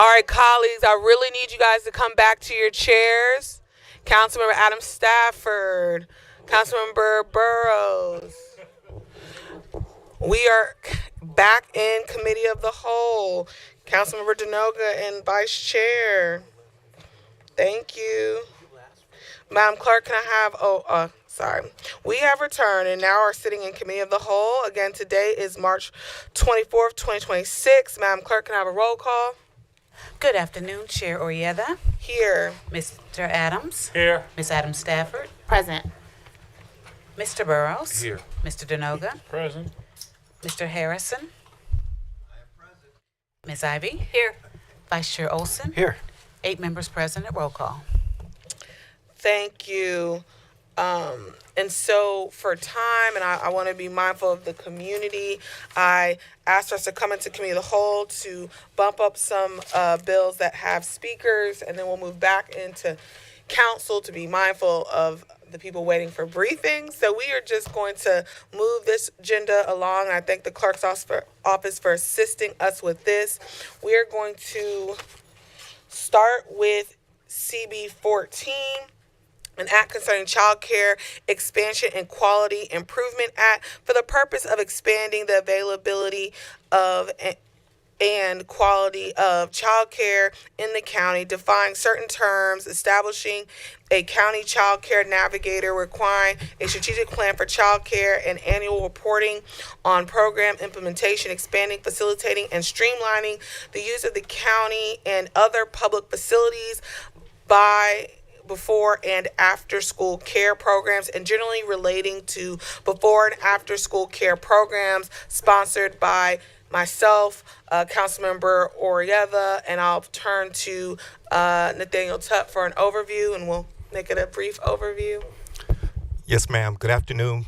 All right, colleagues, I really need you guys to come back to your chairs. Councilmember Adam Stafford, Councilmember Burrows. We are back in Committee of the Whole. Councilmember Denoga and Vice Chair. Thank you. Madam Clerk, can I have, sorry. We have returned and now are sitting in Committee of the Whole. Again, today is March 24th, 2026. Madam Clerk, can I have a roll call? Good afternoon, Chair Orieta, Here. Mr. Adams, Here. Ms. Adams Stafford, Present. Mr. Burrows, Here. Mr. Denoga, Present. Mr. Harrison, Ms. Ivy. Here. Vice Chair Olson. Here. 8 members present at roll call. Thank you. And so for time, and I want to be mindful of the community, I asked us to come into Committee of the Whole to bump up some bills that have speakers, and then we'll move back into council to be mindful of the people waiting for briefings. So we are just going to move this agenda along. I thank the clerk's office for assisting us with this. We are going to start with CB 14. An act concerning child care expansion and quality improvement act for the purpose of expanding the availability of and quality of child care in the county, defining certain terms, establishing a county child care navigator, requiring a strategic plan for child care and annual reporting on program implementation, expanding, facilitating, and streamlining the use of the county and other public facilities by before and after school care programs, and generally relating to before and after school care programs, sponsored by myself, Councilmember Orieta, and I'll turn to Nathaniel Tutt for an overview, and we'll make it a brief overview. Yes, ma'am. Good afternoon,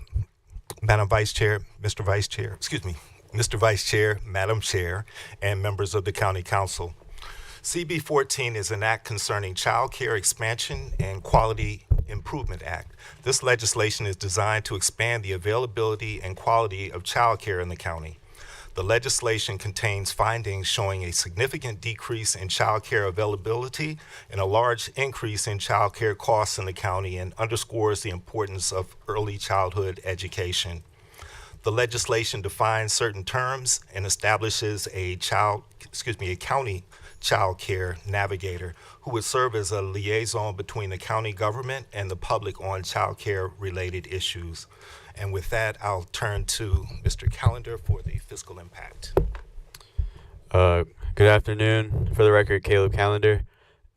Madam Vice Chair, Mr. Vice Chair, Mr. Vice Chair, Madam Chair, and members of the County Council. CB 14 is an act concerning Child Care Expansion and Quality Improvement Act. This legislation is designed to expand the availability and quality of child care in the county. The legislation contains findings showing a significant decrease in child care availability and a large increase in child care costs in the county, and underscores the importance of early childhood education. The legislation defines certain terms and establishes a county child care navigator who would serve as a liaison between the county government and the public on child care related issues. And with that, I'll turn to Mr. Callender for the fiscal impact. Good afternoon. For the record, Caleb Callender.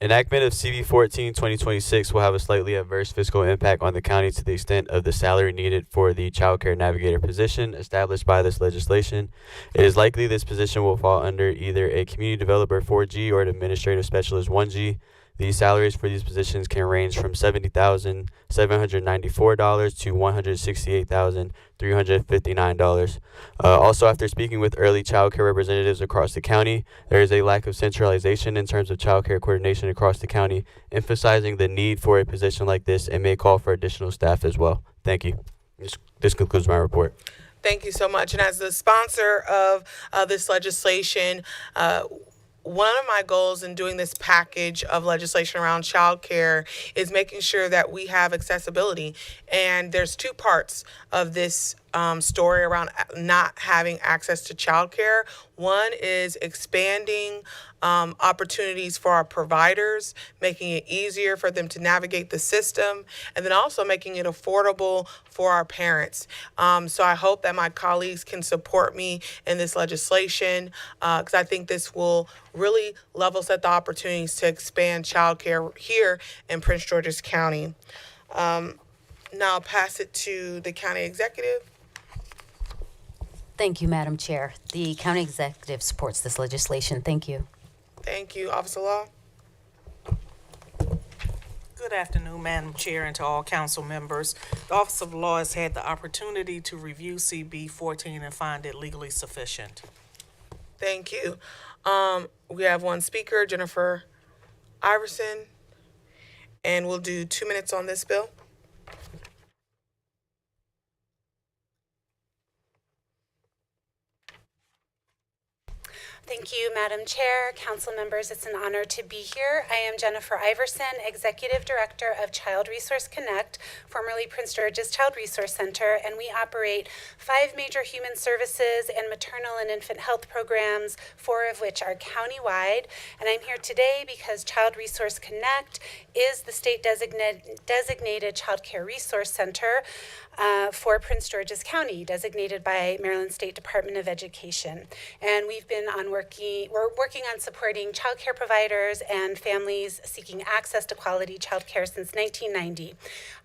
Enactment of CB 14 2026 will have a slightly adverse fiscal impact on the county to the extent of the salary needed for the child care navigator position established by this legislation. It is likely this position will fall under either a community developer 4G or an administrative specialist 1G. These salaries for these positions can range from $70,794 to $168,359. Also, after speaking with early child care representatives across the county, there is a lack of centralization in terms of child care coordination across the county, emphasizing the need for a position like this and may call for additional staff as well. Thank you. This concludes my report. Thank you so much. And as the sponsor of this legislation, one of my goals in doing this package of legislation around childcare is making sure that we have accessibility. And there's two parts of this story around not having access to childcare. One is expanding opportunities for our providers, making it easier for them to navigate the system, and then also making it affordable for our parents. So I hope that my colleagues can support me in this legislation, because I think this will really level set the opportunities to expand childcare here in Prince George's County. Now I'll pass it to the county executive. Thank you, Madam Chair. The county executive supports this legislation. Thank you. Thank you, Officer Law. Good afternoon, Madam Chair, and to all council members. The Office of Law has had the opportunity to review CB 14 and find it legally sufficient. Thank you. We have one speaker, Jennifer Iverson, and we'll do 2 minutes on this bill. Thank you, Madam Chair, council members. It's an honor to be here. I am Jennifer Iverson, Executive Director of Child Resource Connect, formerly Prince George's Child Resource Center, and we operate 5 major human services and maternal and infant health programs, 4 of which are countywide. And I'm here today because Child Resource Connect is the state designated child care resource center for Prince George's County, designated by Maryland State Department of Education. And we're working on supporting child care providers and families seeking access to quality child care since 1990.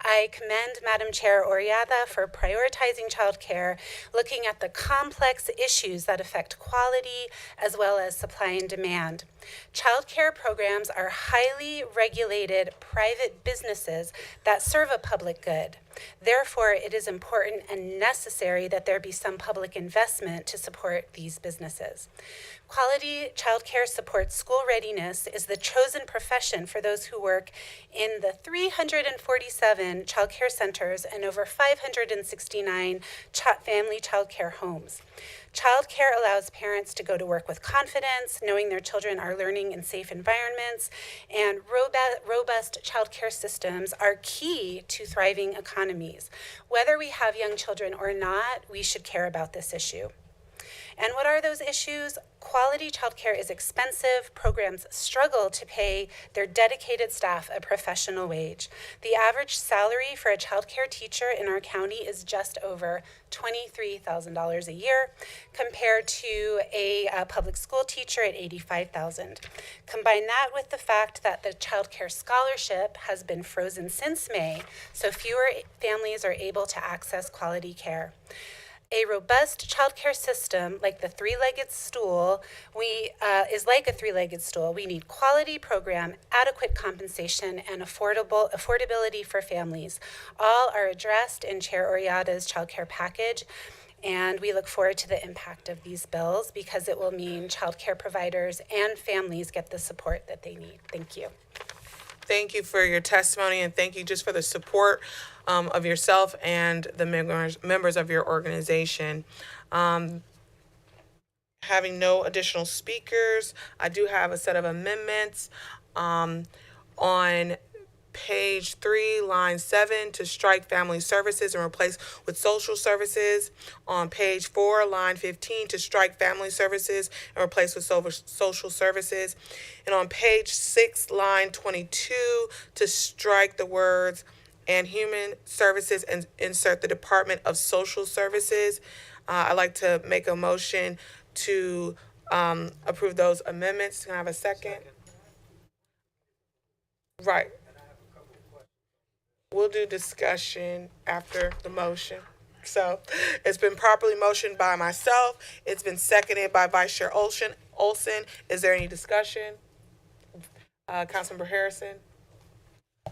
I commend Madam Chair Oriada for prioritizing child care, looking at the complex issues that affect quality as well as supply and demand. Child care programs are highly regulated private businesses that serve a public good. Therefore, it is important and necessary that there be some public investment to support these businesses. Quality child care supports school readiness is the chosen profession for those who work in the 347 child care centers and over 569 family child care homes. Child care allows parents to go to work with confidence, knowing their children are learning in safe environments, and robust child care systems are key to thriving economies. Whether we have young children or not, we should care about this issue. And what are those issues? Quality childcare is expensive. Programs struggle to pay their dedicated staff a professional wage. The average salary for a childcare teacher in our county is just over $23,000 a year, compared to a public school teacher at $85,000. Combine that with the fact that the childcare scholarship has been frozen since May, so fewer families are able to access quality care. A robust childcare system, like the three-legged stool, is like a three-legged stool. We need quality program, adequate compensation, and affordability for families. All are addressed in Chair Oriada's childcare package, and we look forward to the impact of these bills because it will mean childcare providers and families get the support that they need. Thank you. Thank you for your testimony, and thank you just for the support of yourself and the members of your organization. Having no additional speakers, I do have a set of amendments on page 3, line 7, to strike family services and replace with social services. On page 4, line 15, to strike family services and replace with social services. And on page 6, line 22, to strike the words and human services and insert the Department of Social Services. I'd like to make a motion to approve those amendments. Can I have a second? Right. We'll do discussion after the motion. So it's been properly motioned by myself. It's been seconded by Vice Chair Olson. Is there any discussion? Councilmember Harrison?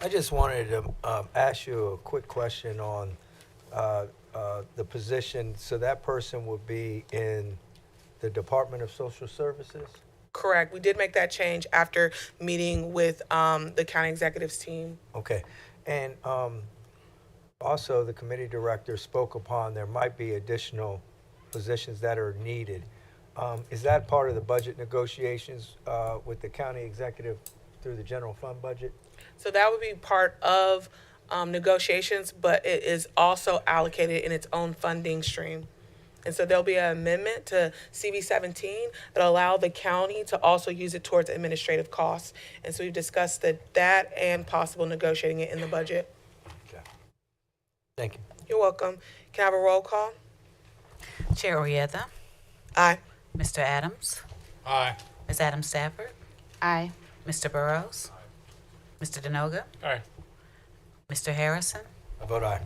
I just wanted to ask you a quick question on the position. So that person would be in the Department of Social Services? Correct. We did make that change after meeting with the county executives team. Okay. And also the committee director spoke upon there might be additional positions that are needed. Is that part of the budget negotiations with the county executive through the general fund budget? So that would be part of negotiations, but it is also allocated in its own funding stream. And so there'll be an amendment to CB17 that'll allow the county to also use it towards administrative costs. And so we've discussed that and possible negotiating it in the budget. Okay. Thank you. You're welcome. Can I have a roll call? Chair Oriada, Aye. Mr. Adams, Aye. Ms. Adams Stafford, Aye. Mr. Burrows, Mr. Denoga, Aye. Mr. Harrison, I vote aye.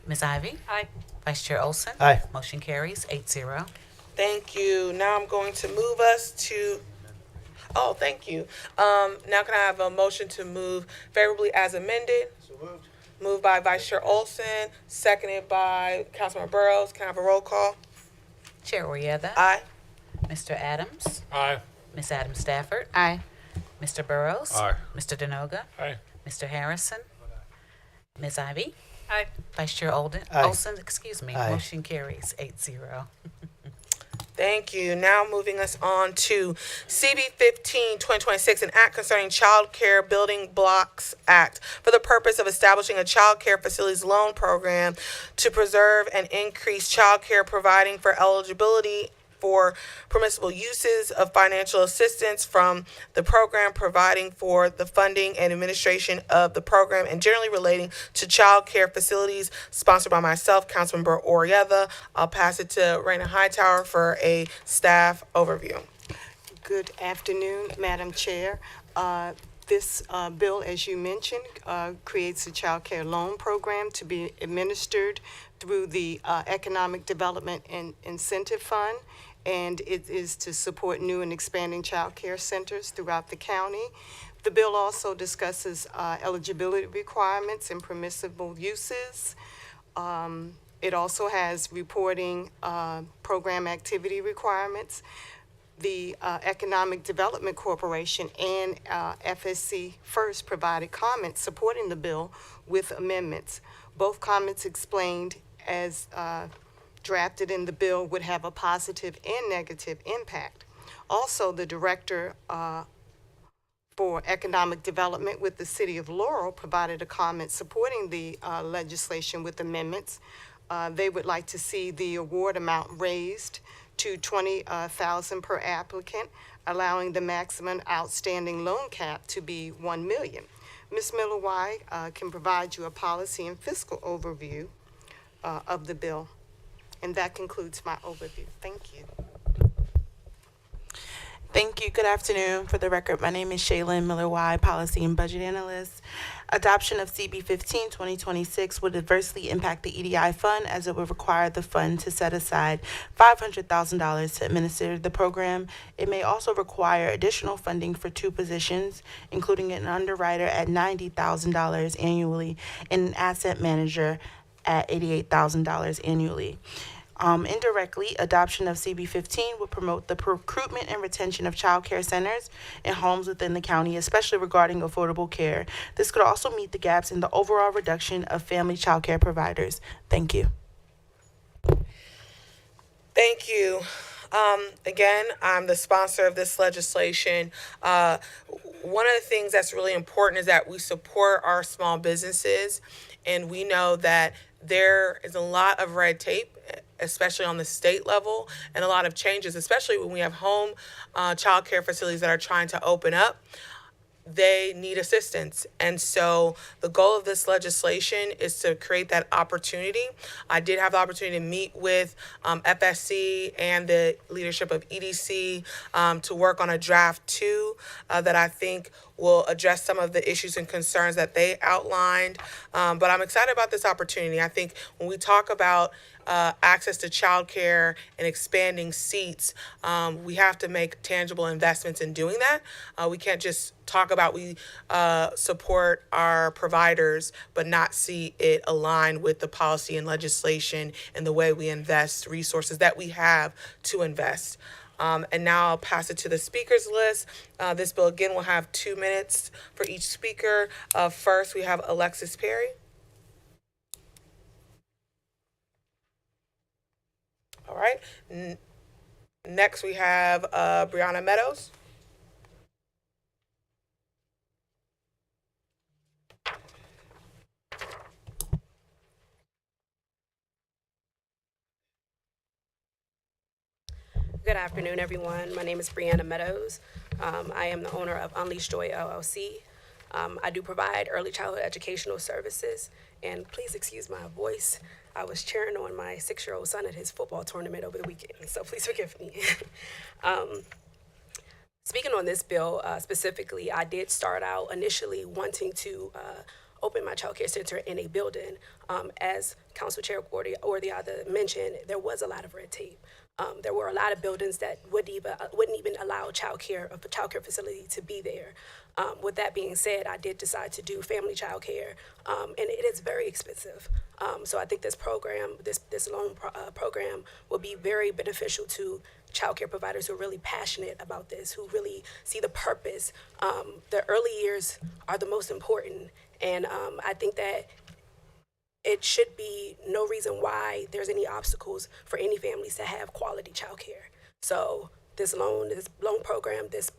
Ms. Ivy. Aye. Vice Chair Olson. Aye. Motion carries 8-0. Thank you. Now I'm going to move us to, oh, thank you. Now can I have a motion to move favorably as amended? So moved. Moved by Vice Chair Olson, seconded by Councilmember Burrows. Can I have a roll call? Chair Oriada, Aye. Mr. Adams, Aye. Ms. Adams Stafford, Aye. Mr. Burrows, Aye. Mr. Denoga, Aye. Mr. Harrison, Ms. Ivy. Aye. Vice Chair Aye. Olson, excuse me. Aye. Motion carries 8-0. Thank you. Now moving us on to CB 15-2026, an act concerning Child Care Building Blocks Act for the purpose of establishing a child care facilities loan program to preserve and increase child care, providing for eligibility for permissible uses of financial assistance from the program, providing for the funding and administration of the program, and generally relating to child care facilities, sponsored by myself, Councilmember Orietta. I'll pass it to Raina Hightower for a staff overview. Good afternoon, Madam Chair. This bill, as you mentioned, creates a child care loan program to be administered through the Economic Development and Incentive Fund, and it is to support new and expanding child care centers throughout the county. The bill also discusses eligibility requirements and permissible uses. It also has reporting program activity requirements. The Economic Development Corporation and FSC First provided comments supporting the bill with amendments. Both comments explained as drafted in the bill would have a positive and negative impact. Also, the director for economic development with the city of Laurel provided a comment supporting the legislation with amendments. They would like to see the award amount raised to $20,000 per applicant, allowing the maximum outstanding loan cap to be $1 million. Ms. Miller-Why can provide you a policy and fiscal overview of the bill. And that concludes my overview. Thank you. Thank you. Good afternoon. For the record, my name is Shaylin Miller-Why, Policy and Budget Analyst. Adoption of CB 15-2026 would adversely impact the EDI fund, as it would require the fund to set aside $500,000 to administer the program. It may also require additional funding for 2 positions, including an underwriter at $90,000 annually and an asset manager at $88,000 annually. Indirectly, adoption of CB 15 would promote the recruitment and retention of child care centers and homes within the county, especially regarding affordable care. This could also meet the gaps in the overall reduction of family child care providers. Thank you. Thank you. Again, I'm the sponsor of this legislation. One of the things that's really important is that we support our small businesses, and we know that there is a lot of red tape, especially on the state level, and a lot of changes, especially when we have home child care facilities that are trying to open up. They need assistance. And so the goal of this legislation is to create that opportunity. I did have the opportunity to meet with FSC and the leadership of EDC to work on a draft 2 that I think will address some of the issues and concerns that they outlined. But I'm excited about this opportunity. I think when we talk about access to childcare and expanding seats, we have to make tangible investments in doing that. We can't just talk about we support our providers, but not see it align with the policy and legislation and the way we invest resources that we have to invest. And now I'll pass it to the speakers list. This bill, again, will have 2 minutes for each speaker. First, we have Alexis Perry. All right. Next, we have Brianna Meadows. Good afternoon, everyone. My name is Brianna Meadows. I am the owner of Unleashed Joy LLC. I do provide early childhood educational services, and please excuse my voice. I was cheering on my 6-year-old son at his football tournament over the weekend, so please forgive me. Speaking on this bill specifically, I did start out initially wanting to open my child care center in a building. As Council Chair Ordiada mentioned, there was a lot of red tape. There were a lot of buildings that wouldn't even allow a child care facility to be there. With that being said, I did decide to do family child care, and it is very expensive. So I think this program, this loan program, will be very beneficial to child care providers who are really passionate about this, who really see the purpose. The early years are the most important, and I think that it should be no reason why there's any obstacles for any families to have quality child care. So this loan program, this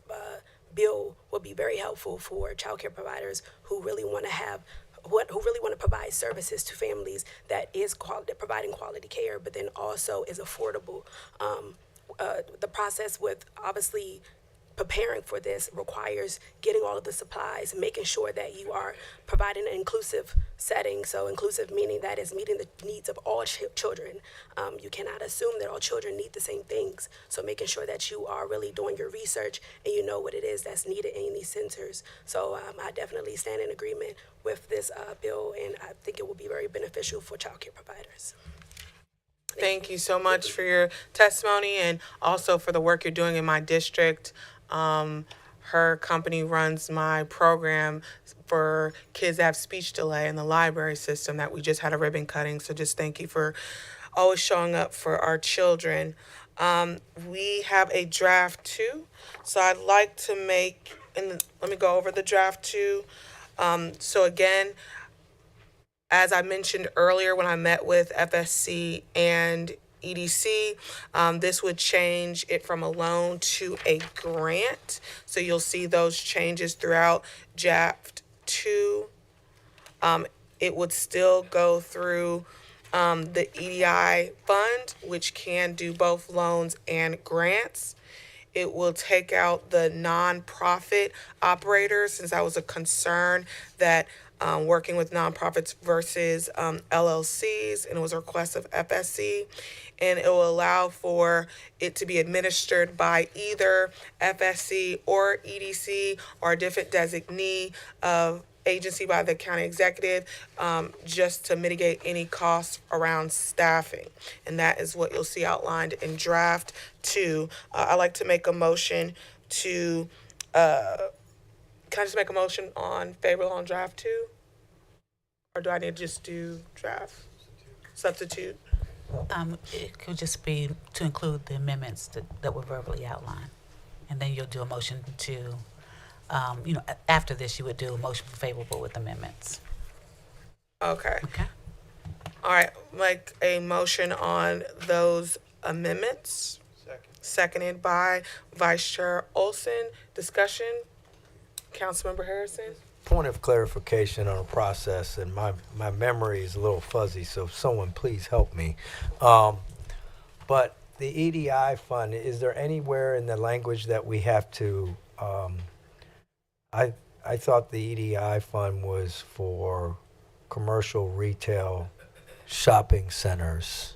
bill will be very helpful for childcare providers who really want to provide services to families that is providing quality care, but then also is affordable. The process with obviously preparing for this requires getting all of the supplies, making sure that you are providing an inclusive setting. So inclusive meaning that is meeting the needs of all children. You cannot assume that all children need the same things. So making sure that you are really doing your research and you know what it is that's needed in these centers. So I definitely stand in agreement with this bill, and I think it will be very beneficial for childcare providers. Thank you so much for your testimony and also for the work you're doing in my district. Her company runs my program for kids that have speech delay in the library system that we just had a ribbon cutting. So just thank you for always showing up for our children. We have a draft 2. So I'd like to let me go over the draft 2. So again, as I mentioned earlier when I met with FSC and EDC, this would change it from a loan to a grant. So you'll see those changes throughout draft 2. It would still go through the EDI fund, which can do both loans and grants. It will take out the nonprofit operators, since that was a concern that working with nonprofits versus LLCs, and it was a request of FSC. And it will allow for it to be administered by either FSC or EDC or a different designee of agency by the county executive, just to mitigate any costs around staffing. And that is what you'll see outlined in draft 2. I'd like to make a motion to, can I just make a motion on favorable on draft 2? Or do I need to just do draft? Substitute? It could just be to include the amendments that were verbally outlined. And then you'll do a motion to, after this, you would do a motion favorable with amendments. Okay. Okay. All right, like a motion on those amendments. Seconded by Vice Chair Olson. Discussion? Councilmember Harrison? Point of clarification on a process, and my memory is a little fuzzy, so someone please help me. But the EDI fund, is there anywhere in the language that we have to, I thought the EDI fund was for commercial retail shopping centers.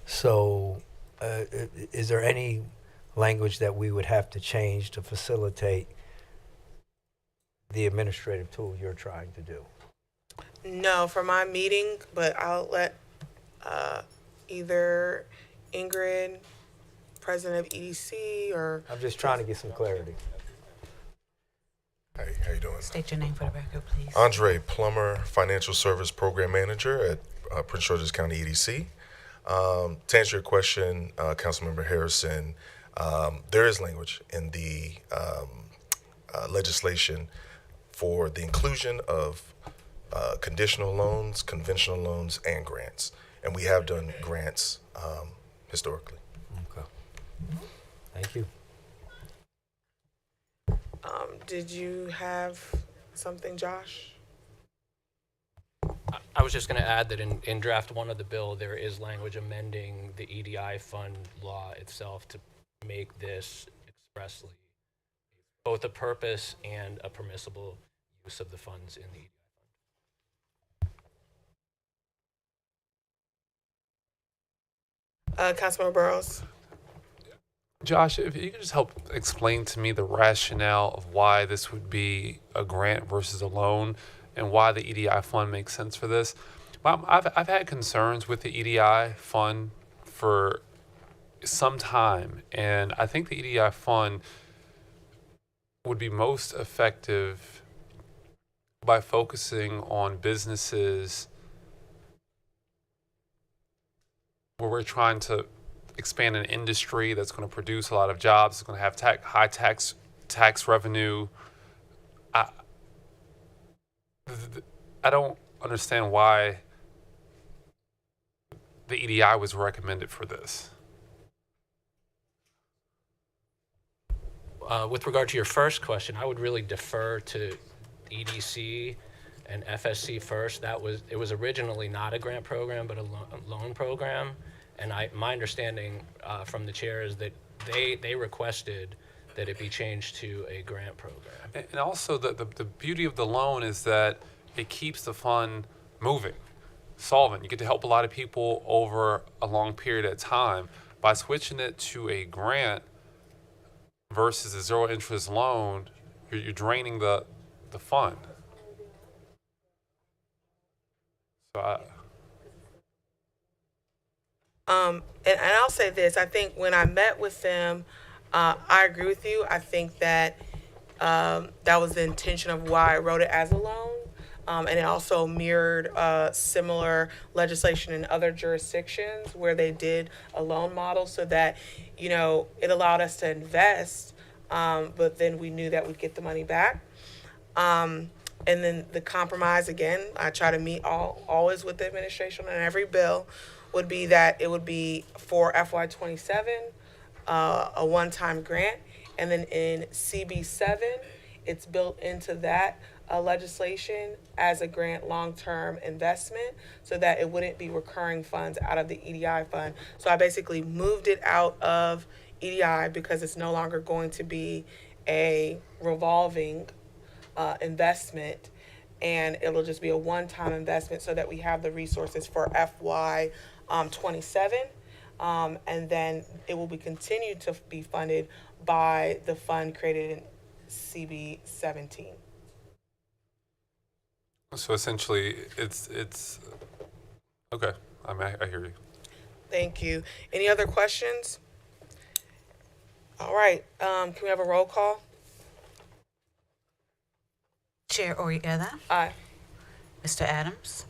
So is there any language that we would have to change to facilitate the administrative tool you're trying to do? No, for my meeting, but I'll let either Ingrid, president of EDC, or... I'm just trying to get some clarity. Hey, how you doing? State your name for the record, please. Andre Plummer, Financial Service Program Manager at Prince George's County EDC. To answer your question, Councilmember Harrison, there is language in the legislation for the inclusion of conditional loans, conventional loans, and grants. And we have done grants historically. Okay. Thank you. Did you have something, Josh? I was just going to add that in draft 1 of the bill, there is language amending the EDI fund law itself to make this expressly both a purpose and a permissible use of the funds in the EDI fund. Councilmember Burrows? Josh, if you could just help explain to me the rationale of why this would be a grant versus a loan and why the EDI fund makes sense for this. I've had concerns with the EDI fund for some time, and I think the EDI fund would be most effective by focusing on businesses where we're trying to expand an industry that's going to produce a lot of jobs, it's going to have high tax revenue. I don't understand why the EDI was recommended for this. with regard to your first question, I would really defer to EDC and FSC first. It was originally not a grant program, but a loan program. And my understanding from the chair is that they requested that it be changed to a grant program. And also, the beauty of the loan is that it keeps the fund moving, solvent. You get to help a lot of people over a long period of time. By switching it to a grant versus a zero interest loan, you're draining the fund. So and I'll say this, I think when I met with them, I agree with you. I think that that was the intention of why I wrote it as a loan. And it also mirrored similar legislation in other jurisdictions where they did a loan model so that, you know, it allowed us to invest, but then we knew that we'd get the money back. And then the compromise, again, I try to meet always with the administration on every bill, would be that it would be for FY27, a one-time grant. And then in CB7, it's built into that legislation as a grant long-term investment so that it wouldn't be recurring funds out of the EDI fund. So I basically moved it out of EDI because it's no longer going to be a revolving investment, and it'll just be a one-time investment so that we have the resources for FY27, and then it will be continued to be funded by the fund created in CB17. So essentially, it's okay. I hear you. Thank you. Any other questions? All right. Can we have a roll call? Chair Orietta, Aye. Mr. Adams,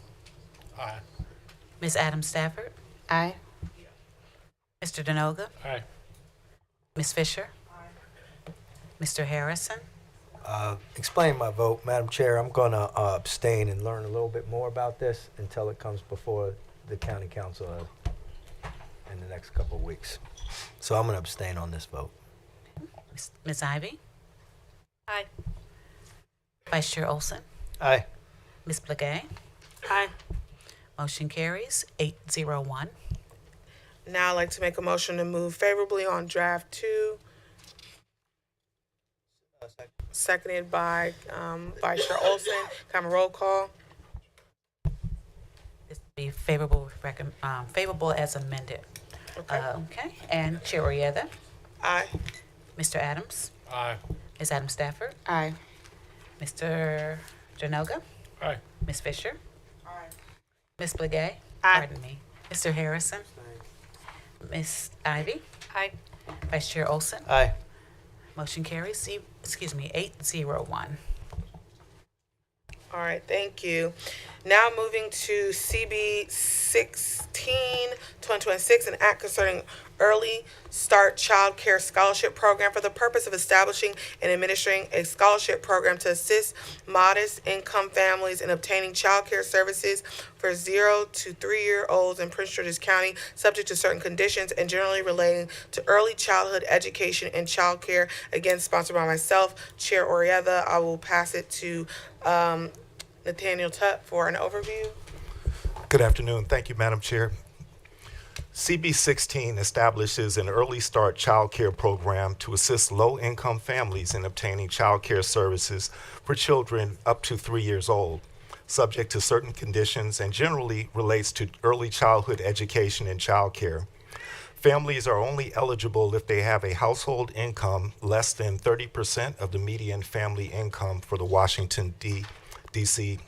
Aye. Ms. Adams Stafford, Aye. Mr. Denoga, Aye. Ms. Fisher, Mr. Harrison. Explain my vote, Madam Chair. I'm going to abstain and learn a little bit more about this until it comes before the County Council in the next couple of weeks. So I'm going to abstain on this vote. Ms. Ivy, Aye. Vice Chair Olson, Aye. Ms. Blagay. Aye. Motion carries 801. Now I'd like to make a motion to move favorably on draft 2. Seconded by Vice Chair Olson. Can I have a roll call? This will be favorable, favorable as amended. Okay. And Chair Orietta, Aye. Mr. Adams, Aye. Ms. Adams Stafford, Aye. Mr. Denoga, Aye. Ms. Fisher, Ms. Blagay, Aye. pardon me, Mr. Harrison, Ms. Ivy, Aye. Vice Chair Olson. Aye. Motion carries, 801. All right, thank you. Now moving to CB 16, 2026, an act concerning Early Start Child Care Scholarship Program for the purpose of establishing and administering a scholarship program to assist modest income families in obtaining child care services for 0 to 3-year-olds in Prince George's County, subject to certain conditions and generally relating to early childhood education and child care. Again, sponsored by myself, Chair Orietta. I will pass it to Nathaniel Tutt for an overview. Good afternoon. Thank you, Madam Chair. CB 16 establishes an early start child care program to assist low-income families in obtaining child care services for children up to 3 years old, subject to certain conditions, and generally relates to early childhood education and child care. Families are only eligible if they have a household income less than 30% of the median family income for the Washington, D.C.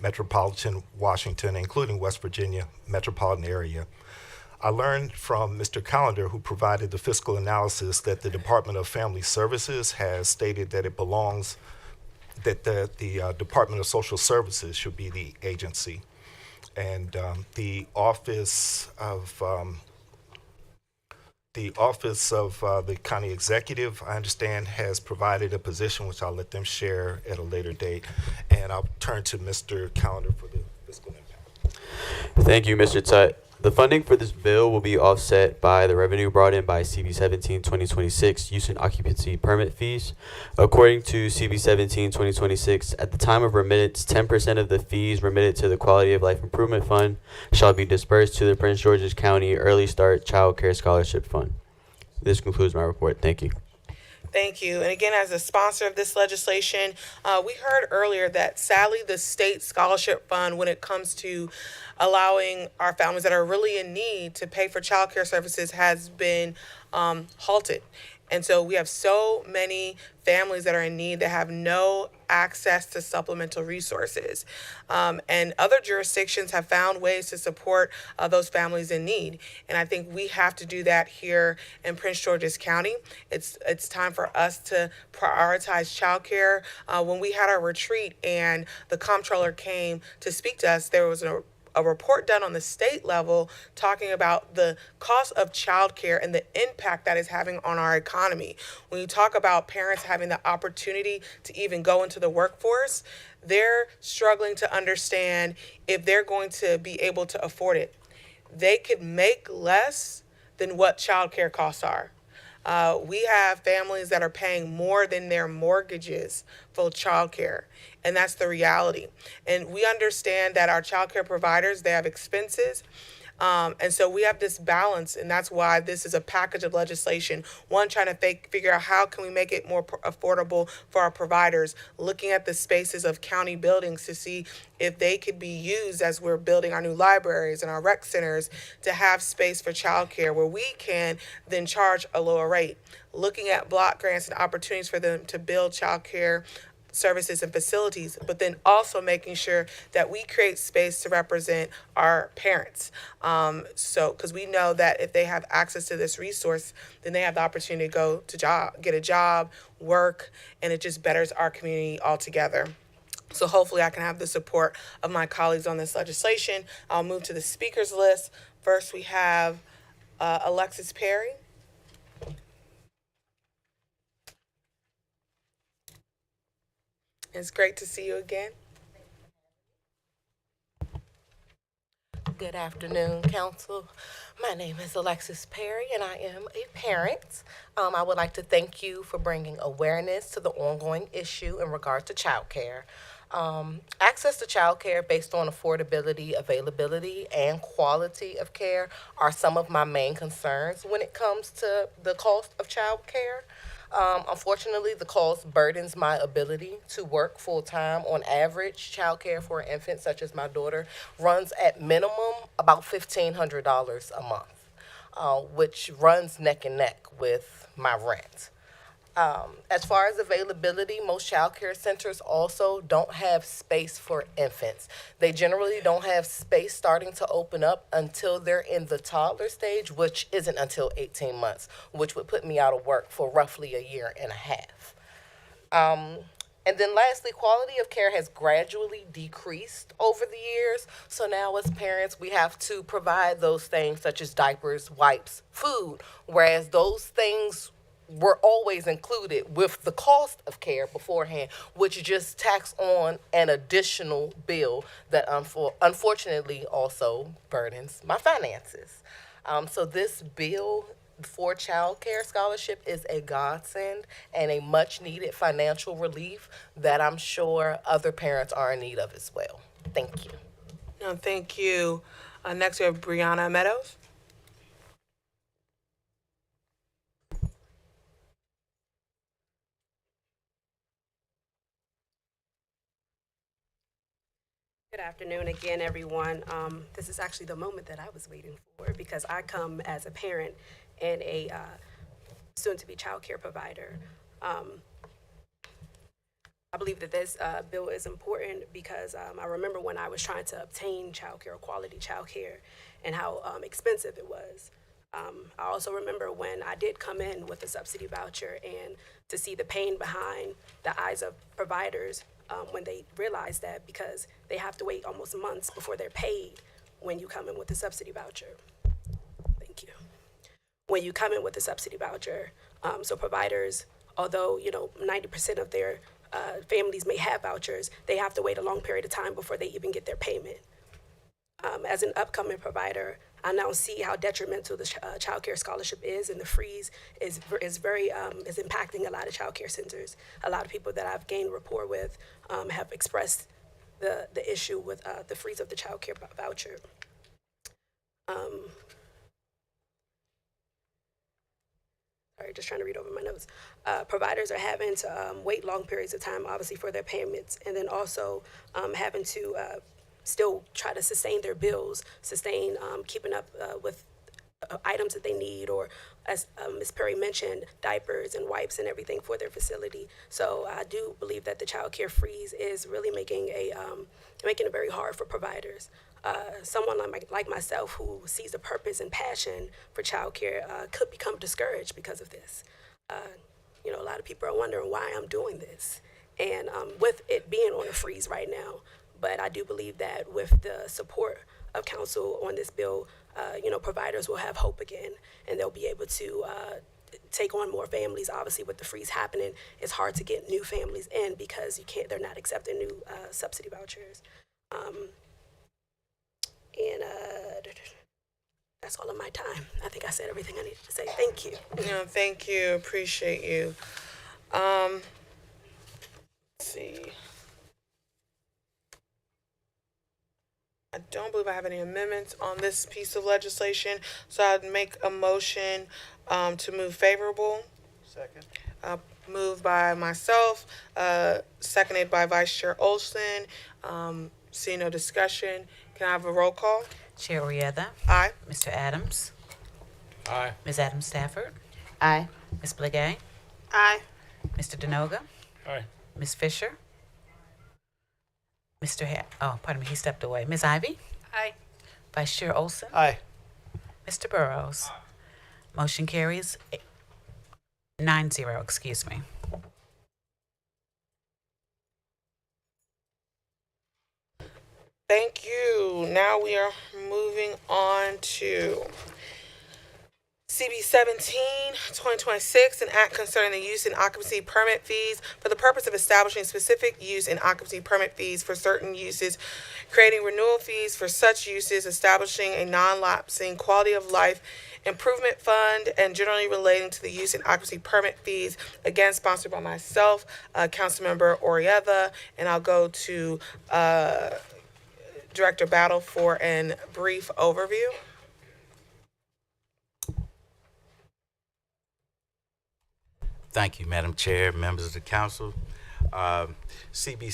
metropolitan Washington, including West Virginia metropolitan area. I learned from Mr. Callender, who provided the fiscal analysis, that the Department of Family Services has stated that it belongs, that the Department of Social Services should be the agency. And the Office of the County Executive, I understand, has provided a position which I'll let them share at a later date. And I'll turn to Mr. Callender for the fiscal impact. Thank you, Mr. Tutt. The funding for this bill will be offset by the revenue brought in by CB 17 2026 use and occupancy permit fees. According to CB 17 2026, at the time of remittance, 10% of the fees remitted to the Quality of Life Improvement Fund shall be dispersed to the Prince George's County Early Start Child Care Scholarship Fund. This concludes my report. Thank you. Thank you. And again, as a sponsor of this legislation, we heard earlier that sadly the state scholarship fund, when it comes to allowing our families that are really in need to pay for child care services, has been halted. And so we have so many families that are in need that have no access to supplemental resources. And other jurisdictions have found ways to support those families in need. And I think we have to do that here in Prince George's County. It's time for us to prioritize childcare. When we had our retreat and the comptroller came to speak to us, there was a report done on the state level talking about the cost of childcare and the impact that is having on our economy. When you talk about parents having the opportunity to even go into the workforce, they're struggling to understand if they're going to be able to afford it. They could make less than what childcare costs are. We have families that are paying more than their mortgages for childcare, and that's the reality. And we understand that our childcare providers, they have expenses, and so we have this balance, and that's why this is a package of legislation. One, trying to figure out how can we make it more affordable for our providers, looking at the spaces of county buildings to see if they could be used as we're building our new libraries and our rec centers to have space for childcare where we can then charge a lower rate. Looking at block grants and opportunities for them to build childcare services and facilities, but then also making sure that we create space to represent our parents. Because we know that if they have access to this resource, then they have the opportunity to go to get a job, work, and it just betters our community altogether. So hopefully I can have the support of my colleagues on this legislation. I'll move to the speakers list. First, we have Alexis Perry. It's great to see you again. Good afternoon, Council. My name is Alexis Perry, and I am a parent. I would like to thank you for bringing awareness to the ongoing issue in regard to child care. Access to child care based on affordability, availability, and quality of care are some of my main concerns when it comes to the cost of child care. Unfortunately, the cost burdens my ability to work full-time. On average, child care for an infant, such as my daughter, runs at minimum about $1,500 a month, which runs neck and neck with my rent. As far as availability, most child care centers also don't have space for infants. They generally don't have space starting to open up until they're in the toddler stage, which isn't until 18 months, which would put me out of work for roughly a year and a half. And then lastly, quality of care has gradually decreased over the years. So now as parents, we have to provide those things such as diapers, wipes, food, whereas those things were always included with the cost of care beforehand, which just tacks on an additional bill that unfortunately also burdens my finances. So this bill for child care scholarship is a godsend and a much needed financial relief that I'm sure other parents are in need of as well. Thank you. No, thank you. Next we have Brianna Meadows. Good afternoon again, everyone. This is actually the moment that I was waiting for because I come as a parent and a soon-to-be child care provider. I believe that this bill is important because I remember when I was trying to obtain child care, quality child care, and how expensive it was. I also remember when I did come in with a subsidy voucher and to see the pain behind the eyes of providers when they realize that because they have to wait almost months before they're paid when you come in with a subsidy voucher. Thank you. When you come in with a subsidy voucher, so providers, although 90% of their families may have vouchers, they have to wait a long period of time before they even get their payment. As an upcoming provider, I now see how detrimental the child care scholarship is, and the freeze is very is impacting a lot of child care centers. A lot of people that I've gained rapport with have expressed the issue with the freeze of the child care voucher. Sorry, just trying to read over my notes. Providers are having to wait long periods of time, obviously, for their payments, and then also having to still try to sustain their bills, keeping up with items that they need, or as Ms. Perry mentioned, diapers and wipes and everything for their facility. So I do believe that the child care freeze is really making it very hard for providers. Someone like myself who sees a purpose and passion for childcare could become discouraged because of this. A lot of people are wondering why I'm doing this, and with it being on a freeze right now. But I do believe that with the support of council on this bill, providers will have hope again, and they'll be able to take on more families. Obviously, with the freeze happening, it's hard to get new families in because they're not accepting new subsidy vouchers. That's all of my time. I think I said everything I needed to say. Thank you. Thank you. Appreciate you. Let's see. I don't believe I have any amendments on this piece of legislation, so I'd make a motion to move favorable. Second. Moved by myself, seconded by Vice Chair Olson. Seeing no discussion, can I have a roll call? Chair Orietta. Aye. Mr. Adams. Aye. Ms. Adams Stafford. Aye. Ms. Blagay. Aye. Mr. Denoga. Aye. Ms. Fisher. He stepped away. Ms. Ivy. Aye. Vice Chair Olson. Aye. Mr. Burrows. Motion carries 9-0, excuse me. Thank you. Now we are moving on to CB 17-2026, an act concerning the use and occupancy permit fees for the purpose of establishing specific use and occupancy permit fees for certain uses, creating renewal fees for such uses, establishing a non-lapsing quality of life improvement fund, and generally relating to the use and occupancy permit fees. Again, sponsored by myself, Councilmember Orietta, and I'll go to Director Battle for a brief overview. Thank you, Madam Chair, members of the council. CB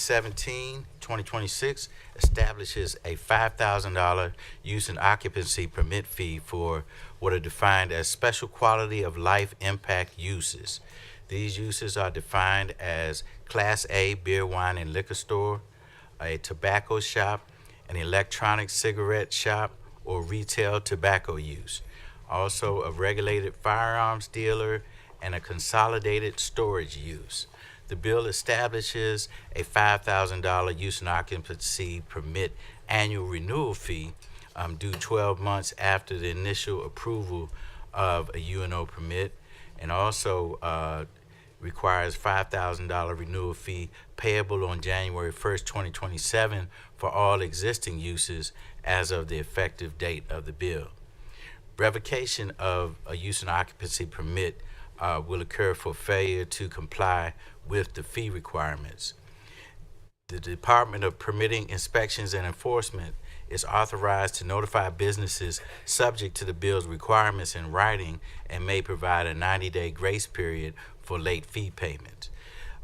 17-2026 establishes a $5,000 use and occupancy permit fee for what are defined as special quality of life impact uses. These uses are defined as Class A beer, wine, and liquor store, a tobacco shop, an electronic cigarette shop, or retail tobacco use. Also, a regulated firearms dealer and a consolidated storage use. The bill establishes a $5,000 use and occupancy permit annual renewal fee due 12 months after the initial approval of a UNO permit, and also requires $5,000 renewal fee payable on January 1st, 2027 for all existing uses as of the effective date of the bill. Revocation of a use and occupancy permit will occur for failure to comply with the fee requirements. The Department of Permitting, Inspections, and Enforcement is authorized to notify businesses subject to the bill's requirements in writing and may provide a 90-day grace period for late fee payments.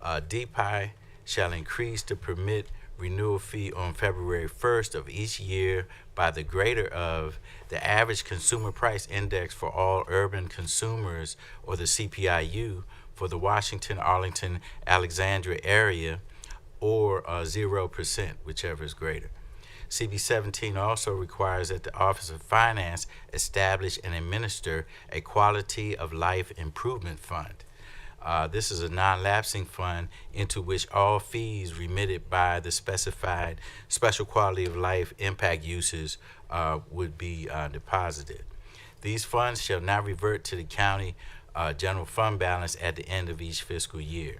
DPI shall increase the permit renewal fee on February 1st of each year by the greater of the average consumer price index for all urban consumers, or the CPIU, for the Washington, Arlington, Alexandria area, or 0%, whichever is greater. CB 17 also requires that the Office of Finance establish and administer a Quality of Life Improvement Fund. This is a non-lapsing fund into which all fees remitted by the specified special quality of life impact uses would be deposited. These funds shall not revert to the county general fund balance at the end of each fiscal year.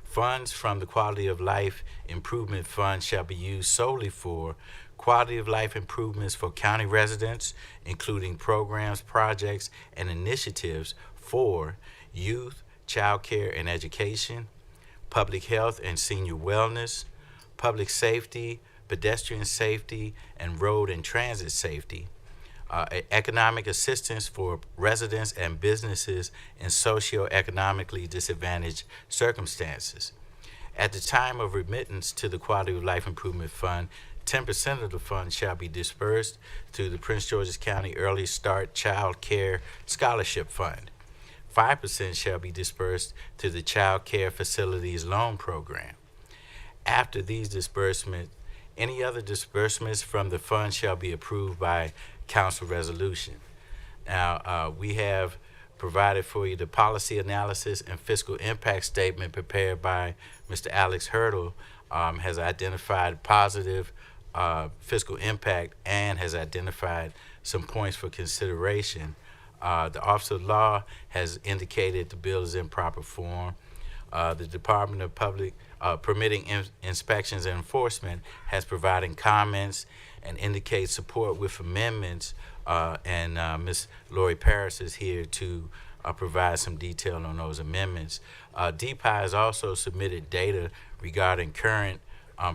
Funds from the Quality of Life Improvement Fund shall be used solely for quality of life improvements for county residents, including programs, projects, and initiatives for youth, child care and education, public health and senior wellness, public safety, pedestrian safety, and road and transit safety, economic assistance for residents and businesses in socioeconomically disadvantaged circumstances. At the time of remittance to the Quality of Life Improvement Fund, 10% of the fund shall be dispersed to the Prince George's County Early Start Child Care Scholarship Fund. 5% shall be dispersed to the Child Care Facilities Loan Program. After these disbursements, any other disbursements from the fund shall be approved by council resolution. Now, we have provided for you the policy analysis and fiscal impact statement prepared by Mr. Alex Hurdle, has identified positive fiscal impact and has identified some points for consideration. The Office of Law has indicated the bill is in proper form. The Department of Public Permitting Inspections and Enforcement has provided comments and indicates support with amendments, and Ms. Lori Paris is here to provide some detail on those amendments. DPI has also submitted data regarding current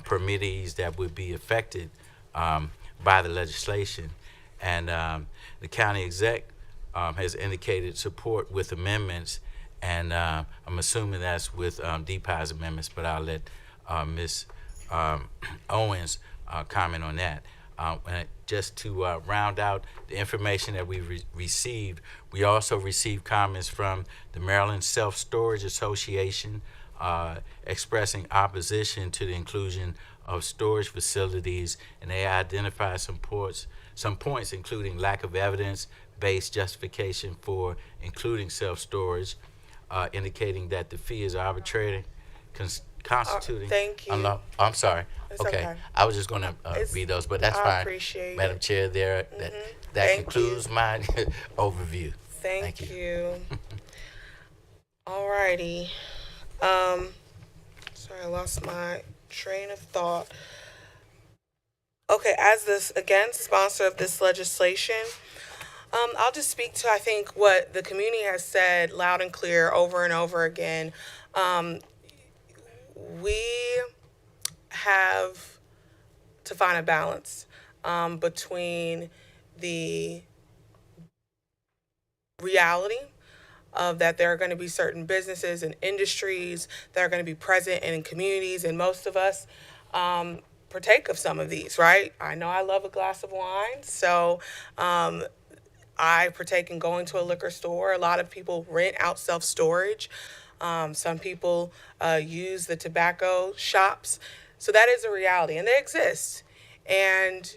permittees that would be affected by the legislation, and the county exec has indicated support with amendments, and I'm assuming that's with DPI's amendments, but I'll let Ms. Owens comment on that. And just to round out the information that we received, we also received comments from the Maryland Self-Storage Association expressing opposition to the inclusion of storage facilities, and they identified some points including lack of evidence-based justification for including self-storage, indicating that the fee is arbitrary, constituting. Thank you. I'm sorry. It's okay. I was just going to read those, but that's fine. I appreciate Madam it. Chair, that Thank concludes my overview. Thank you. All righty. Sorry, I lost my train of thought. Okay, as this, again, sponsor of this legislation, I'll just speak to, I think, what the community has said loud and clear over and over again. We have to find a balance between the reality of that there are going to be certain businesses and industries that are going to be present in communities, and most of us partake of some of these, right? I know I love a glass of wine, so I partake in going to a liquor store. A lot of people rent out self-storage. Some people use the tobacco shops. So that is a reality, and they exist. And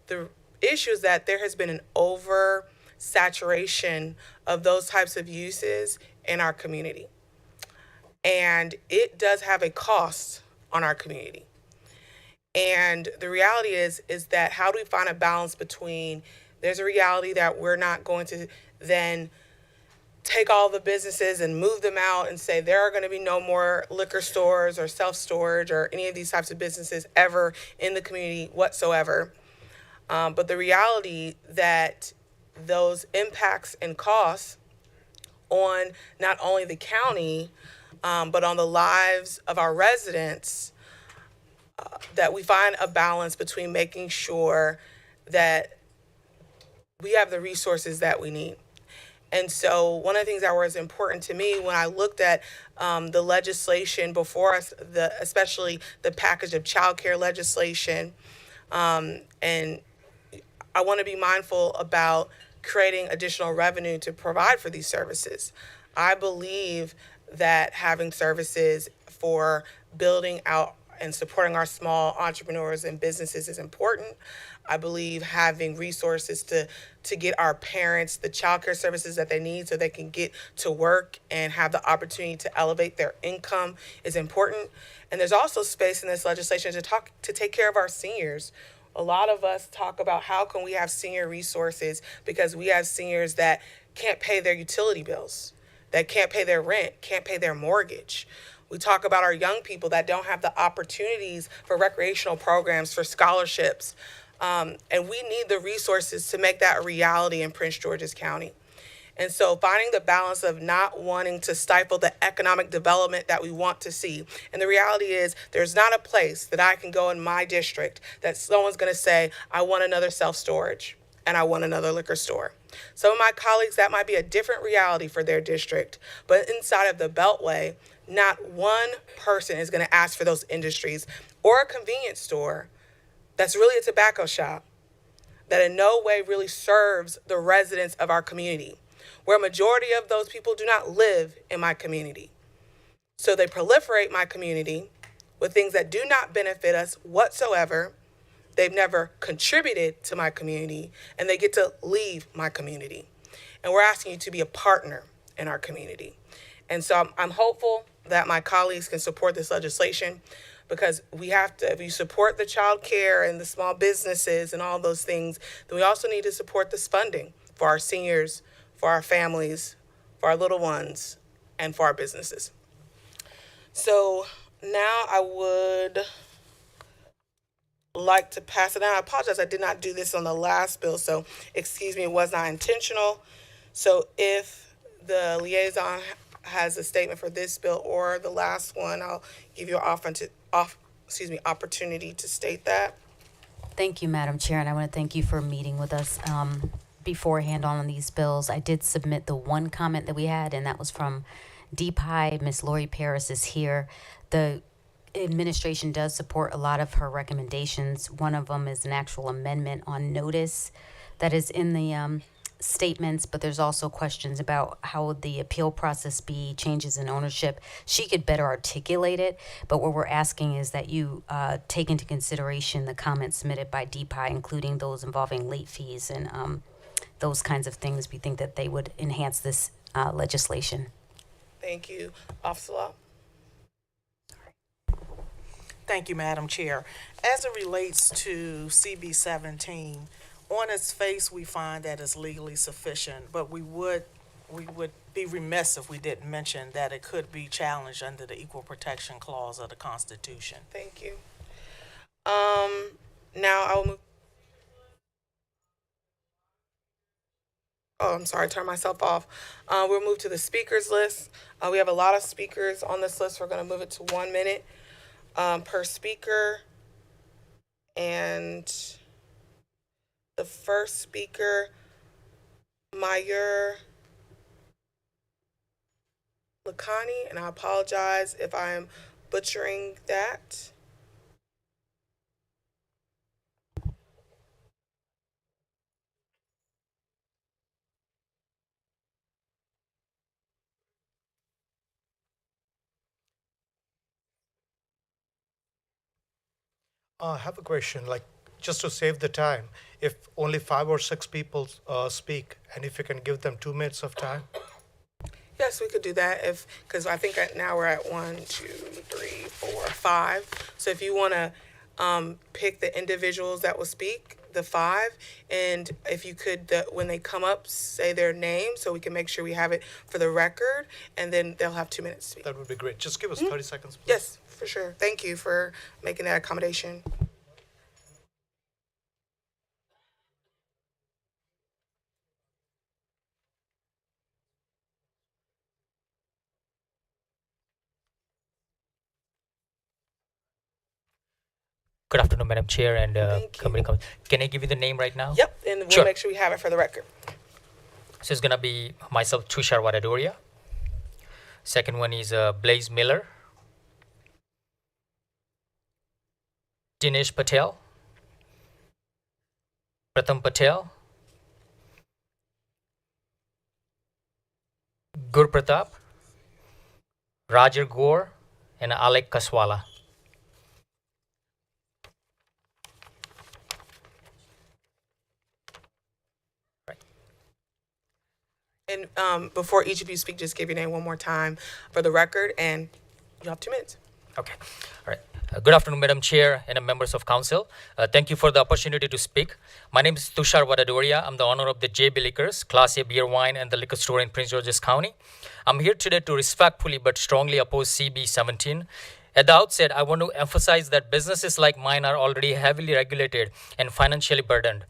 the issue is that there has been an oversaturation of those types of uses in our community. And it does have a cost on our community. And the reality is that how do we find a balance between, there's a reality that we're not going to then take all the businesses and move them out and say there are going to be no more liquor stores or self-storage or any of these types of businesses ever in the community whatsoever. But the reality that those impacts and costs on not only the county, but on the lives of our residents, that we find a balance between making sure that we have the resources that we need. And so one of the things that was important to me when I looked at the legislation before us, especially the package of child care legislation, and I want to be mindful about creating additional revenue to provide for these services. I believe that having services for building out and supporting our small entrepreneurs and businesses is important. I believe having resources to get our parents the childcare services that they need so they can get to work and have the opportunity to elevate their income is important. And there's also space in this legislation to take care of our seniors. A lot of us talk about how can we have senior resources because we have seniors that can't pay their utility bills, that can't pay their rent, can't pay their mortgage. We talk about our young people that don't have the opportunities for recreational programs, for scholarships. And we need the resources to make that a reality in Prince George's County. And so finding the balance of not wanting to stifle the economic development that we want to see. And the reality is there's not a place that I can go in my district that someone's going to say, I want another self-storage and I want another liquor store. Some of my colleagues, that might be a different reality for their district. But inside of the Beltway, not one person is going to ask for those industries or a convenience store that's really a tobacco shop that in no way really serves the residents of our community, where a majority of those people do not live in my community. So they proliferate my community with things that do not benefit us whatsoever. They've never contributed to my community, and they get to leave my community. And we're asking you to be a partner in our community. And so I'm hopeful that my colleagues can support this legislation, because we have to, if you support the child care and the small businesses and all those things, then we also need to support this funding for our seniors, for our families, for our little ones, and for our businesses. So now I would like to pass it on. I apologize, I did not do this on the last bill, so excuse me, it was not intentional. So if the liaison has a statement for this bill or the last one, I'll give you an opportunity to state that. Thank you, Madam Chair, and I want to thank you for meeting with us beforehand on these bills. I did submit the one comment that we had, and that was from DPI. Ms. Lori Paris is here. The administration does support a lot of her recommendations. One of them is an actual amendment on notice that is in the statements, but there's also questions about how would the appeal process be, changes in ownership. She could better articulate it, but what we're asking is that you take into consideration the comments submitted by DPI, including those involving late fees and those kinds of things. We think that they would enhance this legislation. Thank you. Officer Law. Thank you, Madam Chair. As it relates to CB 17, on its face, we find that it's legally sufficient, but we would be remiss if we didn't mention that it could be challenged under the Equal Protection Clause of the Constitution. Thank you. Now I will move. Oh, I'm sorry, turn myself off. We'll move to the speakers list. We have a lot of speakers on this list. We're going to move it to 1 minute per speaker. And the first speaker, Mayur Lakhani, and I apologize if I am butchering that. I have a question, like, just to save the time, if only 5 or 6 people speak, and if you can give them 2 minutes of time? Yes, we could do that because I think now we're at 1, 2, 3, 4, 5. So if you want to pick the individuals that will speak, the 5, and if you could, when they come up, say their name so we can make sure we have it for the record, and then they'll have 2 minutes to speak. That would be great. Just give us 30 seconds, please. Yes, for sure. Thank you for making that accommodation. Good afternoon, Madam Chair and committee. Can I give you the name right now? Yep, and we'll Sure. make sure we have it for the record. So it's gonna be myself, Tushar Wadadoria. Second one is Blaze Miller, Dinesh Patel, Pratham Patel, Gur Pratap, Roger Gore, and Alec Kaswala. And before each of you speak, just give your name one more time for the record, and you have 2 minutes. Okay, all right. Good afternoon, Madam Chair and members of Council. Thank you for the opportunity to speak. My name is Tushar Vadadoria. I'm the owner of the JB Liquors, Class A beer, wine, and the liquor store in Prince George's County. I'm here today to respectfully but strongly oppose CB 17. At the outset, I want to emphasize that businesses like mine are already heavily regulated and financially burdened.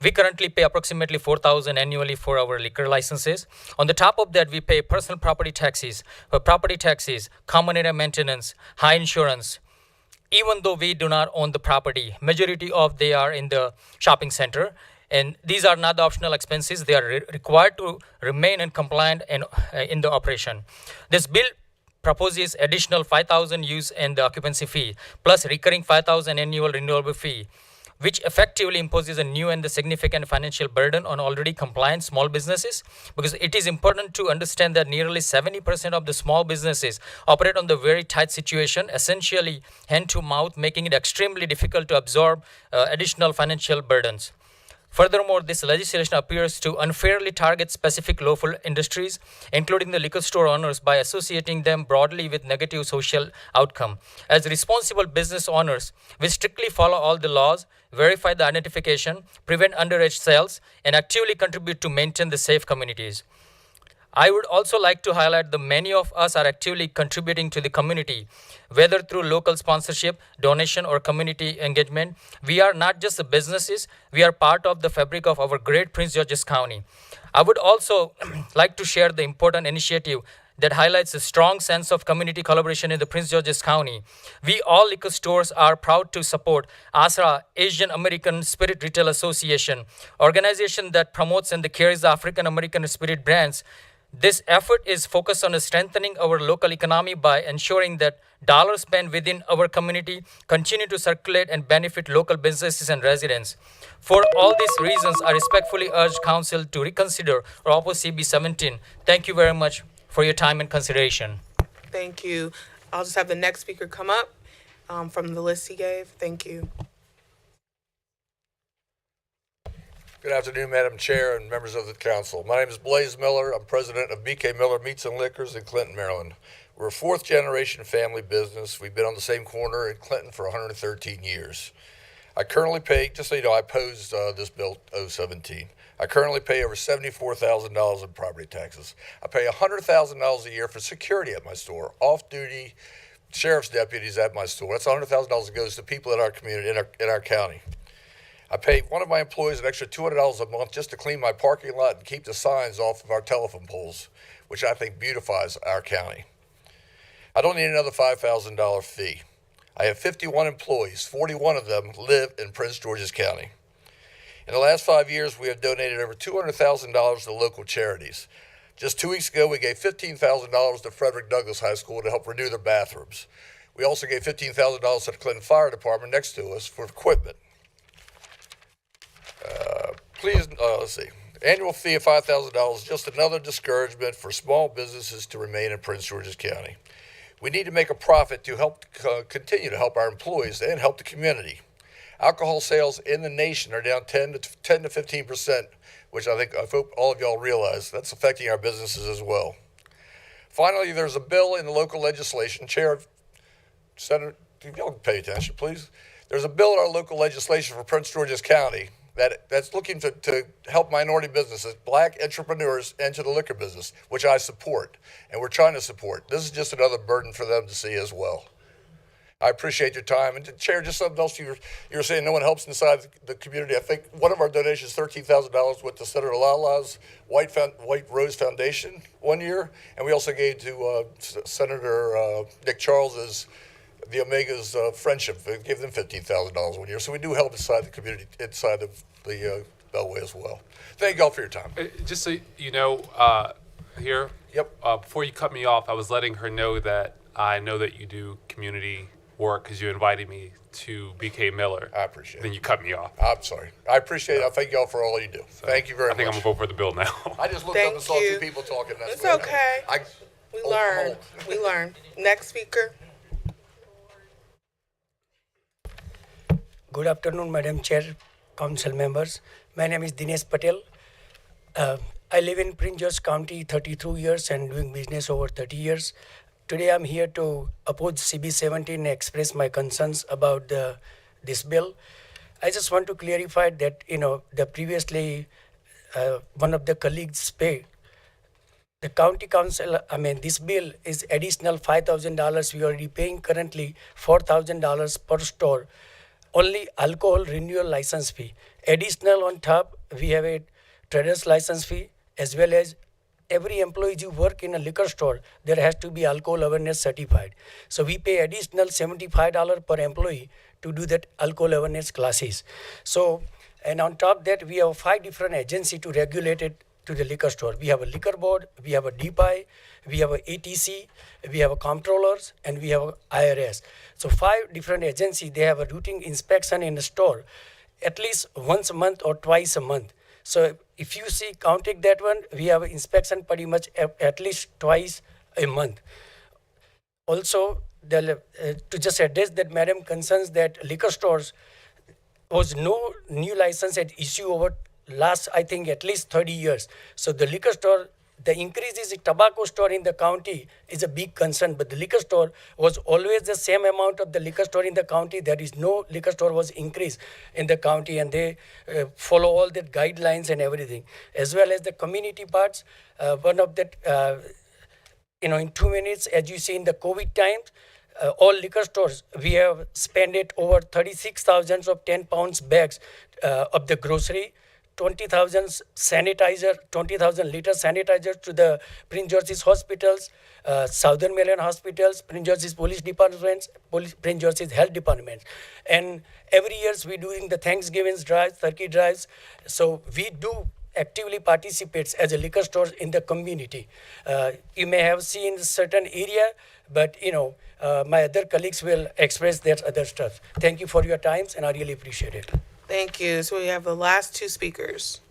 We currently pay approximately $4,000 annually for our liquor licenses. On the top of that, we pay personal property taxes, common area maintenance, high insurance. Even though we do not own the property, majority of they are in the shopping center. And these are not the optional expenses. They are required to remain in compliant and in the operation. This bill proposes additional $5,000 use and the occupancy fee, plus recurring $5,000 annual renewable fee, which effectively imposes a new and the significant financial burden on already compliant small businesses, because it is important to understand that nearly 70% of the small businesses operate on the very tight situation, essentially hand to mouth, making it extremely difficult to absorb additional financial burdens. Furthermore, this legislation appears to unfairly target specific local industries, including the liquor store owners, by associating them broadly with negative social outcome. As responsible business owners, we strictly follow all the laws, verify the identification, prevent underage sales, and actively contribute to maintain the safe communities. I would also like to highlight that many of us are actively contributing to the community, whether through local sponsorship, donation, or community engagement. We are not just the businesses, we are part of the fabric of our great Prince George's County. I would also like to share the important initiative that highlights a strong sense of community collaboration in the Prince George's County. We all liquor stores are proud to support ASRA, Asian American Spirit Retail Association, organization that promotes and carries the African American Spirit brands. This effort is focused on strengthening our local economy by ensuring that dollars spent within our community continue to circulate and benefit local businesses and residents. For all these reasons, I respectfully urge Council to reconsider or oppose CB 17. Thank you very much for your time and consideration. Thank you. I'll just have the next speaker come up from the list he gave. Thank you. Good afternoon, Madam Chair and members of the council. My name is Blaze Miller. I'm president of BK Miller Meats and Liquors in Clinton, Maryland. We're a fourth generation family business. We've been on the same corner in Clinton for 113 years. I currently pay, just so you know, I opposed this bill 017. I currently pay over $74,000 in property taxes. I pay $100,000 a year for security at my store, off-duty sheriff's deputies at my store. That's $100,000 that goes to people in our community, in our county. I pay one of my employees an extra $200 a month just to clean my parking lot and keep the signs off of our telephone poles, which I think beautifies our county. I don't need another $5,000 fee. I have 51 employees. 41 of them live in Prince George's County. In the last 5 years, we have donated over $200,000 to local charities. Just 2 weeks ago, we gave $15,000 to Frederick Douglass High School to help renew their bathrooms. We also gave $15,000 to the Clinton Fire Department next to us for equipment. Let's see. Annual fee of $5,000 is just another discouragement for small businesses to remain in Prince George's County. We need to make a profit to help continue to help our employees and help the community. Alcohol sales in the nation are down 10 to 15%, which I hope all of y'all realize that's affecting our businesses as well. Finally, there's a bill in the local legislation. Chair, Senator, if y'all can pay attention, please. There's a bill in our local legislation for Prince George's County that's looking to help minority businesses, black entrepreneurs, enter the liquor business, which I support, and we're trying to support. This is just another burden for them to see as well. I appreciate your time. And Chair, just something else you were saying, no one helps inside the community. I think one of our donations, $13,000, went to Senator Lala's White Rose Foundation 1 year, and we also gave to Senator Nick Charles's the Omega's friendship. Gave them $15,000 1 year. So we do help inside the community, inside the Beltway as well. Thank you all for your time. Just so you know, here, before you cut me off, I was letting her know that I know that you do community work because you invited me to BK Miller. I appreciate it. Then you cut me off. I'm sorry. I appreciate it. I thank you all for all you do. So thank you very much. I think I'm going to vote for the bill now. I just looked up and saw two people talking. That's It's okay. We learn. We learn. Next speaker. Good afternoon, Madam Chair, Council members. My name is Dinesh Patel. I live in Prince George County 32 years and doing business over 30 years. today I'm here to oppose CB17 and express my concerns about this bill. I just want to clarify that, the previously one of the colleagues spoke. The county council, this bill is additional $5,000. We are repaying currently $4,000 per store. Only alcohol renewal license fee. Additional on top, we have a trader's license fee, as well as every employee who work in a liquor store, there has to be alcohol awareness certified. So we pay additional $75 per employee to do that alcohol awareness classes. So, and on top that, we have 5 different agencies to regulate it to the liquor store. We have a liquor board, we have a DPI, we have a ATC, we have a comptrollers, and we have a IRS. So 5 different agencies, they have a routine inspection in the store at least once a month or twice a month. So if you see counting that one, we have an inspection pretty much at least twice a month. Also, to just address that madam concerns that liquor stores was no new license at issue over last, I think, at least 30 years. So the liquor store, the increase is tobacco store in the county is a big concern, but the liquor store was always the same amount of the liquor store in the county. There is no liquor store was increased in the county, and they follow all the guidelines and everything. As well as the community parts, one of that, in 2 minutes, as you see in the COVID times, all liquor stores, we have spent it over 36,000 of 10 pounds bags of the grocery, 20,000 sanitizer, 20,000 liter sanitizer to the Prince George's hospitals, Southern Maryland hospitals, Prince George's police departments, Prince George's health departments. And every year we doing the Thanksgiving drives, turkey drives. So we do actively participate as a liquor store in the community. You may have seen certain area, but my other colleagues will express their other stuff. Thank you for your times, and I really appreciate it. Thank you. So we have the last 2 speakers.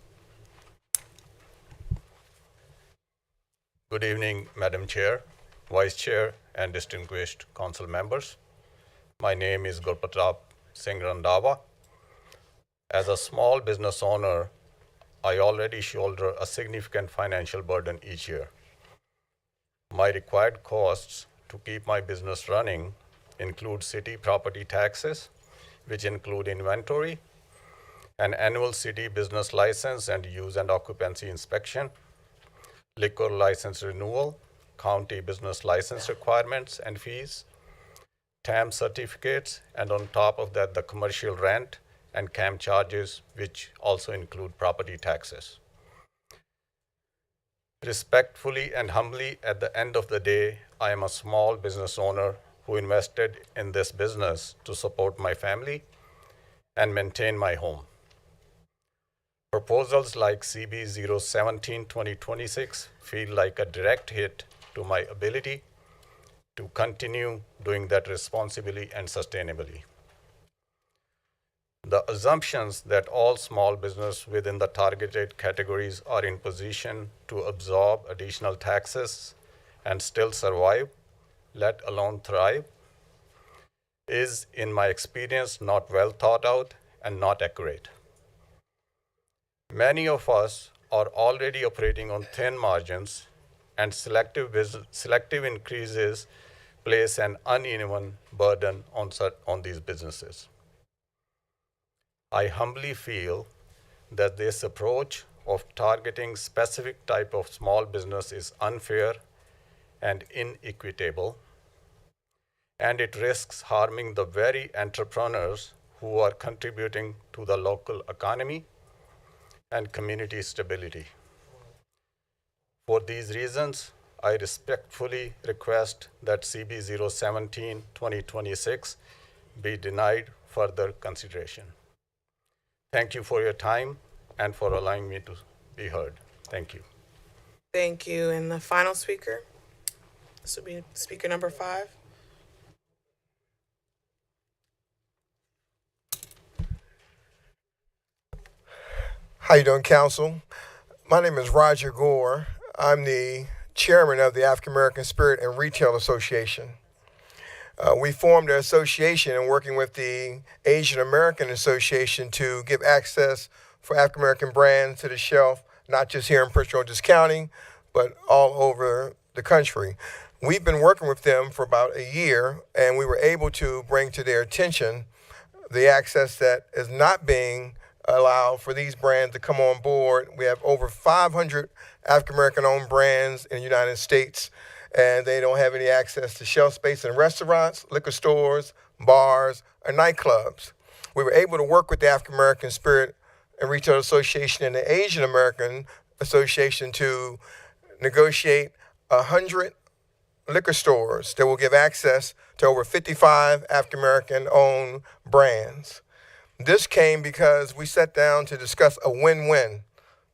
Good evening, Madam Chair, Vice Chair, and distinguished council members. My name is Gurpratap Singh Randhawa. As a small business owner, I already shoulder a significant financial burden each year. My required costs to keep my business running include city property taxes, which include inventory, an annual city business license and use and occupancy inspection, liquor license renewal, county business license requirements and fees, TAM certificates, and on top of that, the commercial rent and CAM charges, which also include property taxes. Respectfully and humbly, at the end of the day, I am a small business owner who invested in this business to support my family and maintain my home. Proposals like CB 017-2026 feel like a direct hit to my ability to continue doing that responsibly and sustainably. The assumptions that all small business within the targeted categories are in position to absorb additional taxes and still survive, let alone thrive, is, in my experience, not well thought out and not accurate. Many of us are already operating on thin margins, and selective increases place an uneven burden on these businesses. I humbly feel that this approach of targeting specific type of small business is unfair and inequitable, and it risks harming the very entrepreneurs who are contributing to the local economy and community stability. For these reasons, I respectfully request that CB 017-2026 be denied further consideration. Thank you for your time and for allowing me to be heard. Thank you. Thank you. And the final speaker, this will be speaker number 5. How you doing, Council? My name is Roger Gore. I'm the chairman of the African American Spirit and Retail Association. We formed an association and working with the Asian American Association to give access for African American brands to the shelf, not just here in Prince George's County, but all over the country. We've been working with them for about a year, and we were able to bring to their attention the access that is not being allowed for these brands to come on board. We have over 500 African-American owned brands in the United States, and they don't have any access to shelf space in restaurants, liquor stores, bars, or nightclubs. We were able to work with the African-American Spirit and Retail Association and the Asian American Association to negotiate 100 liquor stores that will give access to over 55 African-American owned brands. This came because we sat down to discuss a win-win.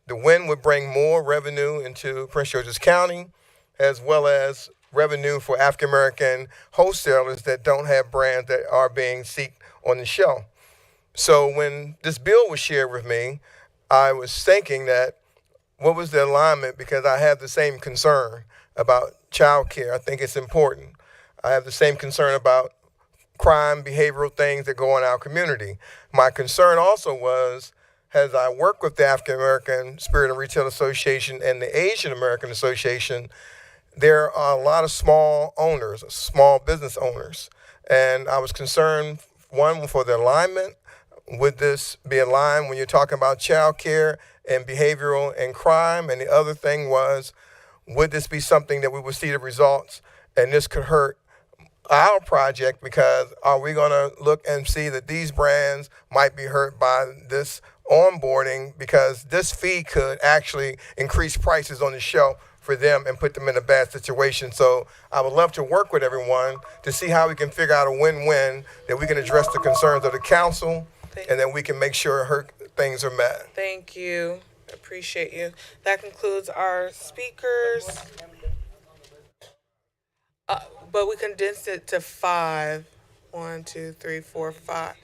The win would bring more revenue into Prince George's County, as well as revenue for African-American wholesalers that don't have brands that are being sought on the shelf. So when this bill was shared with me, I was thinking that what was the alignment, because I have the same concern about child care. I think it's important. I have the same concern about crime, behavioral things that go on in our community. My concern also was, as I work with the African American Spirit and Retail Association and the Asian American Association, there are a lot of small owners, small business owners. And I was concerned, one, for the alignment. Would this be aligned when you're talking about child care and behavioral and crime? And the other thing was, would this be something that we would see the results and this could hurt our project, because are we going to look and see that these brands might be hurt by this onboarding, because this fee could actually increase prices on the shelf for them and put them in a bad situation. So I would love to work with everyone to see how we can figure out a win-win, that we can address the concerns of the council and then we can make sure her things are met. Thank you. Appreciate you. That concludes our speakers. But we condensed it to 5. 1, 2, 3, 4, 5.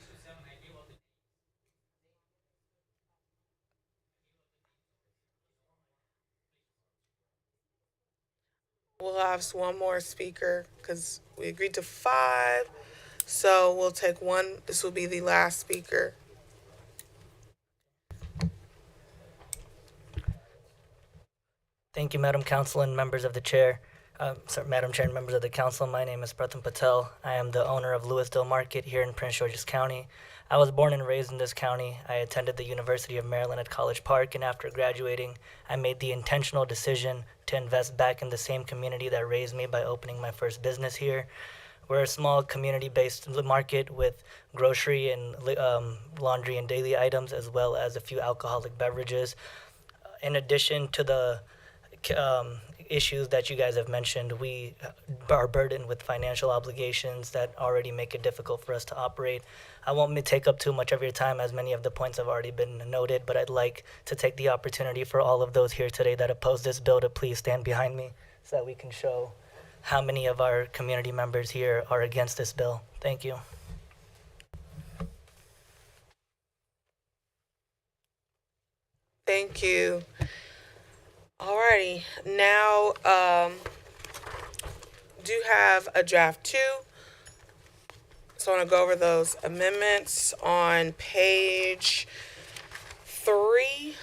We'll have one more speaker because we agreed to 5. So we'll take one. This will be the last speaker. Thank you, Madam Council and members of the chair. Madam Chair and members of the council, my name is Pratham Patel. I am the owner of Louisville Market here in Prince George's County. I was born and raised in this county. I attended the University of Maryland at College Park, and after graduating, I made the intentional decision to invest back in the same community that raised me by opening my first business here. We're a small community-based market with grocery and laundry and daily items, as well as a few alcoholic beverages. In addition to the issues that you guys have mentioned, we are burdened with financial obligations that already make it difficult for us to operate. I won't take up too much of your time, as many of the points have already been noted, but I'd like to take the opportunity for all of those here today that oppose this bill to please stand behind me so that we can show how many of our community members here are against this bill. Thank you. Thank you. Alrighty, now do have a draft 2. So I want to go over those amendments on page 3.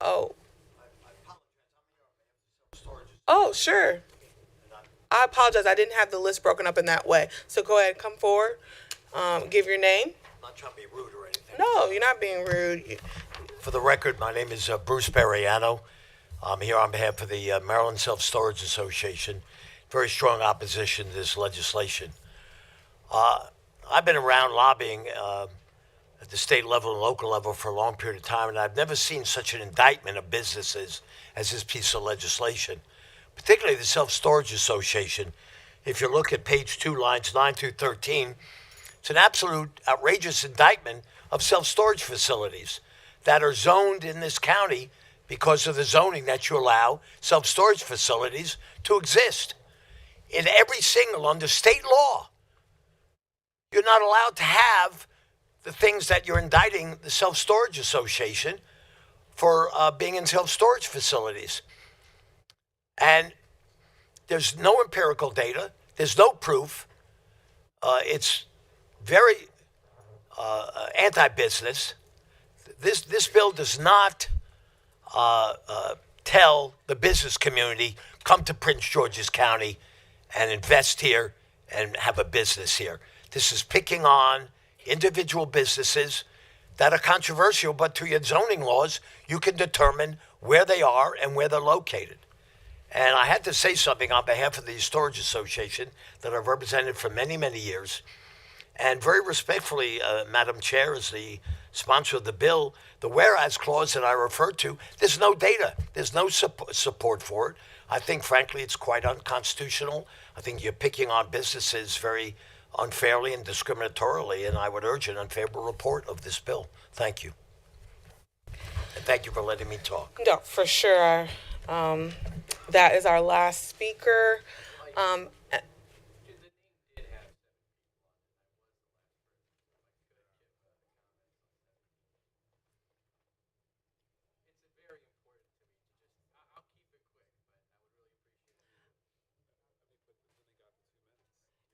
Oh, sure. I apologize. I didn't have the list broken up in that way. So go ahead, come forward. Give your name. Not trying to be rude or anything. No, you're not being rude. For the record, my name is Bruce Periano. I'm here on behalf of the Maryland Self-Storage Association. Very strong opposition to this legislation. I've been around lobbying at the state level and local level for a long period of time, and I've never seen such an indictment of businesses as this piece of legislation, particularly the Self-Storage Association. If you look at page 2, lines 9 through 13, it's an absolute outrageous indictment of self-storage facilities that are zoned in this county because of the zoning that you allow self-storage facilities to exist. In every single, under state law, you're not allowed to have the things that you're indicting the Self-Storage Association for being in self-storage facilities. And there's no empirical data. There's no proof. It's very anti-business. This bill does not tell the business community, come to Prince George's County and invest here and have a business here. This is picking on individual businesses that are controversial, but through your zoning laws, you can determine where they are and where they're located. And I had to say something on behalf of the Storage Association that I've represented for many, many years. And very respectfully, Madam Chair, as the sponsor of the bill, the whereas clause that I referred to, there's no data. There's no support for it. I think, frankly, it's quite unconstitutional. I think you're picking on businesses very unfairly and discriminatorily, and I would urge an unfavorable report of this bill. Thank you. And thank you for letting me talk. No, for sure. That is our last speaker.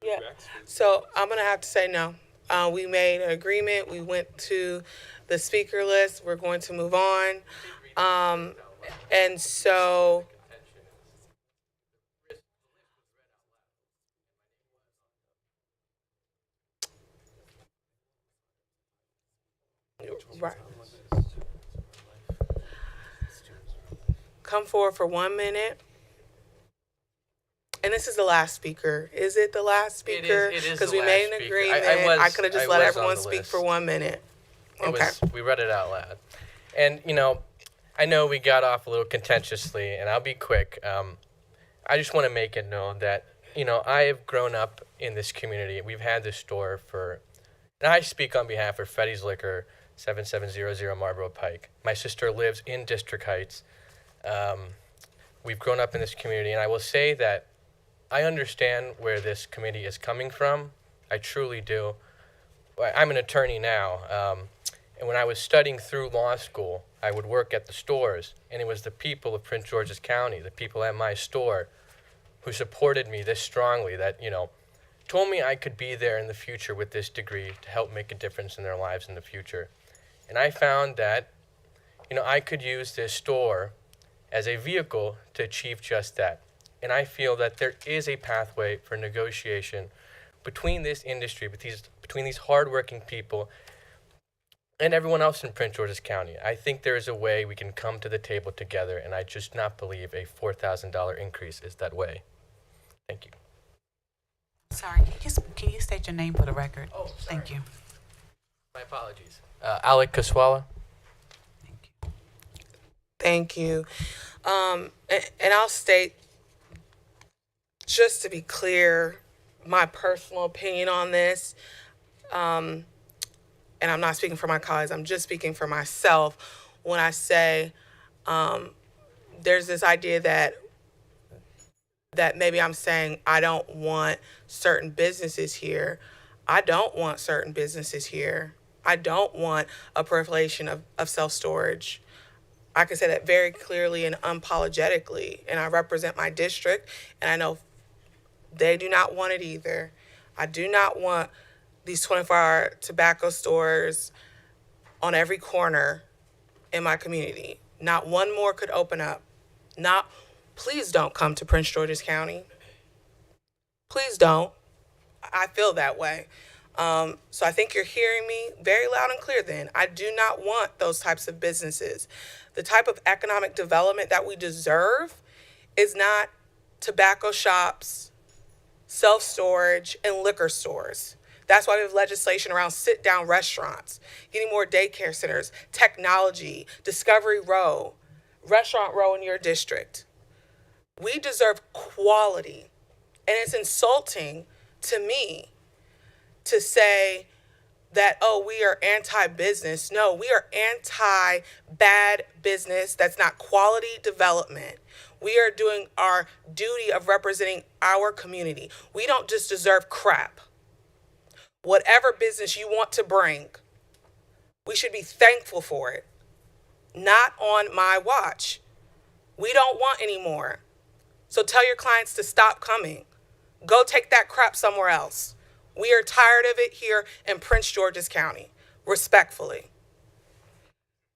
Yeah, so I'm gonna have to say no. We made an agreement. We went to the speaker list. We're going to move on. And so, right. Come forward for 1 minute. And this is the last speaker. Is it the last speaker? It is Because the we made last an speaker. agreement. I could have just let was everyone on the speak list. for 1 minute. Okay. We read it out loud. And, you know, I know we got off a little contentiously, and I'll be quick. I just want to make it known that, you know, I have grown up in this community. We've had this store for, and I speak on behalf of Freddy's Liquor, 7700 Marlboro Pike. My sister lives in District Heights. We've grown up in this community, and I will say that I understand where this committee is coming from. I truly do. I'm an attorney now, and when I was studying through law school, I would work at the stores, and it was the people of Prince George's County, the people at my store, who supported me this strongly, that, you know, told me I could be there in the future with this degree to help make a difference in their lives in the future. And I found that, you know, I could use this store as a vehicle to achieve just that. And I feel that there is a pathway for negotiation between this industry, between these hardworking people and everyone else in Prince George's County. I think there is a way we can come to the table together, and I just not believe a $4,000 increase is that way. Thank you. Sorry, can you state your name for the record? Oh, sorry. Thank you. My apologies. Alec Kaswala. Thank you. And I'll state, just to be clear, my personal opinion on this. And I'm not speaking for my colleagues, I'm just speaking for myself when I say there's this idea that maybe I'm saying I don't want certain businesses here. I don't want certain businesses here. I don't want a proliferation of self-storage. I can say that very clearly and unapologetically, and I represent my district, and I know they do not want it either. I do not want these 24-hour tobacco stores on every corner in my community. Not one more could open up. Please don't come to Prince George's County. Please don't. I feel that way. So I think you're hearing me very loud and clear then. I do not want those types of businesses. The type of economic development that we deserve is not tobacco shops, self-storage, and liquor stores. That's why we have legislation around sit-down restaurants, getting more daycare centers, technology, Discovery Row, Restaurant Row in your district. We deserve quality. And it's insulting to me to say that, oh, we are anti-business. No, we are anti-bad business. That's not quality development. We are doing our duty of representing our community. We don't just deserve crap. Whatever business you want to bring, we should be thankful for it. Not on my watch. We don't want any more. So tell your clients to stop coming. Go take that crap somewhere else. We are tired of it here in Prince George's County, respectfully.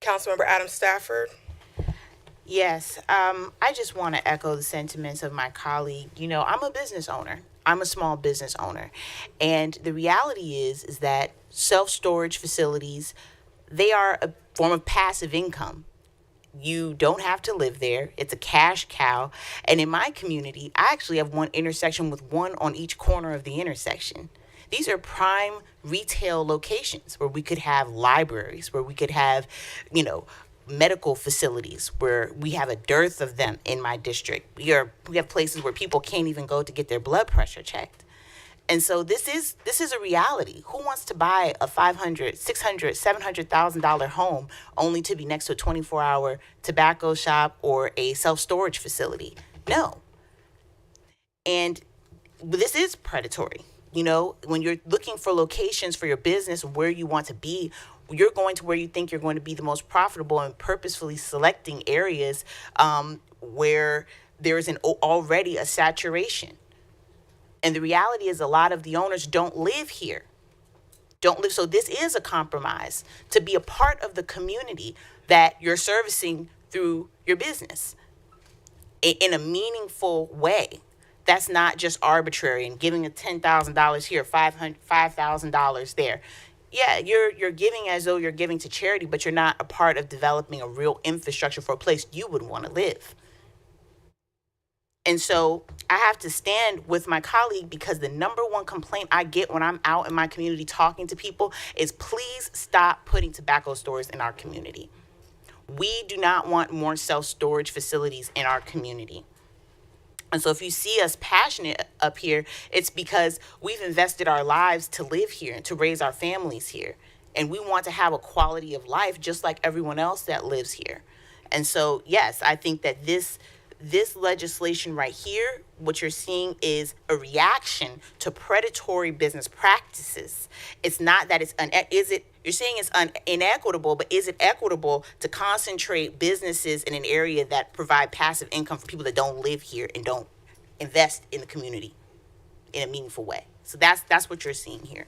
Councilmember Adam Stafford. Yes, I just want to echo the sentiments of my colleague. You know, I'm a business owner. I'm a small business owner. And the reality is that self-storage facilities, they are a form of passive income. You don't have to live there. It's a cash cow. And in my community, I actually have one intersection with one on each corner of the intersection. These are prime retail locations where we could have libraries, where we could have, you know, medical facilities, where we have a dearth of them in my district. We have places where people can't even go to get their blood pressure checked. And so this is a reality. Who wants to buy a $500,000, $600,000, $700,000 home only to be next to a 24-hour tobacco shop or a self-storage facility? No. And this is predatory. You know, when you're looking for locations for your business, where you want to be, you're going to where you think you're going to be the most profitable, and purposefully selecting areas where there is already a saturation. And the reality is a lot of the owners don't live here. So this is a compromise to be a part of the community that you're servicing through your business in a meaningful way. That's not just arbitrary and giving a $10,000 here, $5,000 there. Yeah, you're giving as though you're giving to charity, but you're not a part of developing a real infrastructure for a place you would want to live. And so I have to stand with my colleague, because the number one complaint I get when I'm out in my community talking to people is, please stop putting tobacco stores in our community. We do not want more self-storage facilities in our community. And so if you see us passionate up here, it's because we've invested our lives to live here and to raise our families here. And we want to have a quality of life just like everyone else that lives here. And so, yes, I think that this legislation right here, what you're seeing is a reaction to predatory business practices. It's not that you're saying it's inequitable, but is it equitable to concentrate businesses in an area that provide passive income for people that don't live here and don't invest in the community in a meaningful way? So that's what you're seeing here.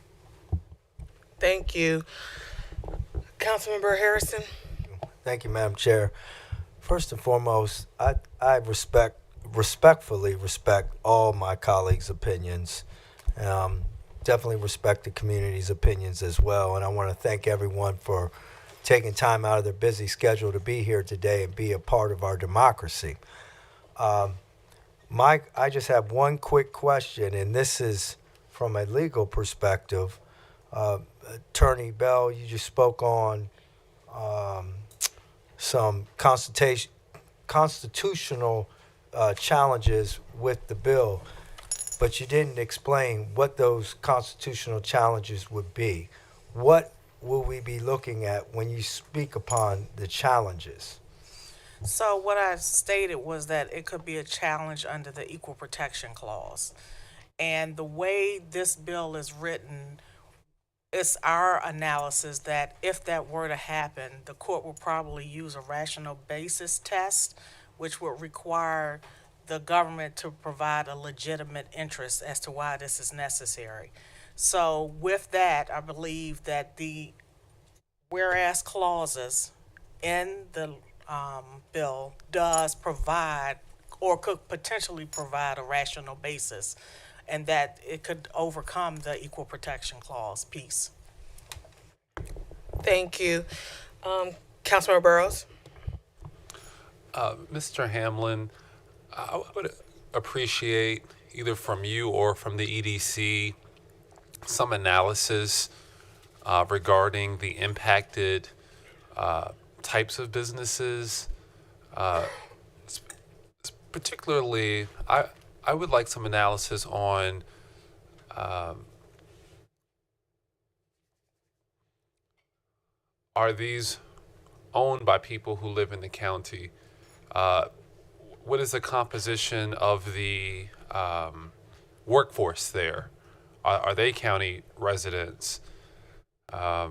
Thank you. Councilmember Harrison. Thank you, Madam Chair. First and foremost, I respectfully respect all my colleagues' opinions. Definitely respect the community's opinions as well. And I want to thank everyone for taking time out of their busy schedule to be here today and be a part of our democracy. Mike, I just have one quick question, and this is from a legal perspective. Attorney Bell, you just spoke on some constitutional challenges with the bill, but you didn't explain what those constitutional challenges would be. What will we be looking at when you speak upon the challenges? So what I stated was that it could be a challenge under the Equal Protection Clause. And the way this bill is written, it's our analysis that if that were to happen, the court will probably use a rational basis test, which would require the government to provide a legitimate interest as to why this is necessary. So with that, I believe that the whereas clauses in the bill does provide or could potentially provide a rational basis, and that it could overcome the Equal Protection Clause piece. Thank you. Councilmember Burrows. Mr. Hamlin, I would appreciate either from you or from the EDC some analysis regarding the impacted types of businesses. Particularly, I would like some analysis on are these owned by people who live in the county? What is the composition of the workforce there? Are they county residents? That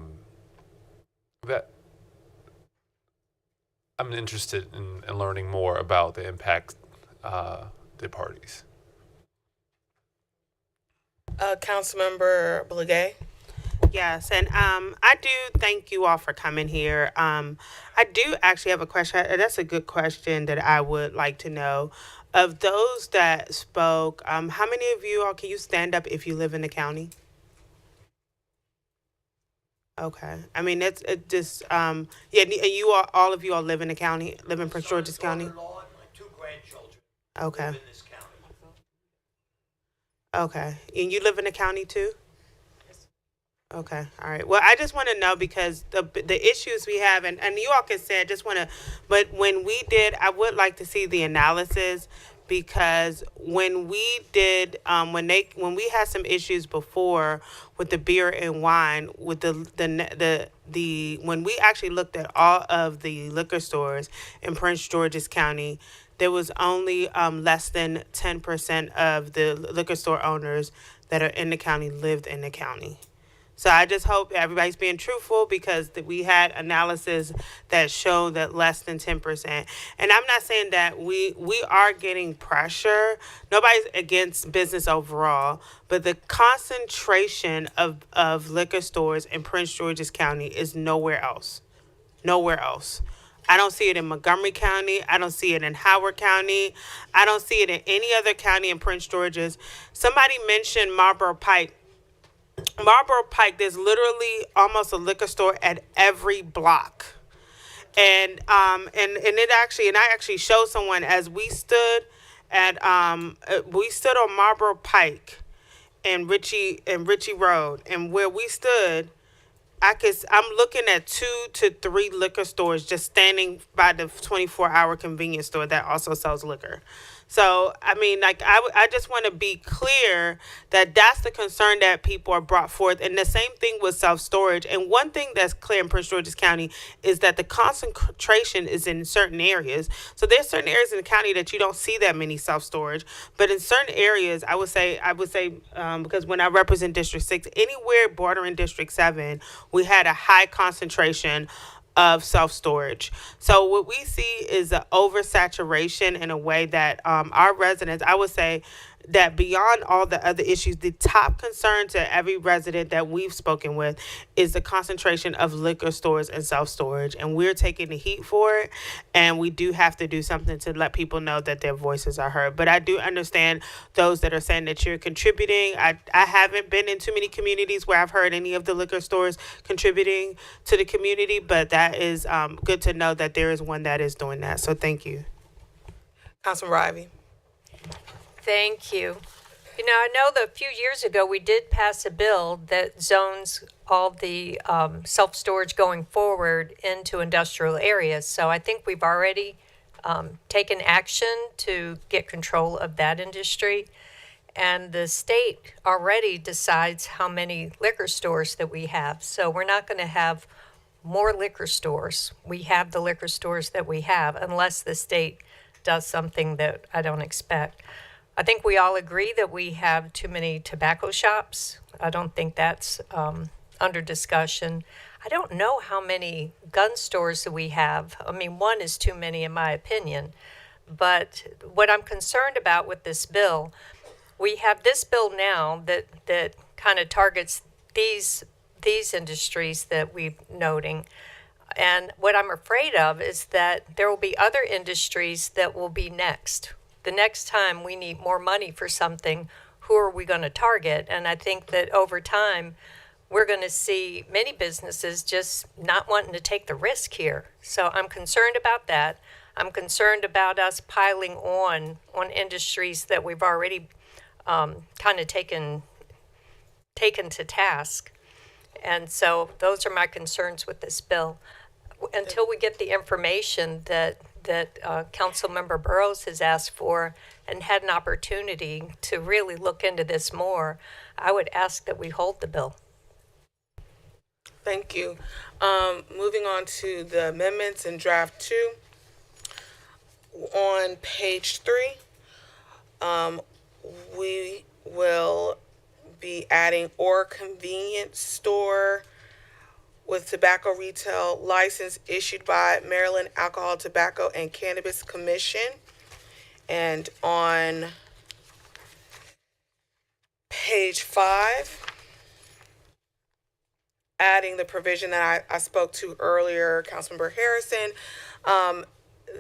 I'm interested in learning more about the impact the parties. Councilmember Blagay. Yes, and I do thank you all for coming here. I do actually have a question. That's a good question that I would like to know. Of those that spoke, how many of you all can you stand up if you live in the county? Okay, I mean it just yeah. And you all of you all live in the county, live in Prince George's County. My 2 grandchildren Okay, live in this county. okay, and you live in the county too. Okay, all right. Well, I just want to know because the issues we have, and you all can say, I just want to, but when we did, I would like to see the analysis because when we did, when we had some issues before with the beer and wine, with the when we actually looked at all of the liquor stores in Prince George's County, there was only less than 10% of the liquor store owners that are in the county lived in the county. So I just hope everybody's being truthful because we had analysis that showed that less than 10%. And I'm not saying that we are getting pressure. Nobody's against business overall, but the concentration of liquor stores in Prince George's County is nowhere else. Nowhere else. I don't see it in Montgomery County. I don't see it in Howard County. I don't see it in any other county in Prince George's. Somebody mentioned Marlboro Pike. Marlboro Pike, there's literally almost a liquor store at every block. And it actually, and I actually showed someone as we stood on Marlboro Pike and Ritchie Road, and where we stood, I'm looking at 2 to 3 liquor stores just standing by the 24-hour convenience store that also sells liquor. So, I mean, like, I just want to be clear that that's the concern that people are brought forth. And the same thing with self-storage. And one thing that's clear in Prince George's County is that the concentration is in certain areas. So there's certain areas in the county that you don't see that many self-storage. But in certain areas, I would say, because when I represent District 6, anywhere bordering District 7, we had a high concentration of self-storage. So what we see is an oversaturation in a way that our residents, I would say that beyond all the other issues, the top concern to every resident that we've spoken with is the concentration of liquor stores and self-storage. And we're taking the heat for it. And we do have to do something to let people know that their voices are heard. But I do understand those that are saying that you're contributing. I haven't been in too many communities where I've heard any of the liquor stores contributing to the community, but that is good to know that there is one that is doing that. So thank you. Councilman Ivy. Thank you. You know, I know that a few years ago we did pass a bill that zones all the self-storage going forward into industrial areas. So I think we've already taken action to get control of that industry. And the state already decides how many liquor stores that we have. So we're not going to have more liquor stores. We have the liquor stores that we have, unless the state does something that I don't expect. I think we all agree that we have too many tobacco shops. I don't think that's under discussion. I don't know how many gun stores that we have. I mean, one is too many in my opinion. But what I'm concerned about with this bill, we have this bill now that kind of targets these industries that we're noting. And what I'm afraid of is that there will be other industries that will be next. The next time we need more money for something, who are we going to target? And I think that over time, we're going to see many businesses just not wanting to take the risk here. So I'm concerned about that. I'm concerned about us piling on industries that we've already kind of taken to task. And so those are my concerns with this bill. Until we get the information that Councilmember Burrows has asked for and had an opportunity to really look into this more, I would ask that we hold the bill. Thank you. Moving on to the amendments in draft 2. On page 3, we will be adding or convenience store with tobacco retail license issued by Maryland Alcohol, Tobacco, and Cannabis Commission. And on page 5, adding the provision that I spoke to earlier, Councilmember Harrison,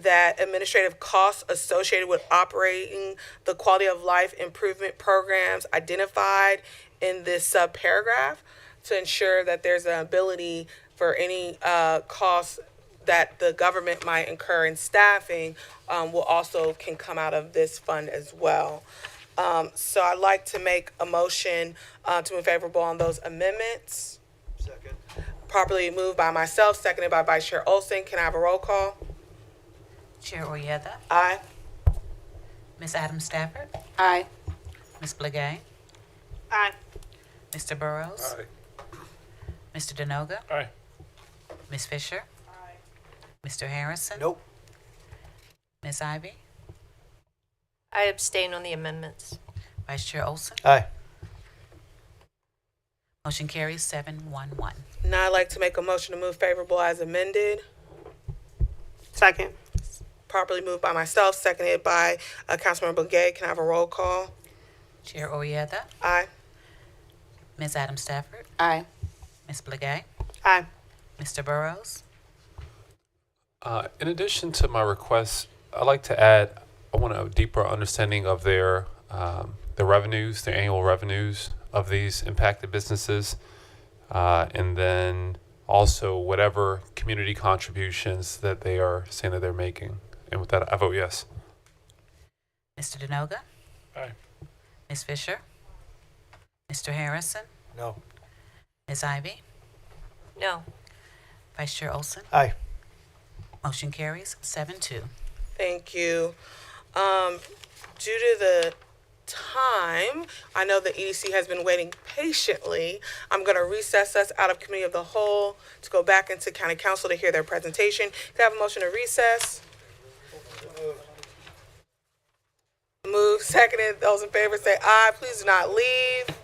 that administrative costs associated with operating the quality of life improvement programs identified in this subparagraph to ensure that there's an ability for any costs that the government might incur in staffing will also can come out of this fund as well. So I'd like to make a motion to move favorable on those amendments. Second. Properly moved by myself, seconded by Vice Chair Olson. Can I have a roll call? Chair Oyetha, Aye. Ms. Adams Stafford, Aye. Ms. Blagay, Aye. Mr. Burrows, Mr. Denoga, Aye. Ms. Fisher, Mr. Harrison, Nope. Ms. Ivy, I abstain on the amendments. Vice Chair Olson. Aye. Motion carries 7-1-1. Now I'd like to make a motion to move favorable as amended. Second. Properly moved by myself, seconded by Councilmember Blagay. Can I have a roll call? Chair Oyetha, Aye. Ms. Adams Stafford, Aye. Ms. Blagay, Aye. Mr. Burrows, In addition to my request, I'd like to add, I want a deeper understanding of their the revenues, the annual revenues of these impacted businesses, and then also whatever community contributions that they are saying that they're making. And with that, I vote yes. Mr. Denoga, Aye. Ms. Fisher, Mr. Harrison, No. Ms. Ivy, No. Vice Chair Olson. Aye. Motion carries 7-2. Thank you. Due to the time, I know the EDC has been waiting patiently. I'm going to recess us out of Committee of the Whole to go back into County Council to hear their presentation. Can I have a motion to recess? Move, seconded. Those in favor say aye. Please do not leave.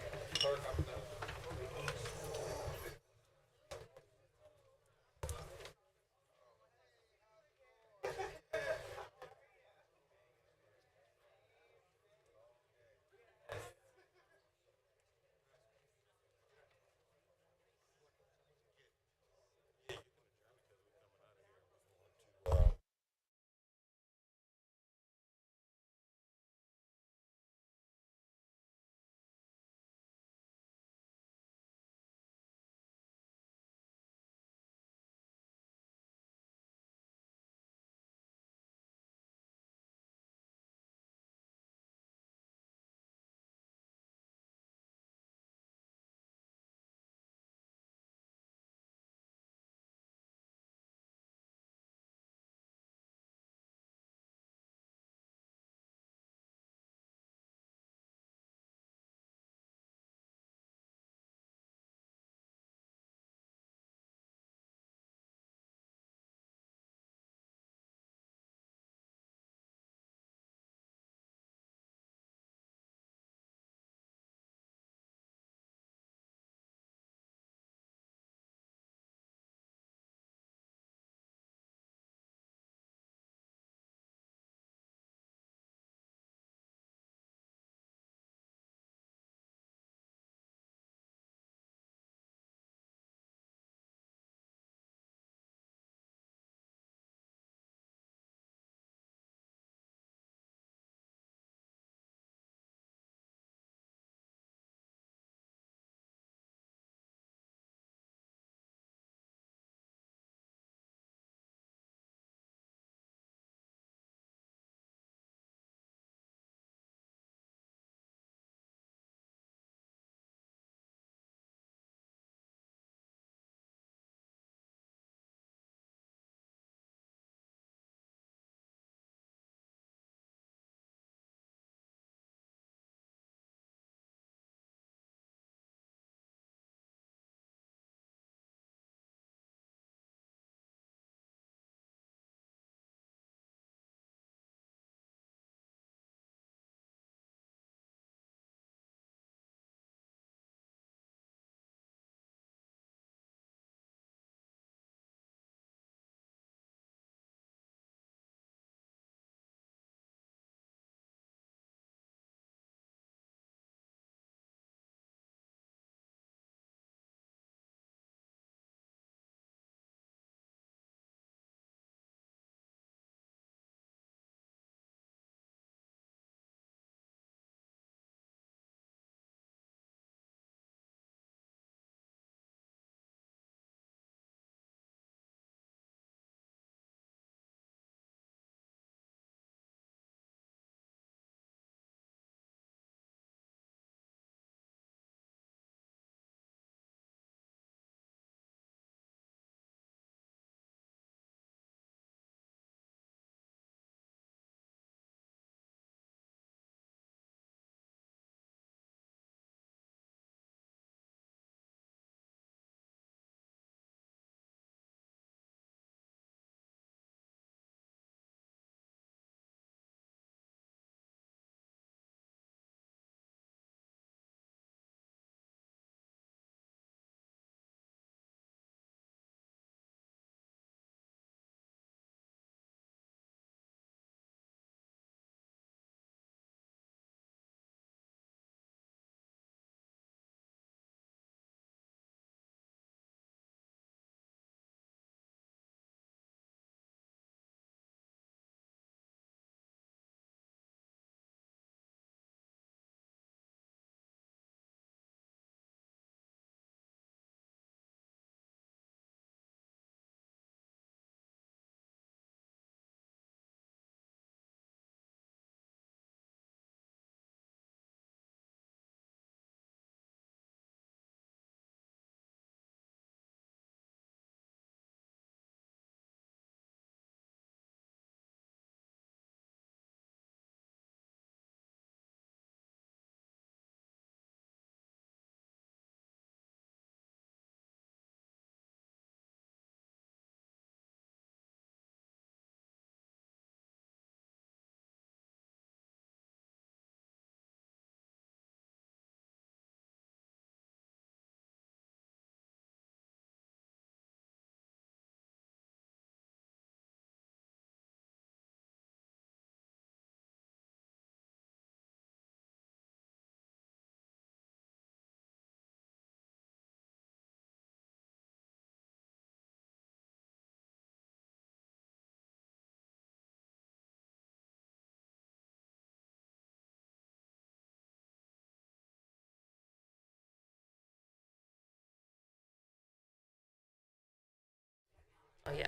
Oh, yeah.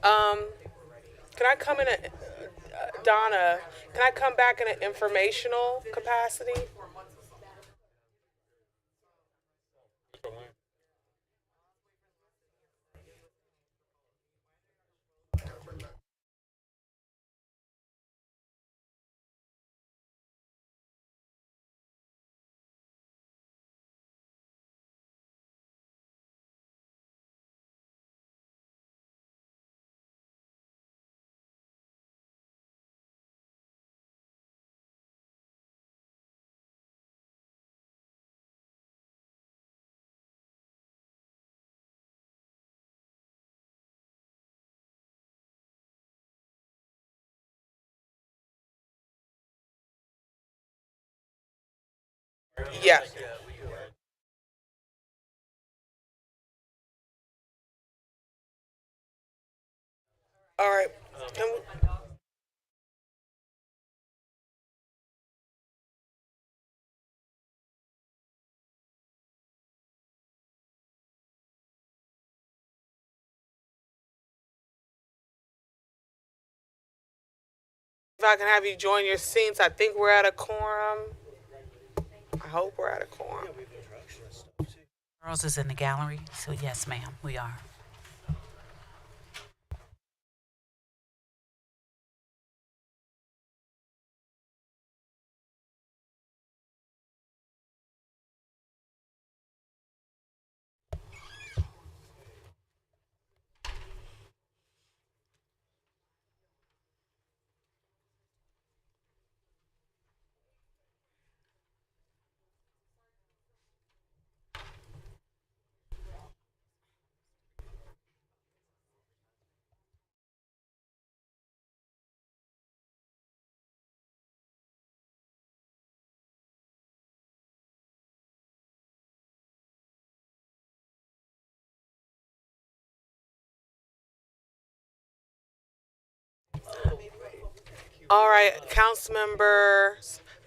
Can I come in Donna, can I come back in an informational capacity? Yeah. All right. Can we, if I can have you join your seats, I think we're at a quorum. I hope we're at a quorum. Girls is in the gallery, so yes, ma'am, we are. All right, Councilmember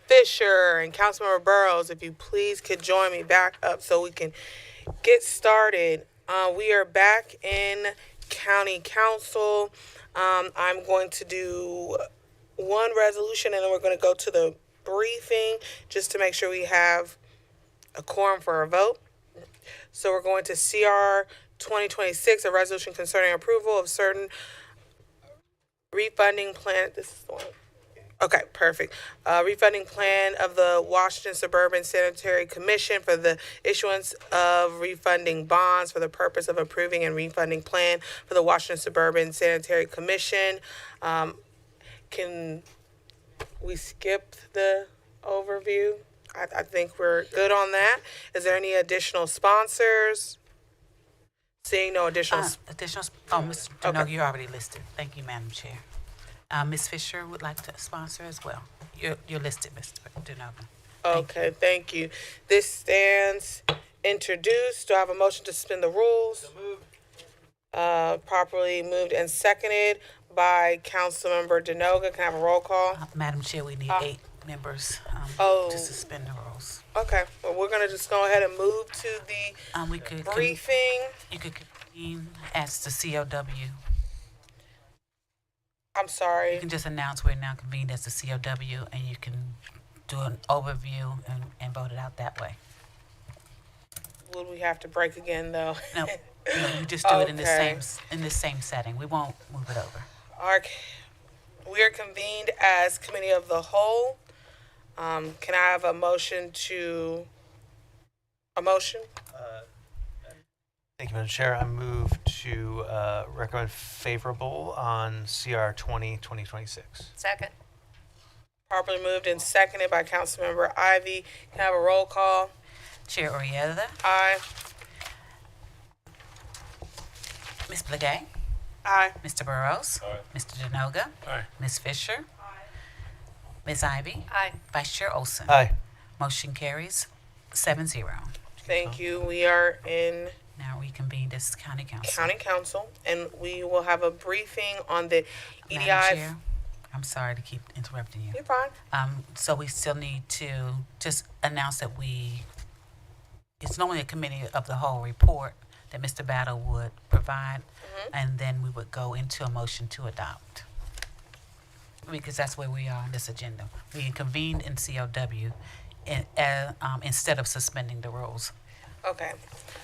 Fisher and Councilmember Burrows, if you please could join me back up so we can get started. We are back in County Council. I'm going to do one resolution and then we're going to go to the briefing just to make sure we have a quorum for a vote. So we're going to CR 2026, a resolution concerning approval of certain refunding plan. This is the one. Okay, perfect. Refunding plan of the Washington Suburban Sanitary Commission for the issuance of refunding bonds for the purpose of approving and refunding plan for the Washington Suburban Sanitary Commission. Can we skip the overview? I think we're good on that. Is there any additional sponsors? Seeing no additional. Mr. Denoga, you're already listed. Thank you, Madam Chair. Ms. Fisher would like to sponsor as well. You're listed, Mr. Denoga. Okay, thank you. This stands introduced. Do I have a motion to suspend the rules? Properly moved and seconded by Councilmember Denoga. Can I have a roll call? Madam Chair, we need 8 members to suspend the rules. Okay, well, we're gonna just go ahead and move to the We could briefing. You could convene as the COW. I'm sorry. You can just announce we're now convened as the COW, and you can do an overview and vote it out that way. Would we have to break again, though? No, you just do it in the Okay. same setting. We won't move it over. We are convened as committee of the whole. Can I have a motion to, Thank you, Madam Chair. I move to recommend favorable on CR 2026. Second. Properly moved and seconded by Councilmember Ivy. Can I have a roll call? Chair Orietta. Aye. Ms. Blagay. Aye. Mr. Burrows. Aye. Mr. Denoga. Aye. Ms. Fisher. Ms. Ivy. Aye. Vice Chair Olson. Aye. Motion carries 7-0. Thank you. We are in Now reconvened as County Council. County Council, and we will have a briefing on the EDI. Madam Chair, I'm sorry to keep interrupting you. You're fine. So we still need to just announce that it's normally a committee of the whole report that Mr. Battle would provide, and then we would go into a motion to adopt. Because that's where we are on this agenda. We convened in COW instead of suspending the rules Okay.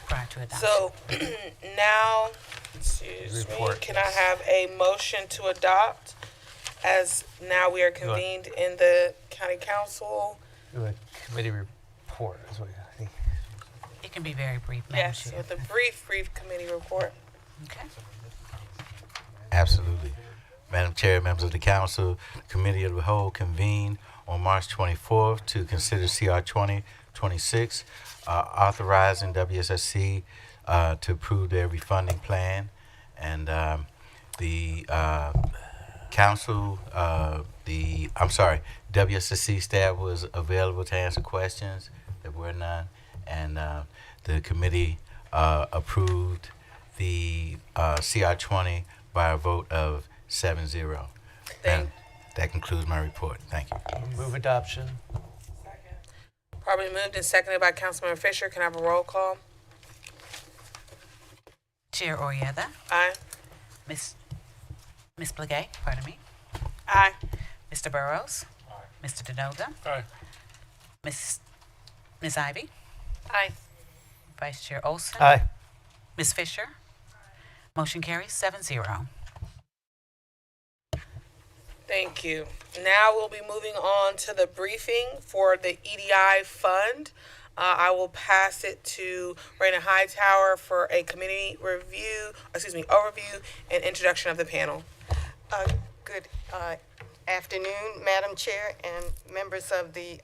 prior to adoption. So now, excuse me, can I have a motion to adopt as now we are convened in the county council? Do a committee report is what I think. It can be very brief, Madam Yes, Chair. with a brief committee report. Okay. Absolutely. Madam Chair, members of the council, the Committee of the Whole convened on March 24th to consider CR 2026, authorizing WSSC to approve their refunding plan. And the council, WSSC staff was available to answer questions. There were none. And the committee approved the CR 20 by a vote of 7-0. And that concludes my report. Thank you. Move adoption. Probably moved and seconded by Councilmember Fisher. Can I have a roll call? Chair Orietta. Aye. Miss Blagay, pardon me. Aye. Mr. Burrows. Mr. Denoga. Aye. Miss Ivy. Aye. Vice Chair Olson. Aye. Ms. Fisher. Motion carries 7-0. Thank you. Now we'll be moving on to the briefing for the EDI fund. I will pass it to Raina Hightower for a committee overview and introduction of the panel. Good afternoon, Madam Chair and members of the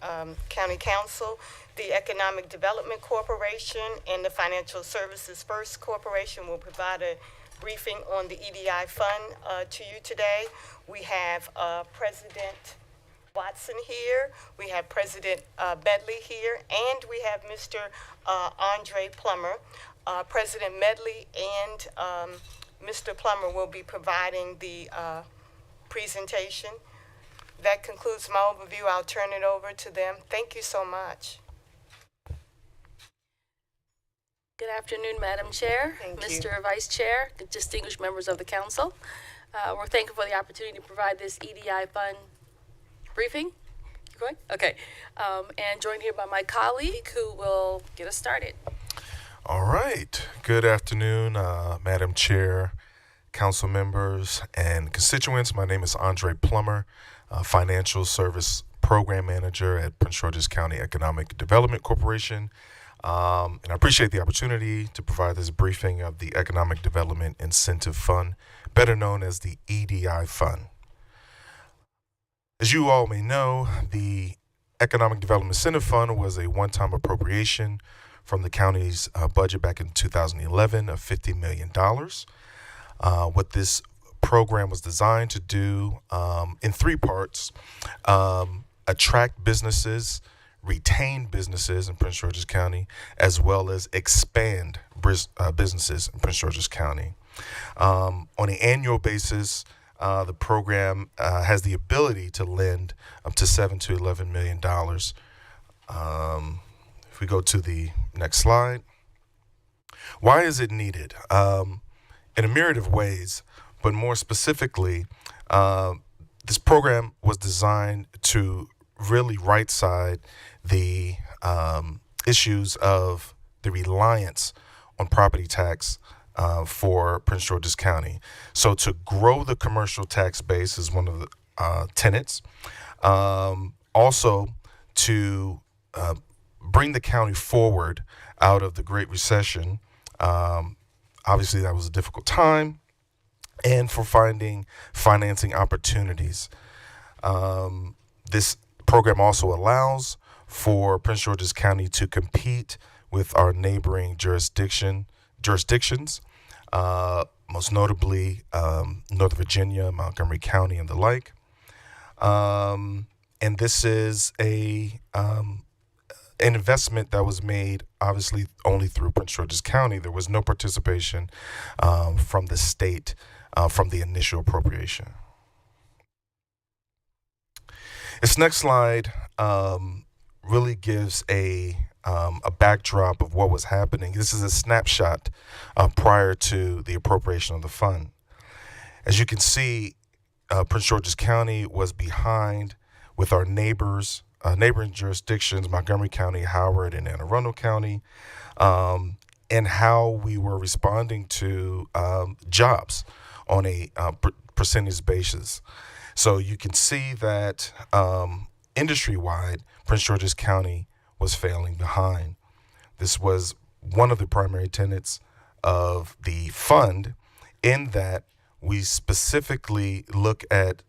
County Council. The Economic Development Corporation and the Financial Services First Corporation will provide a briefing on the EDI fund to you today. We have President Watson here, we have President Medley here, and we have Mr. Andre Plummer. President Medley and Mr. Plummer will be providing the presentation. That concludes my overview. I'll turn it over to them. Thank you so much. Good afternoon, Madam Chair, Mr. Vice Chair, distinguished members of the council. We're thankful for the opportunity to provide this EDI fund briefing. Keep going? Okay. And joined here by my colleague who will get us started. All right. Good afternoon, Madam Chair, council members, and constituents. My name is Andre Plummer, Financial Service Program Manager at Prince George's County Economic Development Corporation. And I appreciate the opportunity to provide this briefing of the Economic Development Incentive Fund, better known as the EDI Fund. As you all may know, the Economic Development Incentive Fund was a one-time appropriation from the county's budget back in 2011 of $50 million. What this program was designed to do in three parts: attract businesses, retain businesses in Prince George's County, as well as expand businesses in Prince George's County. On an annual basis, the program has the ability to lend up to $7 to $11 million. If we go to the next slide. Why is it needed? In a myriad of ways, but more specifically, this program was designed to really right-side the issues of the reliance on property tax for Prince George's County. So to grow the commercial tax base is one of the tenets. Also to bring the county forward out of the Great Recession. Obviously, that was a difficult time, and for finding financing opportunities. This program also allows for Prince George's County to compete with our neighboring jurisdictions, most notably Northern Virginia, Montgomery County, and the like. And this is an investment that was made obviously only through Prince George's County. There was no participation from the state from the initial appropriation. This next slide really gives a a backdrop of what was happening. This is a snapshot prior to the appropriation of the fund. As you can see, Prince George's County was behind with our neighbors, neighboring jurisdictions, Montgomery County, Howard, and Anne Arundel County, and how we were responding to jobs on a percentage basis. So you can see that industry-wide, Prince George's County was failing behind. This was one of the primary tenets of the fund, in that we specifically look at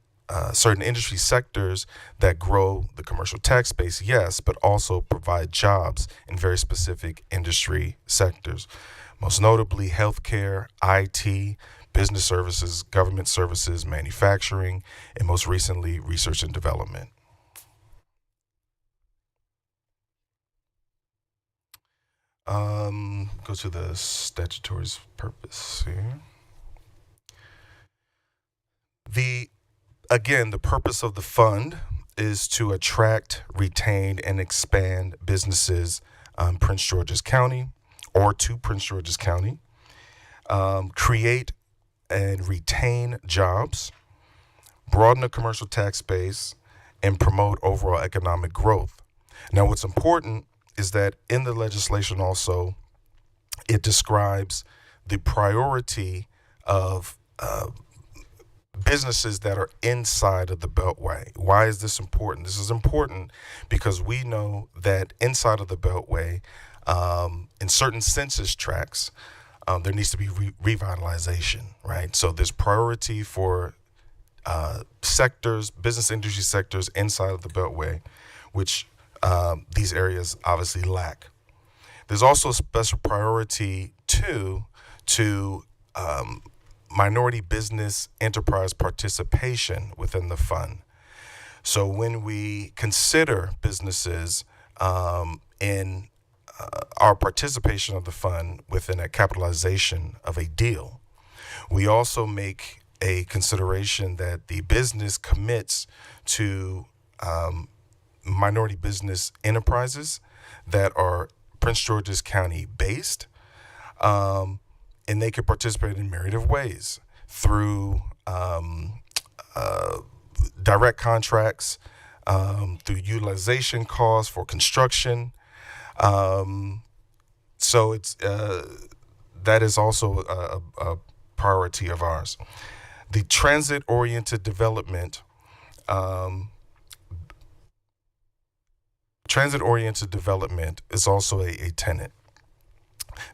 certain industry sectors that grow the commercial tax base, yes, but also provide jobs in very specific industry sectors. Most notably, healthcare, IT, business services, government services, manufacturing, and most recently, research and development. Go to the statutory purpose here. Again, the purpose of the fund is to attract, retain, and expand businesses Prince George's County or to Prince George's County, create and retain jobs, broaden the commercial tax base, and promote overall economic growth. Now, what's important is that in the legislation also, it describes the priority of businesses that are inside of the Beltway. Why is this important? This is important because we know that inside of the Beltway, in certain census tracts, there needs to be revitalization, right? So there's priority for sectors, business industry sectors inside of the Beltway, which these areas obviously lack. There's also special priority to minority business enterprise participation within the fund. So when we consider businesses in our participation of the fund within a capitalization of a deal, we also make a consideration that the business commits to minority business enterprises that are Prince George's County based, and they can participate in a myriad of ways through direct contracts, through utilization costs for construction. So it's that is also a priority of ours. The transit-oriented development. Transit-oriented development is also a tenet.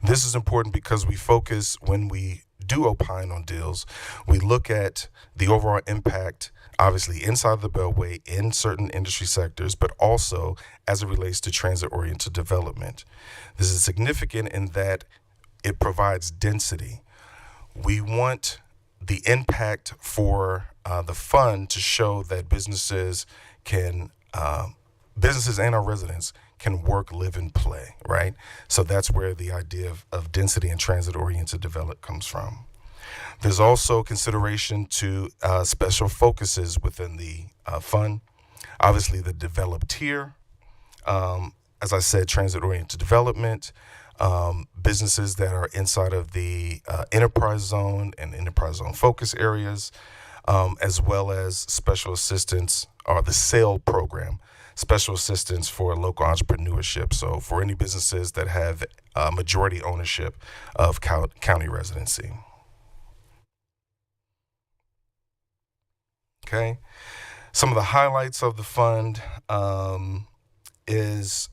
This is important because we focus, when we do opine on deals, we look at the overall impact, obviously inside the Beltway in certain industry sectors, but also as it relates to transit-oriented development. This is significant in that it provides density. We want the impact for the fund to show that businesses and our residents can work, live, and play, right? So that's where the idea of density and transit-oriented development comes from. There's also consideration to special focuses within the fund. Obviously, the developed tier, as I said, transit-oriented development, businesses that are inside of the enterprise zone and enterprise zone focus areas, as well as special assistance or the SAIL program, special assistance for local entrepreneurship. So for any businesses that have majority ownership of county residency. Okay. Some of the highlights of the fund is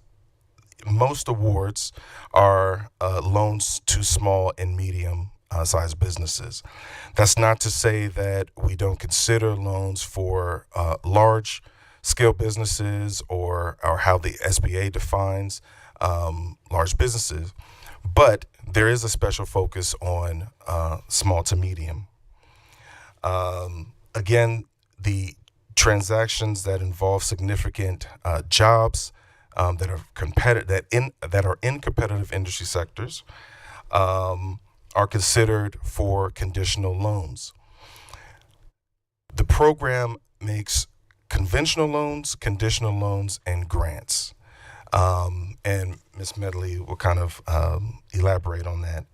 most awards are loans to small and medium sized businesses. That's not to say that we don't consider loans for large scale businesses or how the SBA defines large businesses, but there is a special focus on small to medium. Again, the transactions that involve significant jobs that are in competitive industry sectors are considered for conditional loans. The program makes conventional loans, conditional loans, and grants. And Ms. Medley will kind of elaborate on that.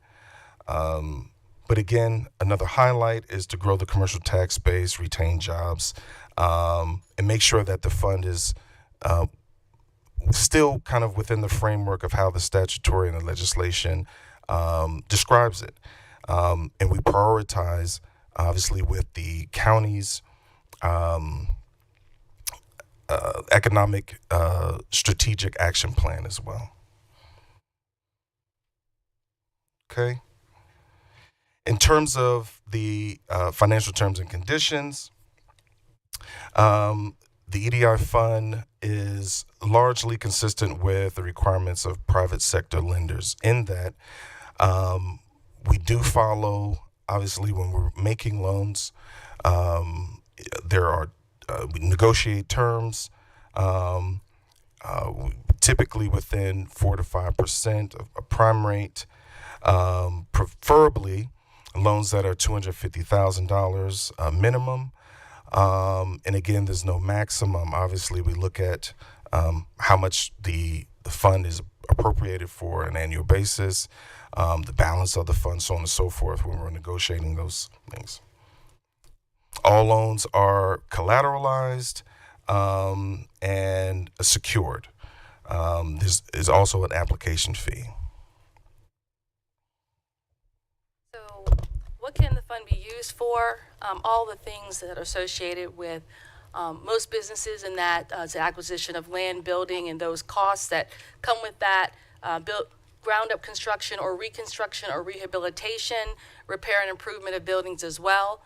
But again, another highlight is to grow the commercial tax base, retain jobs, and make sure that the fund is still kind of within the framework of how the statutory and the legislation describes it. And we prioritize, obviously, with the county's economic strategic action plan as well. Okay. In terms of the financial terms and conditions, the EDI fund is largely consistent with the requirements of private sector lenders in that we do follow, obviously, when we're making loans, there are we negotiate terms, typically within 4 to 5% of a prime rate, preferably loans that are $250,000 minimum. And again, there's no maximum. Obviously, we look at how much the fund is appropriated for an annual basis, the balance of the fund, so on and so forth, when we're negotiating those things. All loans are collateralized and secured. There's also an application fee. So what can the fund be used for? All the things that are associated with most businesses, and that is acquisition of land, building, and those costs that come with that, ground up construction or reconstruction or rehabilitation, repair and improvement of buildings as well.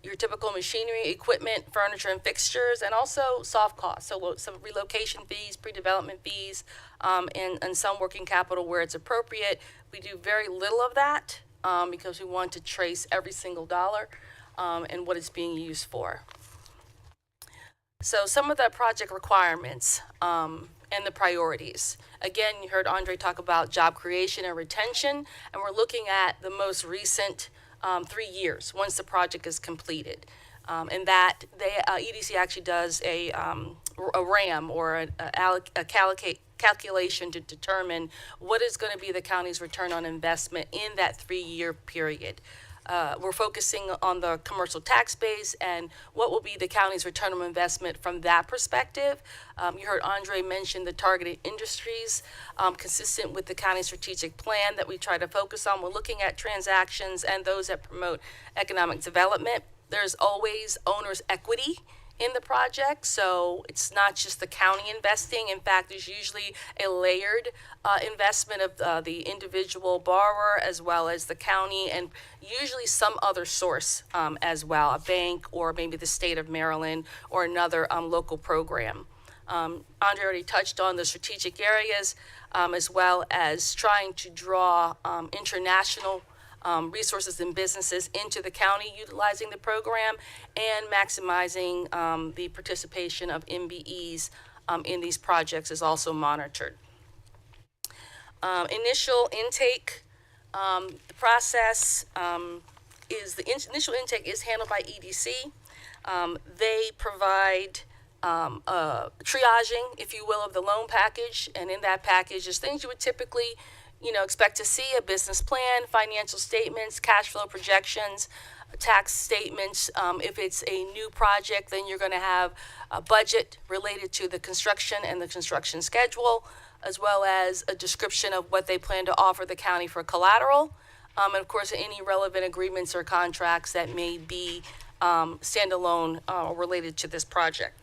Your typical machinery, equipment, furniture, and fixtures, and also soft costs. So some relocation fees, pre-development fees, and some working capital where it's appropriate. We do very little of that because we want to trace every single dollar and what it's being used for. So some of the project requirements and the priorities. Again, you heard Andre talk about job creation and retention, and we're looking at the most recent 3 years once the project is completed. And that EDC actually does a RAM or a calculation to determine what is going to be the county's return on investment in that 3-year period. We're focusing on the commercial tax base and what will be the county's return on investment from that perspective. You heard Andre mention the targeted industries consistent with the county strategic plan that we try to focus on. We're looking at transactions and those that promote economic development. There's always owner's equity in the project, so it's not just the county investing. In fact, there's usually a layered investment of the individual borrower as well as the county, and usually some other source as well, a bank or maybe the state of Maryland or another local program. Andre already touched on the strategic areas as well as trying to draw international resources and businesses into the county utilizing the program, and maximizing the participation of MBEs in these projects is also monitored. Initial intake, the process initial intake is handled by EDC. They provide triaging, if you will, of the loan package, and in that package is things you would typically expect to see: a business plan, financial statements, cash flow projections, tax statements. If it's a new project, then you're going to have a budget related to the construction and the construction schedule, as well as a description of what they plan to offer the county for collateral, and of course any relevant agreements or contracts that may be standalone or related to this project.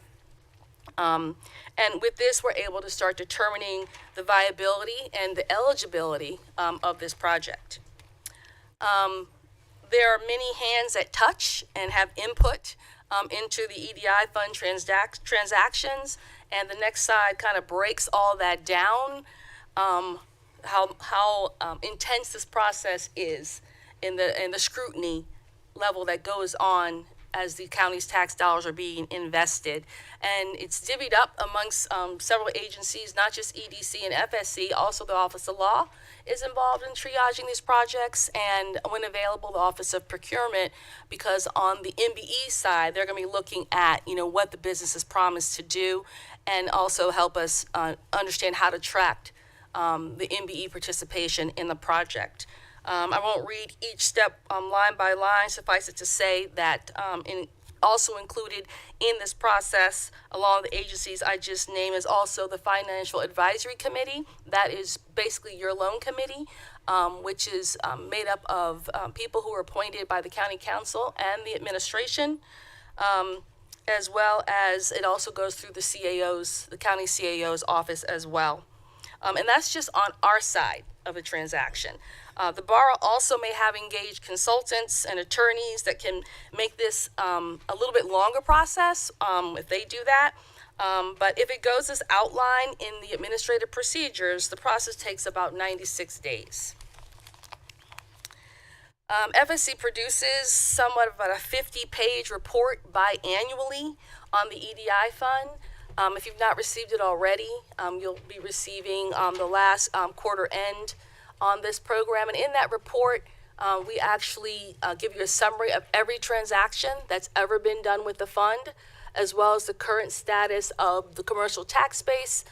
And with this, we're able to start determining the viability and the eligibility of this project. There are many hands that touch and have input into the EDI fund transactions, and the next slide kind of breaks all that down, how intense this process is in the scrutiny level that goes on as the county's tax dollars are being invested. And it's divvied up amongst several agencies, not just EDC and FSC, also the Office of Law is involved in triaging these projects, and when available, the Office of Procurement, because on the MBE side, they're gonna be looking at, what the business has promised to do, and also help us understand how to track the MBE participation in the project. I won't read each step line by line. Suffice it to say that also included in this process, along with the agencies I just named, is also the Financial Advisory Committee. That is basically your loan committee, which is made up of people who are appointed by the county council and the administration, as well as it also goes through the CAO's, the county CAO's office as well. And that's just on our side of the transaction. The borough also may have engaged consultants and attorneys that can make this a little bit longer process if they do that. But if it goes as outlined in the administrative procedures, the process takes about 96 days. FSC produces somewhat about a 50-page report biannually on the EDI fund. If you've not received it already, you'll be receiving the last quarter end on this program. And in that report, we actually give you a summary of every transaction that's ever been done with the fund, as well as the current status of the commercial tax base,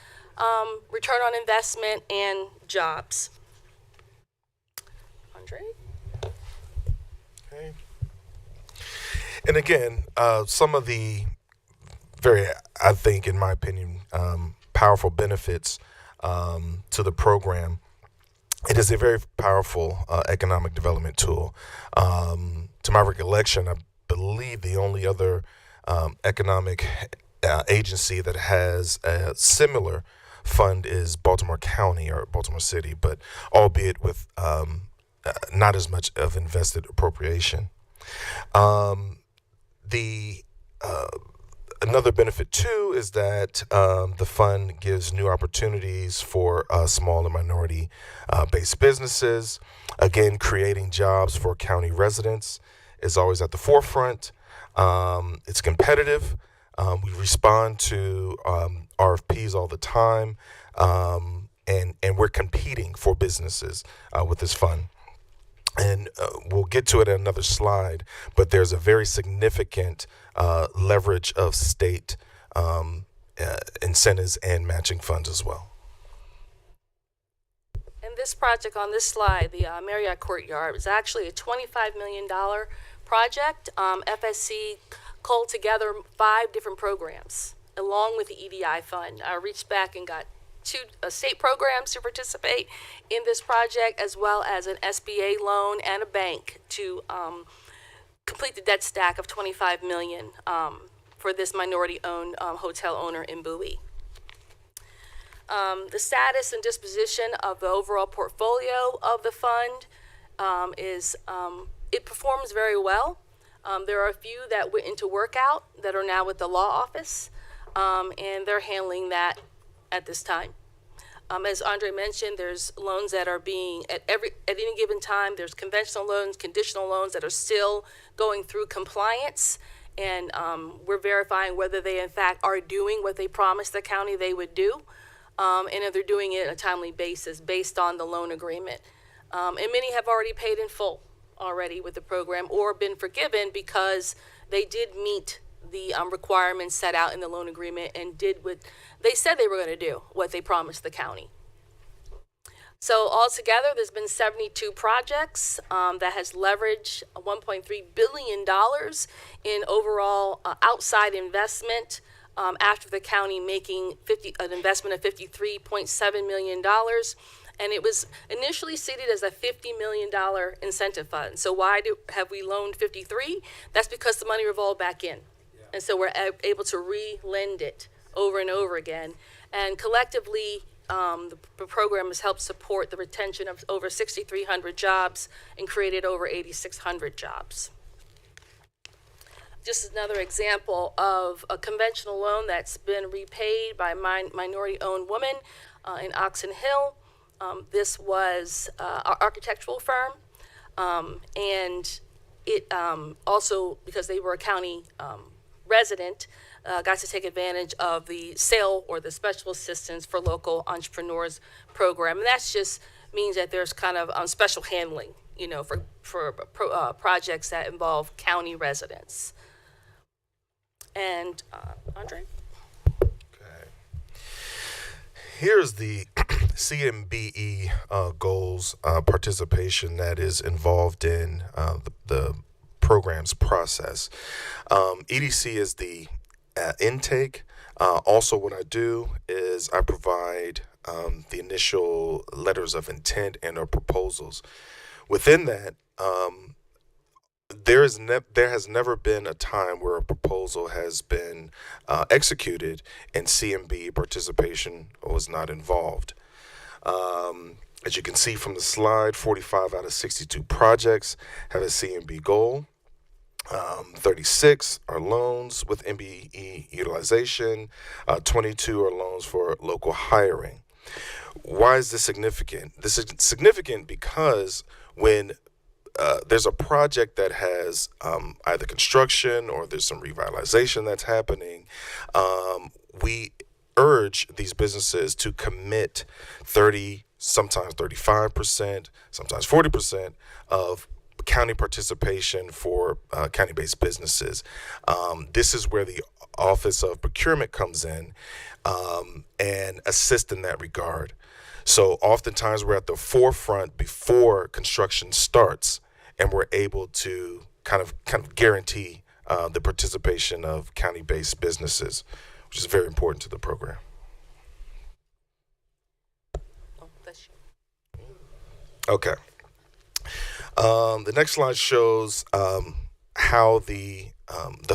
return on investment, and jobs. Andre? Okay. And again, some of the very, I think, in my opinion, powerful benefits to the program. It is a very powerful economic development tool. To my recollection, I believe the only other economic agency that has a similar fund is Baltimore County or Baltimore City, but albeit with not as much of invested appropriation. Another benefit, too, is that the fund gives new opportunities for small and minority-based businesses. Again, creating jobs for county residents is always at the forefront. It's competitive. We respond to RFPs all the time, and we're competing for businesses with this fund. And we'll get to it in another slide, but there's a very significant leverage of state incentives and matching funds as well. And this project on this slide, the Marriott Courtyard, is actually a $25 million project. FSC culled together 5 different programs along with the EDI fund. I reached back and got 2 state programs to participate in this project, as well as an SBA loan and a bank to complete the debt stack of $25 million for this minority-owned hotel owner in Bowie. The status and disposition of the overall portfolio of the fund is it performs very well. There are a few that went into workout that are now with the law office, and they're handling that at this time. As Andre mentioned, there's loans that are being, at any given time, there's conventional loans, conditional loans that are still going through compliance, and we're verifying whether they in fact are doing what they promised the county they would do, and if they're doing it on a timely basis based on the loan agreement. And many have already paid in full already with the program or been forgiven because they did meet the requirements set out in the loan agreement and did what they said they were going to do, what they promised the county. So altogether, there's been 72 projects that has leveraged $1.3 billion in overall outside investment after the county making an investment of $53.7 million. And it was initially seeded as a $50 million incentive fund. So why have we loaned 53? That's because the money revolved back in. And so we're able to re-lend it over and over again. And collectively, the program has helped support the retention of over 6,300 jobs and created over 8,600 jobs. Just another example of a conventional loan that's been repaid by a minority-owned woman in Oxon Hill. This was an architectural firm, and it also, because they were a county resident, got to take advantage of the SAIL, or the Special Assistance for Local Entrepreneurs program. And that just means that there's kind of special handling, you know, for projects that involve county residents. And Andre? Okay. here's the CMBE goals participation that is involved in the program's process. EDC is the intake. Also, what I do is I provide the initial letters of intent and or proposals. Within that, there has never been a time where a proposal has been executed and CMB participation was not involved. As you can see from the slide, 45 out of 62 projects have a CMB goal. 36 are loans with MBE utilization. 22 are loans for local hiring. Why is this significant? This is significant because when there's a project that has either construction or there's some revitalization that's happening, we urge these businesses to commit 30, sometimes 35%, sometimes 40% of county participation for county-based businesses. This is where the Office of Procurement comes in and assists in that regard. So oftentimes we're at the forefront before construction starts, and we're able to kind of guarantee the participation of county-based businesses, which is very important to the program. Okay. The next slide shows how the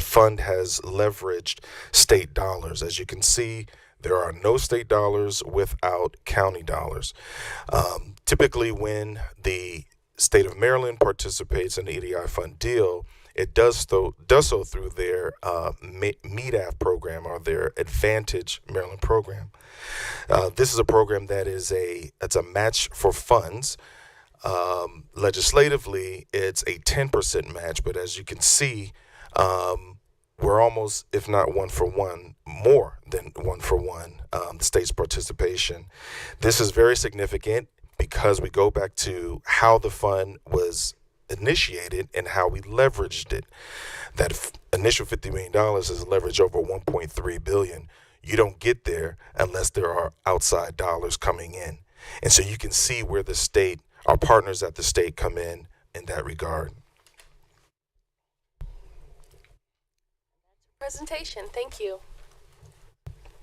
fund has leveraged state dollars. As you can see, there are no state dollars without county dollars. Typically, when the state of Maryland participates in the EDI fund deal, it does so through their MEDAF program, or their Advantage Maryland program. This is a program that is it's a match for funds. Legislatively, it's a 10% match, but as you can see, we're almost, if not one for one, more than one for one, the state's participation. This is very significant because we go back to how the fund was initiated and how we leveraged it. That initial $50 million is leveraged over $1.3 billion. You don't get there unless there are outside dollars coming in. And so you can see where the state, our partners at the state, come in that regard. Presentation. Thank you.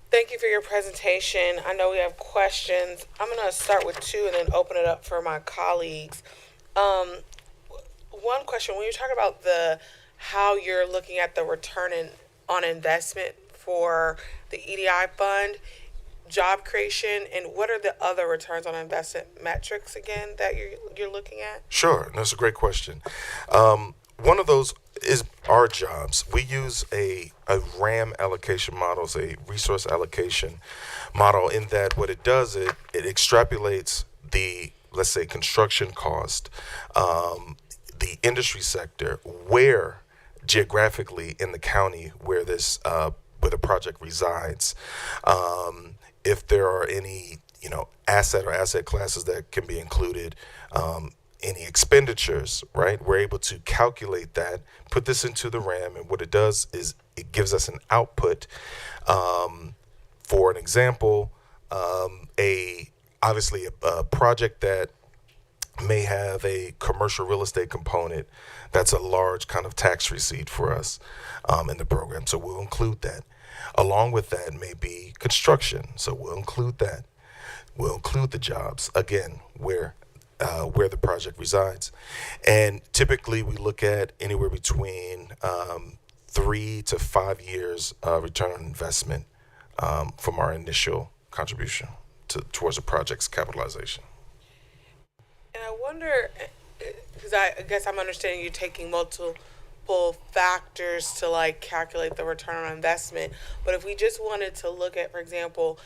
Thank you for your presentation. I know we have questions. I'm going to start with two and then open it up for my colleagues. One question, when you're talking about how you're looking at the return on investment for the EDI fund, job creation, and what are the other returns on investment metrics again that you're looking at? Sure, that's a great question. One of those is our jobs. We use a RAM allocation model, it's a resource allocation model, in that what it does, it extrapolates the, let's say, construction cost, the industry sector, where geographically in the county where where the project resides, if there are any asset classes that can be included, any expenditures, right? We're able to calculate that, put this into the RAM, and what it does is it gives us an output. For an example, obviously a project that may have a commercial real estate component, that's a large kind of tax receipt for us in the program. So we'll include that. Along with that may be construction. So we'll include that. We'll include the jobs, again, where the project resides. And typically we look at anywhere between 3 to 5 years return on investment from our initial contribution towards a project's capitalization. And I wonder, because I guess I'm understanding you're taking multiple factors to calculate the return on investment, but if we just wanted to look at, for example,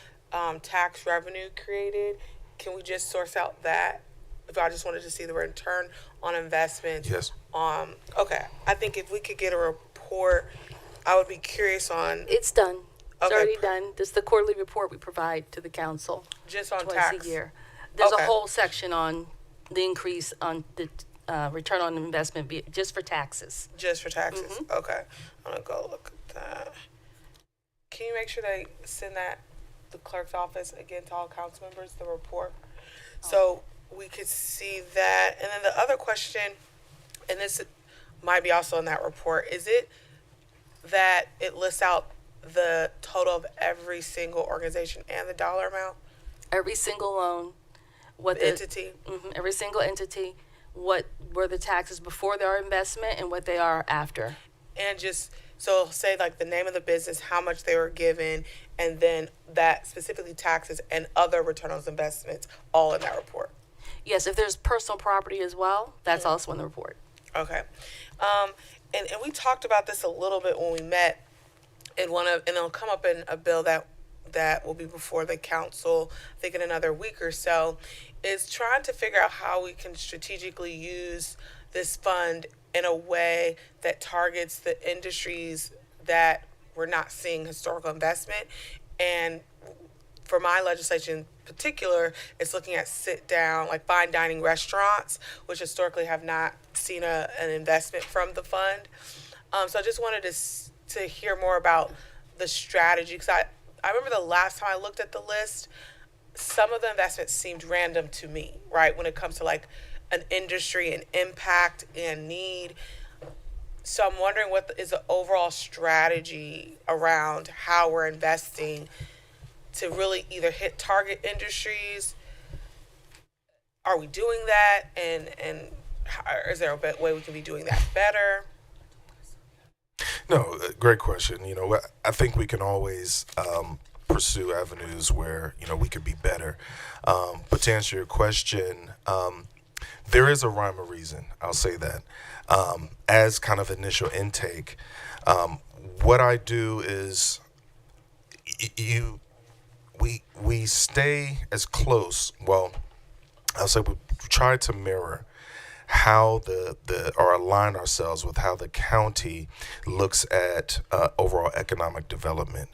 tax revenue created, can we just source out that? If I just wanted to see the return on investment. Yes. Okay. I think if we could get a report, I would be curious on. It's done. It's Okay. already done. This is the quarterly report we provide to the council. Just on twice tax? a year. There's Okay. a whole section on the increase on the return on investment just for taxes. Just for taxes? Okay. I'm going to go look at that. Can you make sure they send that the clerk's office again to all council members, the report, so we could see that. And then the other question, and this might be also in that report, is it that it lists out the total of every single organization and the dollar amount? Every single loan, what The entity? every single entity, what were the taxes before their investment and what they are after. And just, so say like the name of the business, how much they were given, and then that specifically taxes and other return on investments, all in that report. Yes, if there's personal property as well, that's also in the report. Okay. And we talked about this a little bit when we met in and it'll come up in a bill that will be before the council, I think in another week or so, is trying to figure out how we can strategically use this fund in a way that targets the industries that we're not seeing historical investment. And for my legislation in particular, it's looking at sit down, like fine dining restaurants, which historically have not seen an investment from the fund. So I just wanted to hear more about the strategy, because I remember the last time I looked at the list, some of the investments seemed random to me, right? When it comes to like an industry and impact and need. So I'm wondering what is the overall strategy around how we're investing to really either hit target industries. Are we doing that? And is there a way we can be doing that better? No, great question. You know, I think we can always pursue avenues where, you know, we could be better. But to answer your question, there is a rhyme or reason. I'll say that. As kind of initial intake, what I do is we stay as close. Well, I'll say we try to mirror how or align ourselves with how the county looks at overall economic development.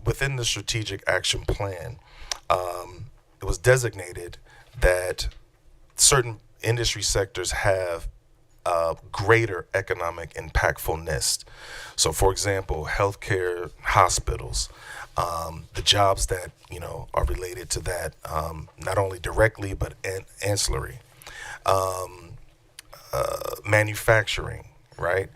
Within the strategic action plan, it was designated that certain industry sectors have greater economic impactfulness. So, for example, healthcare, hospitals, the jobs that, you know, are related to that, not only directly but ancillary. Manufacturing, right?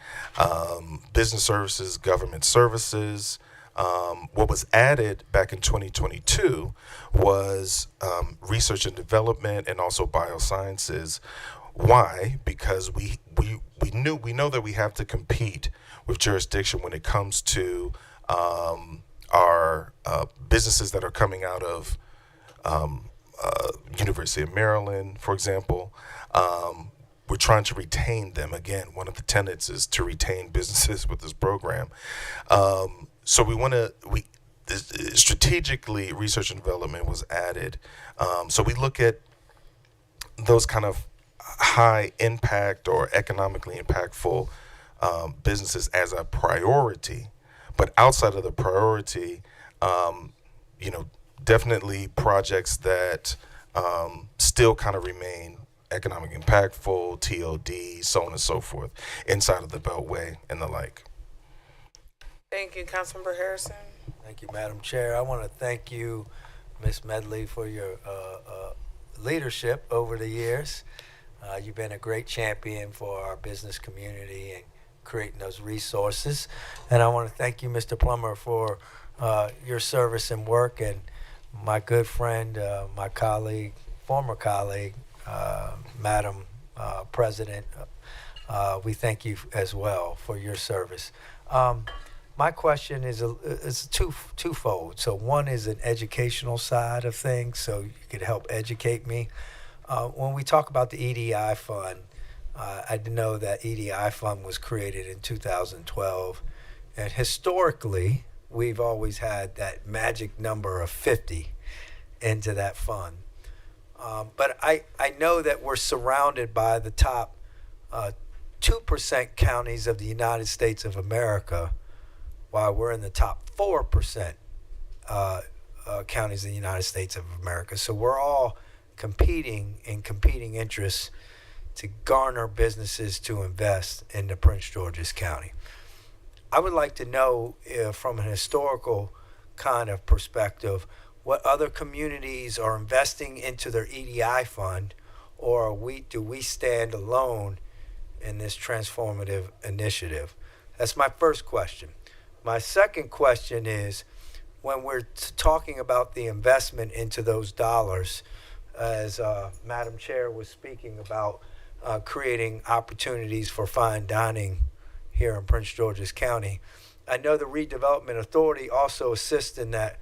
Business services, government services. What was added back in 2022 was research and development and also biosciences. Why? Because we know that we have to compete with jurisdiction when it comes to our businesses that are coming out of University of Maryland, for example. We're trying to retain them. Again, one of the tenets is to retain businesses with this program. So strategically, research and development was added. So we look at those kind of high impact or economically impactful businesses as a priority. But outside of the priority, you know, definitely projects that still kind of remain economic impactful, TOD, so on and so forth, inside of the Beltway and the like. Thank you, Councilmember Harrison. Thank you, Madam Chair. I want to thank you, Ms. Medley, for your leadership over the years. You've been a great champion for our business community and creating those resources. And I want to thank you, Mr. Plummer, for your service and work, and my good friend, my colleague, former colleague, Madam President, we thank you as well for your service. My question is twofold. So one is an educational side of things, so you could help educate me. When we talk about the EDI fund, I know that EDI fund was created in 2012, and historically, we've always had that magic number of 50 into that fund. But I know that we're surrounded by the top 2% counties of the United States of America, while we're in the top 4% counties in the United States of America. So we're all competing in competing interests to garner businesses to invest into Prince George's County. I would like to know, from an historical kind of perspective, what other communities are investing into their EDI fund, or do we stand alone in this transformative initiative? That's my first question. My second question is, when we're talking about the investment into those dollars, as Madam Chair was speaking about creating opportunities for fine dining here in Prince George's County, I know the Redevelopment Authority also assists in that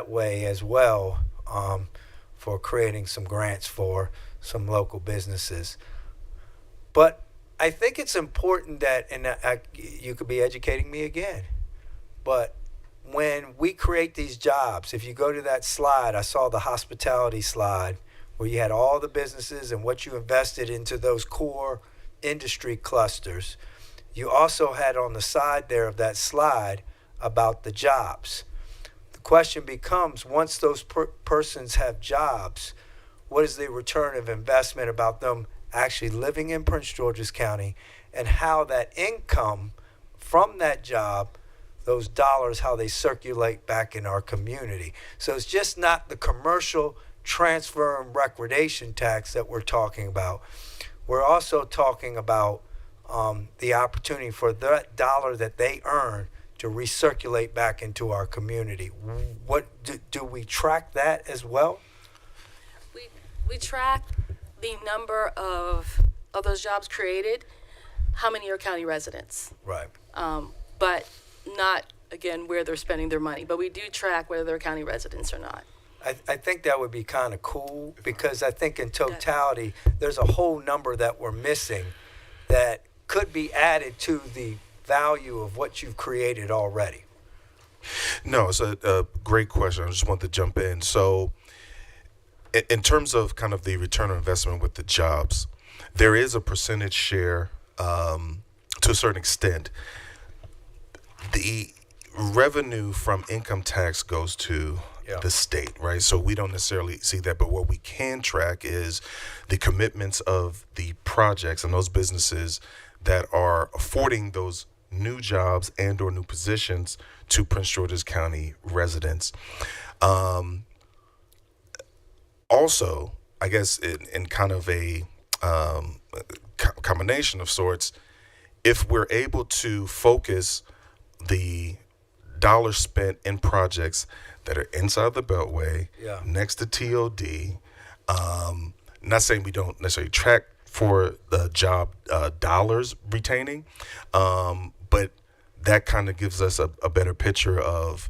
way as well, for creating some grants for some local businesses. But I think it's important that, and you could be educating me again, but when we create these jobs, if you go to that slide, I saw the hospitality slide where you had all the businesses and what you invested into those core industry clusters. You also had on the side there of that slide about the jobs. The question becomes, once those persons have jobs, what is the return of investment about them actually living in Prince George's County, and how that income from that job, those dollars, how they circulate back in our community. So it's just not the commercial transfer and recordation tax that we're talking about. We're also talking about the opportunity for that dollar that they earn to recirculate back into our community. What do we track that as well? We track the number of those jobs created, how many are county residents. Right. But not, again, where they're spending their money. But we do track whether they're county residents or not. I think that would be kind of cool, because I think in totality, there's a whole number that we're missing that could be added to the value of what you've created already. No, it's a great question. I just wanted to jump in. So in terms of kind of the return on investment with the jobs, there is a percentage share to a certain extent. The revenue from income tax goes to the state, right? So we don't necessarily see that, but what we can track is the commitments of the projects and those businesses that are affording those new jobs and or new positions to Prince George's County residents. Also, I guess in kind of a combination of sorts, if we're able to focus the dollars spent in projects that are inside the Beltway, next to TOD, not saying we don't necessarily track for the job dollars retaining, but that kind of gives us a better picture of,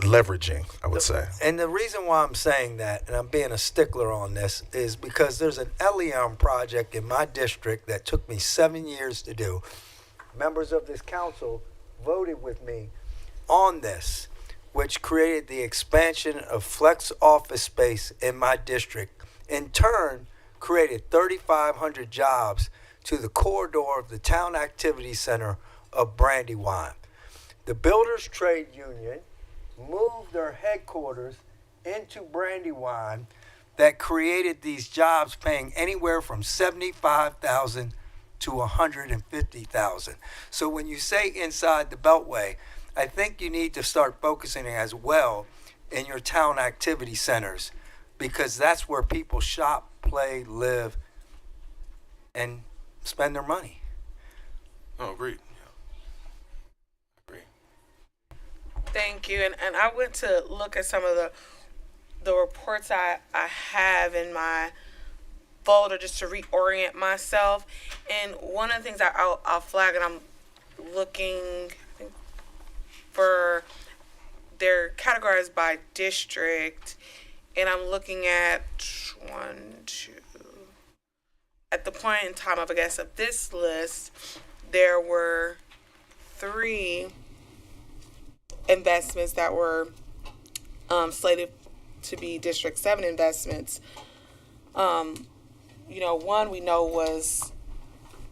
leveraging, I would say. And the reason why I'm saying that, and I'm being a stickler on this, is because there's an Elion project in my district that took me 7 years to do. Members of this council voted with me on this, which created the expansion of flex office space in my district. In turn, created 3,500 jobs to the corridor of the Town Activity Center of Brandywine. The Builders Trade Union moved their headquarters into Brandywine that created these jobs paying anywhere from $75,000 to $150,000. So when you say inside the Beltway, I think you need to start focusing as well in your town activity centers, because that's where people shop, play, live, and spend their money. Oh, agreed. Thank you. And I went to look at some of the reports I have in my folder just to reorient myself. And one of the things I'll flag, and I'm looking for, they're categorized by district, and I'm looking at at the point in time of, I guess, of this list, there were 3 investments that were slated to be District 7 investments. One we know was,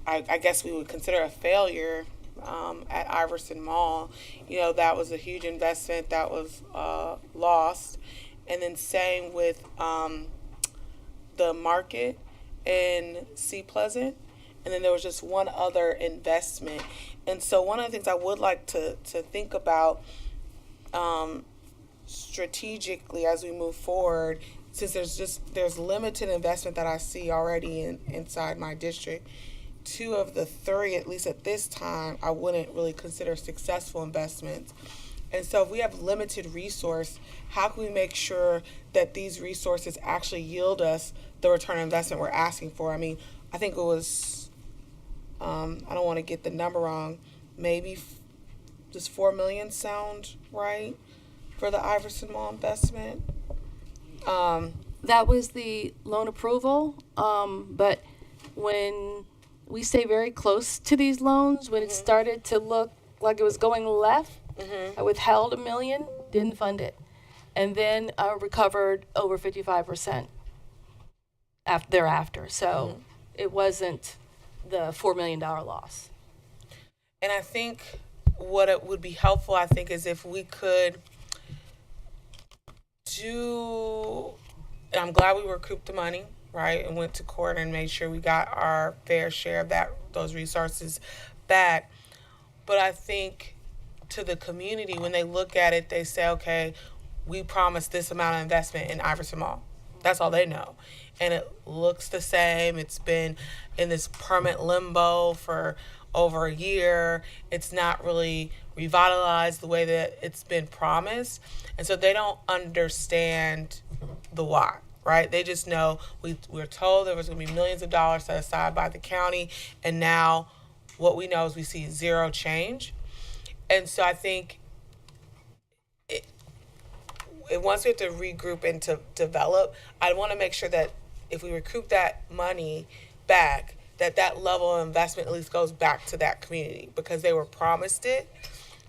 I guess we would consider a failure at Iverson Mall. That was a huge investment that was lost. And then same with the market in Sea Pleasant. and then there was just one other investment. And so one of the things I would like to think about strategically as we move forward, since there's limited investment that I see already inside my district, 2 of the 3, at least at this time, I wouldn't really consider successful investments. And so if we have limited resource, how can we make sure that these resources actually yield us the return on investment we're asking for? I mean, I think it was, I don't want to get the number wrong, maybe does $4 million sound right for the Iverson Mall investment? That was the loan approval, but when we stay very close to these loans, when it started to look like it was going left, I withheld $1 million, didn't fund it, and then recovered over 55% thereafter. So it wasn't the $4 million loss. And I think what it would be helpful, I think, is if we could do, and I'm glad we recouped the money, right, and went to court and made sure we got our fair share of those resources back. But I think to the community, when they look at it, they say, okay, we promised this amount of investment in Iverson Mall. That's all they know. And it looks the same. It's been in this permanent limbo for over a year. It's not really revitalized the way that it's been promised. And so they don't understand the why, right? They just know we're told there was going to be millions of dollars set aside by the county, and now what we know is we see zero change. And so I think once we have to regroup and to develop, I want to make sure that if we recoup that money back, that level of investment at least goes back to that community because they were promised it.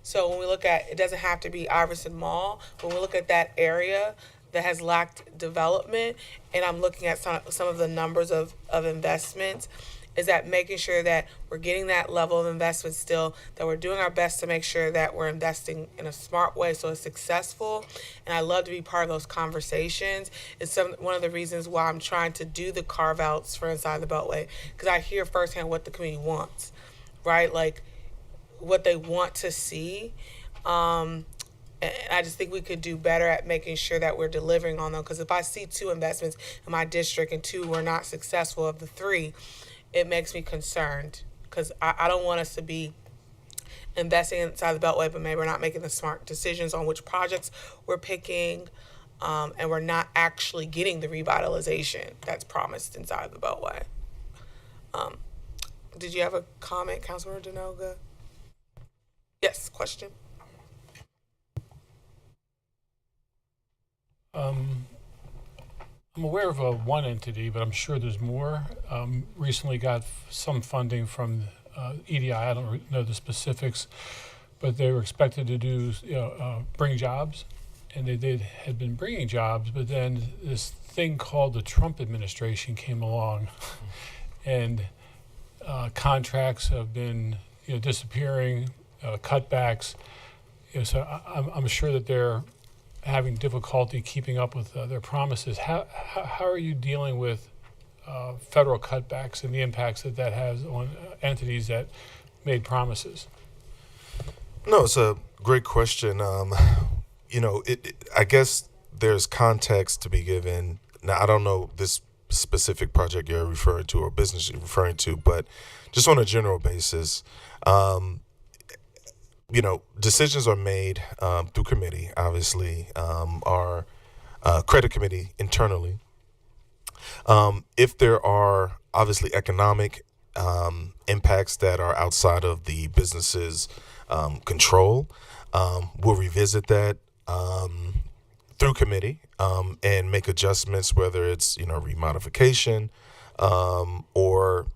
So when we look at, it doesn't have to be Iverson Mall, when we look at that area that has lacked development, and I'm looking at some of the numbers of investments, is that making sure that we're getting that level of investment still, that we're doing our best to make sure that we're investing in a smart way so it's successful. And I love to be part of those conversations. It's one of the reasons why I'm trying to do the carve-outs for Inside the Beltway, because I hear firsthand what the community wants, right? Like what they want to see. And I just think we could do better at making sure that we're delivering on them. Because if I see 2 investments in my district and 2 were not successful of the 3, it makes me concerned because I don't want us to be investing inside the Beltway, but maybe we're not making the smart decisions on which projects we're picking, and we're not actually getting the revitalization that's promised inside the Beltway. Did you have a comment, Councilmember Denoga? Yes, question. I'm aware of one entity, but I'm sure there's more. Recently got some funding from EDI. I don't know the specifics, but they were expected to do, bring jobs, and they had been bringing jobs. But then this thing called the Trump administration came along, and contracts have been disappearing, cutbacks. So I'm sure that they're having difficulty keeping up with their promises. How are you dealing with federal cutbacks and the impacts that has on entities that made promises? No, it's a great question. I guess there's context to be given. Now, I don't know this specific project you're referring to or business you're referring to, but just on a general basis, decisions are made through committee, obviously, our credit committee internally. If there are obviously economic impacts that are outside of the business's control, we'll revisit that through committee and make adjustments, whether it's remodification or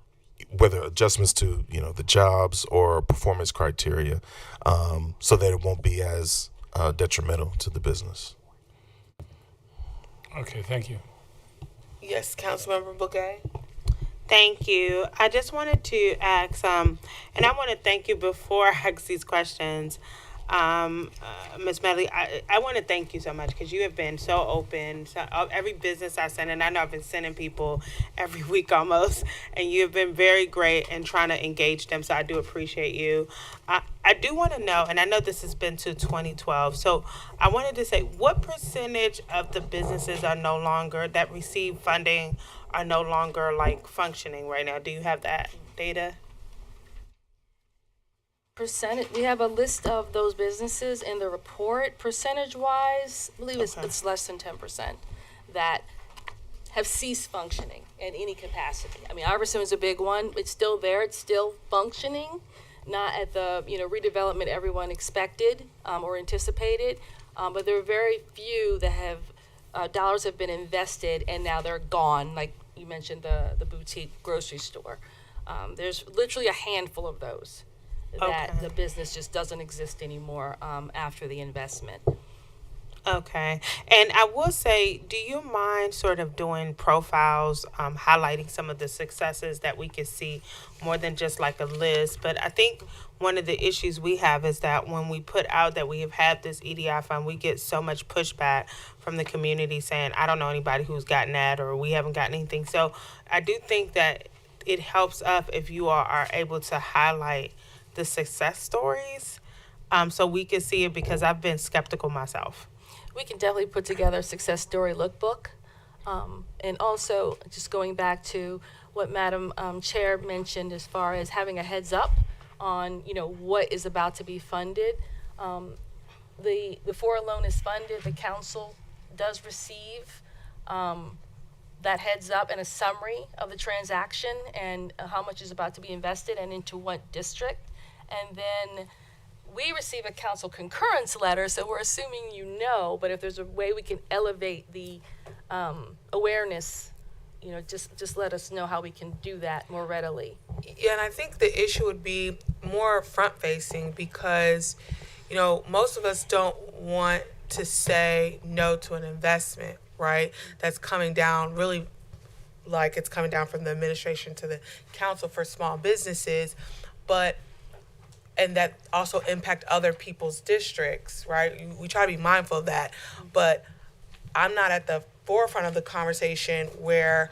whether adjustments to the jobs or performance criteria, so that it won't be as detrimental to the business. Okay, thank you. Yes, Councilmember Bugay. Thank you. I just wanted to ask, and I want to thank you before I ask these questions. Ms. Medley, I want to thank you so much because you have been so open. So, every business I send, and I know I've been sending people every week almost, and you have been very great in trying to engage them. So I do appreciate you. I do want to know, and I know this has been to 2012. So I wanted to say, what percentage of the businesses are no longer that receive funding are no longer like functioning right now? Do you have that data? Percentage, we have a list of those businesses in the report. Percentage wise, I believe it's less than 10% that have ceased functioning in any capacity. I mean, Iverson is a big one. It's still there. It's still functioning, not at the redevelopment everyone expected or anticipated. But there are very few that have dollars have been invested and now they're gone. Like you mentioned, the boutique grocery store. There's literally a handful of those that the business just doesn't exist anymore after the investment. Okay. And I will say, do you mind sort of doing profiles, highlighting some of the successes that we could see more than just like a list? But I think one of the issues we have is that when we put out that we have had this EDI fund, we get so much pushback from the community saying, I don't know anybody who's gotten that, or we haven't gotten anything. So I do think that it helps us if you all are able to highlight the success stories, so we can see it, because I've been skeptical myself. We can definitely put together a success story lookbook. And also, just going back to what Madam Chair mentioned as far as having a heads up on, what is about to be funded. Before a loan is funded, the council does receive that heads up and a summary of the transaction and how much is about to be invested and into what district. And then we receive a council concurrence letter, so we're assuming but if there's a way we can elevate the awareness, just let us know how we can do that more readily. Yeah, and I think the issue would be more front-facing because, most of us don't want to say no to an investment, right? That's coming down really like it's coming down from the administration to the council for small businesses, and that also impact other people's districts, right? We try to be mindful of that, but I'm not at the forefront of the conversation where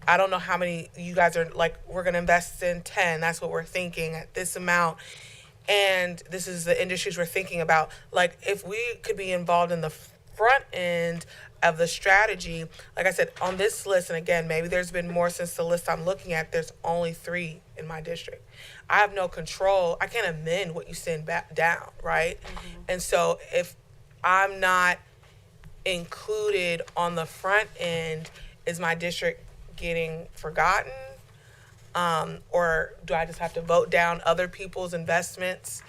I don't know how many you guys are like, we're gonna invest in 10, that's what we're thinking at this amount. And this is the industries we're thinking about. Like, if we could be involved in the front end of the strategy, like I said, on this list, and again, maybe there's been more since the list I'm looking at, there's only 3 in my district. I have no control. I can't amend what you send back down, right? Mm-hmm. And so if I'm not included on the front end, is my district getting forgotten? Or do I just have to vote down other people's investments?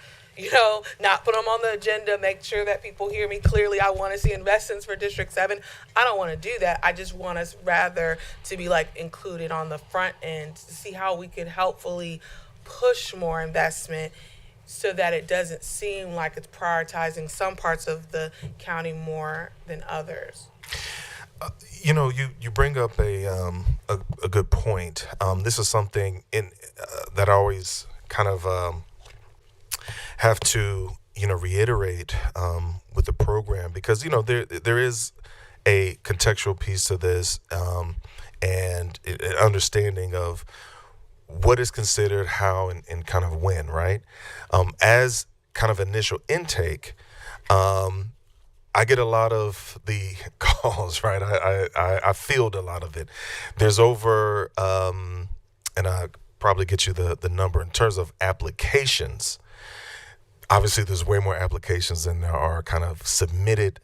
Not put them on the agenda, make sure that people hear me clearly. I want to see investments for District 7. I don't want to do that. I just want us rather to be included on the front end to see how we could helpfully push more investment so that it doesn't seem like it's prioritizing some parts of the county more than others. You bring up a good point. This is something that I always kind of have to reiterate with the program, because there is a contextual piece to this, and an understanding of what is considered how and kind of when, right? As kind of initial intake, I get a lot of the calls, right? I field a lot of it. There's over, and I probably get you the number in terms of applications. Obviously, there's way more applications than there are kind of submitted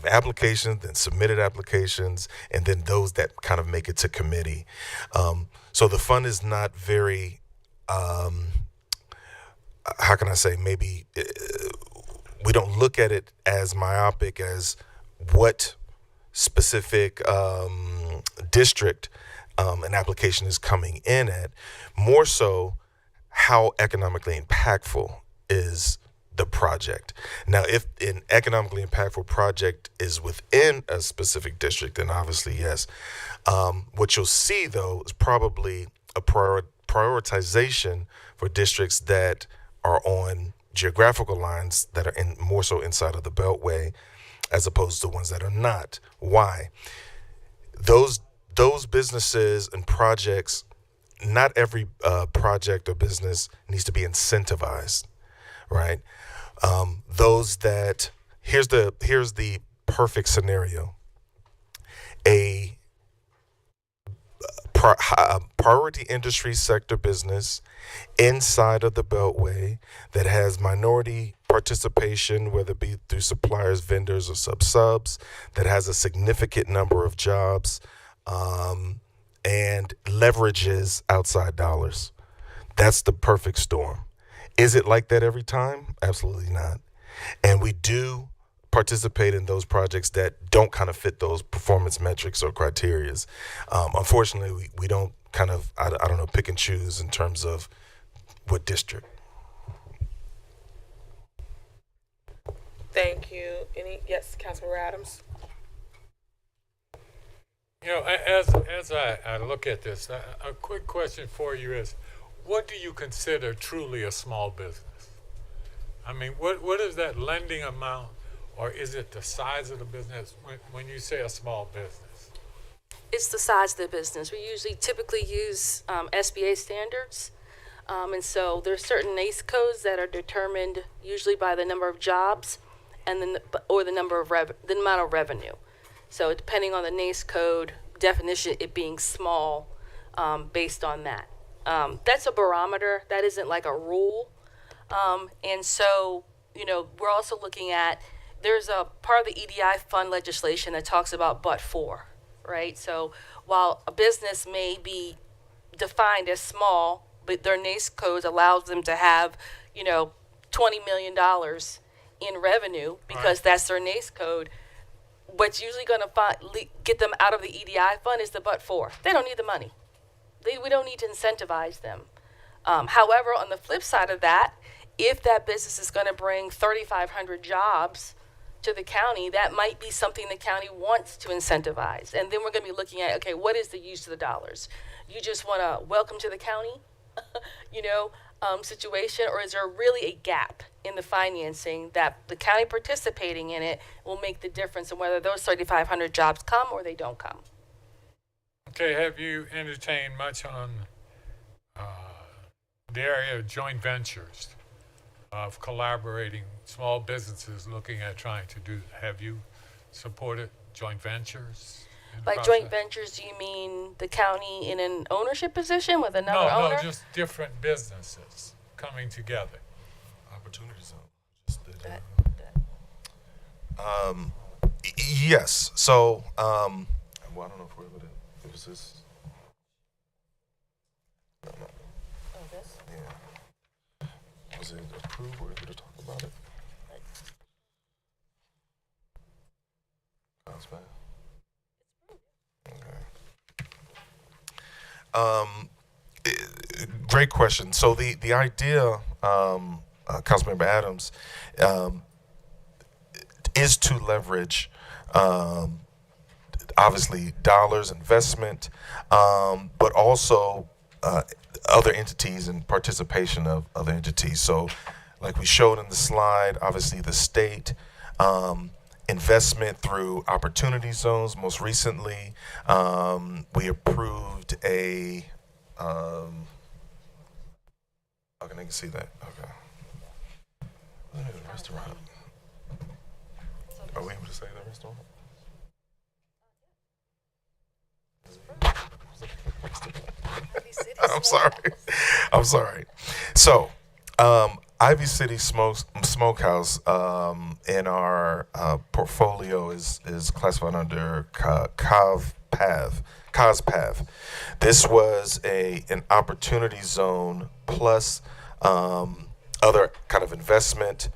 applications, then submitted applications, and then those that kind of make it to committee. So the fund is not very, how can I say, maybe we don't look at it as myopic as what specific district an application is coming in at, more so how economically impactful is the project. Now, if an economically impactful project is within a specific district, then obviously, yes. What you'll see, though, is probably a prioritization for districts that are on geographical lines that are in more so inside of the Beltway, as opposed to ones that are not. Why? Those businesses and projects, not every project or business needs to be incentivized, right? Those that here's the perfect scenario: a priority industry sector business inside of the Beltway that has minority participation, whether it be through suppliers, vendors, or subs, that has a significant number of jobs, and leverages outside dollars. That's the perfect storm. Is it like that every time? Absolutely not. And we do participate in those projects that don't kind of fit those performance metrics or criterias. Unfortunately, we don't kind of, I don't know, pick and choose in terms of what district. Thank you. Yes, Councilmember Adams? You know, as I look at this, a quick question for you is, what do you consider truly a small business? I mean, what is that lending amount, or is it the size of the business when you say a small business? It's the size of the business. We typically use SBA standards. And so there's certain NAICS codes that are determined usually by the number of jobs and the number of the amount of revenue. So depending on the NAICS code definition, it being small, based on that. That's a barometer. That isn't like a rule. And so, we're also looking at, there's a part of the EDI fund legislation that talks about but for, right? So while a business may be defined as small, but their NAICS codes allows them to have, $20 million in revenue because that's their NAICS code. What's usually going to get them out of the EDI fund is the but for. They don't need the money. We don't need to incentivize them. However, on the flip side of that, if that business is going to bring 3,500 jobs to the county, that might be something the county wants to incentivize. And then we're going to be looking at, okay, what is the use of the dollars? You just want to welcome to the county, situation, or is there really a gap in the financing that the county participating in it will make the difference in whether those 3,500 jobs come or they don't come? Okay, have you entertained much on the area of joint ventures, of collaborating small businesses looking at trying to do? Have you supported joint ventures? By joint ventures, do you mean the county in an ownership position with another owner? No, just different businesses coming together. Opportunity zone. Yes. So, well, I don't know if we're able to. It was this. No. Oh, this? Yeah. Was it approved? Were we able to talk about it? Great question. So the idea, Councilmember Adams, is to leverage, obviously, dollars, investment, but also other entities and participation of other entities. So, like we showed in the slide, obviously the state, investment through opportunity zones. Most recently, we approved a. Okay, I can see that. Okay. Restaurant. Are we able to say that restaurant? I'm sorry. So, Ivy City Smokehouse in our portfolio is classified under COSPATH. This was an opportunity zone plus other kind of investment,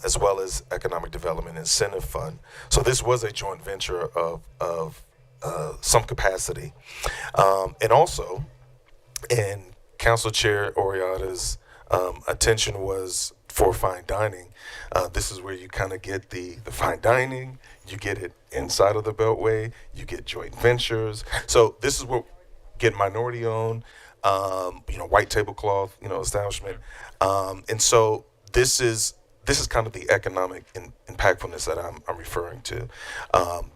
as well as economic development incentive fund. So this was a joint venture of some capacity, and also, and Council Chair Oriada's attention was for fine dining. This is where you kind of get the fine dining. You get it inside of the Beltway. You get joint ventures. So this is what get minority owned, white tablecloth, establishment. And so this is kind of the economic impactfulness that I'm referring to.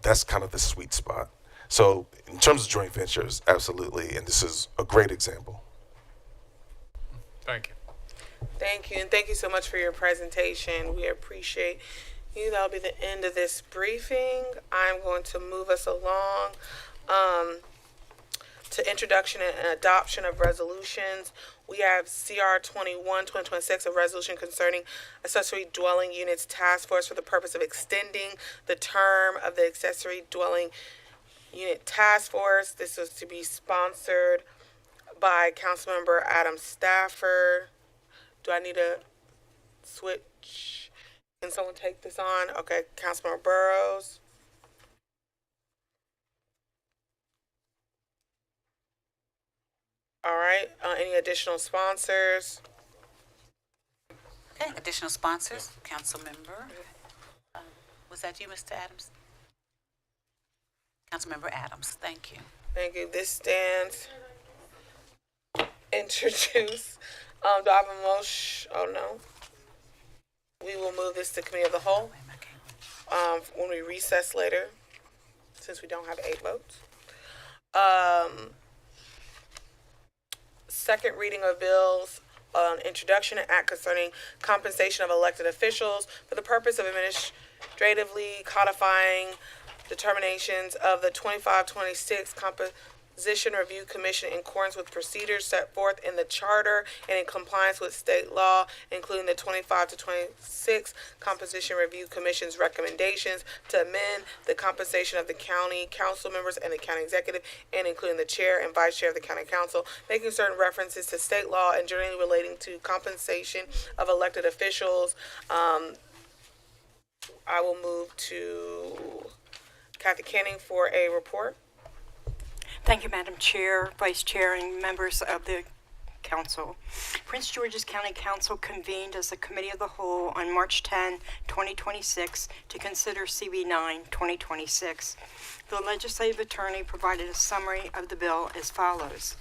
That's kind of the sweet spot. So in terms of joint ventures, absolutely, and this is a great example. Thank you. Thank you, and thank you so much for your presentation. We appreciate you. That'll be the end of this briefing. I'm going to move us along to introduction and adoption of resolutions. We have CR 21-2026, a resolution concerning accessory dwelling units task force for the purpose of extending the term of the accessory dwelling unit task force. This is to be sponsored by Councilmember Adam Stafford. Do I need to switch? Can someone take this on? Okay, Councilmember Burrows. All right, any additional sponsors? Okay, additional sponsors, council member. Was that you, Mr. Adams? Councilmember Adams, thank you. Thank you. This stands introduce. Do I have a motion? Oh, no. We will move this to committee of the whole when we recess later, since we don't have 8 votes. Second reading of bills on introduction and act concerning compensation of elected officials for the purpose of administratively codifying determinations of the 25-26 Composition Review Commission in accordance with procedures set forth in the charter and in compliance with state law, including the 25-26 Composition Review Commission's recommendations to amend the compensation of the county council members and the county executive, and including the chair and vice chair of the county council, making certain references to state law and generally relating to compensation of elected officials. I will move to Kathy Canning for a report. Thank you, Madam Chair, Vice Chair, and members of the Council. Prince George's County Council convened as a committee of the whole on March 10, 2026 to consider CB 9, 2026. The legislative attorney provided a summary of the bill as follows.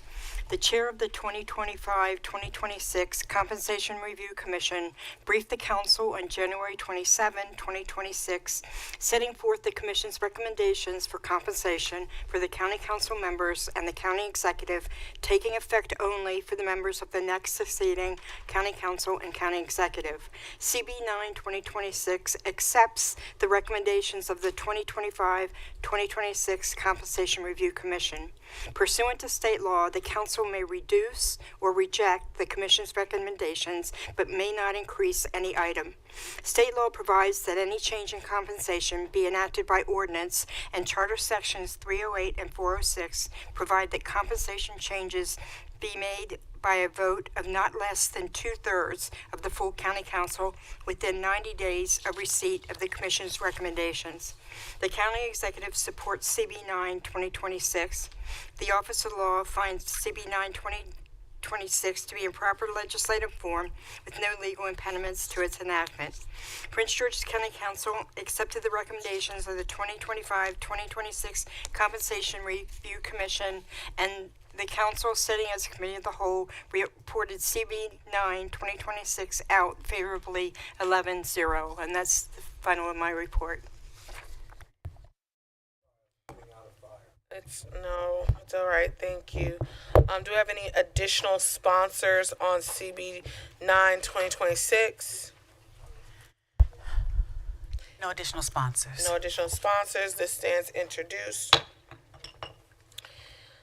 The chair of the 2025-2026 Compensation Review Commission briefed the council on January 27, 2026, setting forth the commission's recommendations for compensation for the county council members and the county executive, taking effect only for the members of the next succeeding county council and county executive. CB 9-2026 accepts the recommendations of the 2025-2026 Compensation Review Commission. Pursuant to state law, the council may reduce or reject the commission's recommendations, but may not increase any item. State law provides that any change in compensation be enacted by ordinance, and Charter Sections 308 and 406 provide that compensation changes be made by a vote of not less than 2/3 of the full county council within 90 days of receipt of the commission's recommendations. The county executive supports CB 9, 2026. The Office of Law finds CB 9, 2026 to be in proper legislative form with no legal impediments to its enactment. Prince George's County Council accepted the recommendations of the 2025-2026 Compensation Review Commission, and the council, sitting as a committee of the whole, reported CB 9, 2026 out favorably 11-0, and that's the final of my report. It's all right. Thank you. Do we have any additional sponsors on CB 9, 2026? No additional sponsors. No additional sponsors. This stands introduced.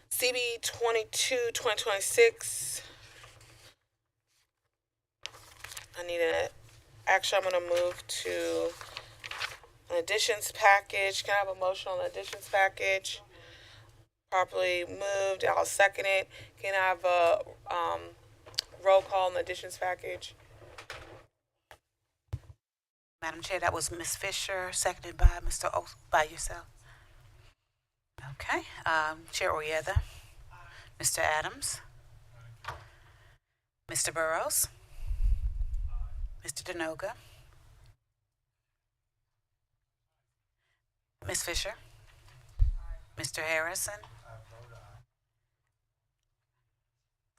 CB 22, 2026. I need an action. I'm going to move to an additions package. Can I have a motion on the additions package? Properly moved. I'll second it. Can I have a roll call on the additions package? Madam Chair, that was Ms. Fisher, seconded by Mr. by yourself. Okay. Chair Oyetha. Mr. Adams. Mr. Burrows. Mr. Denoga. Ms. Fisher. Mr. Harrison.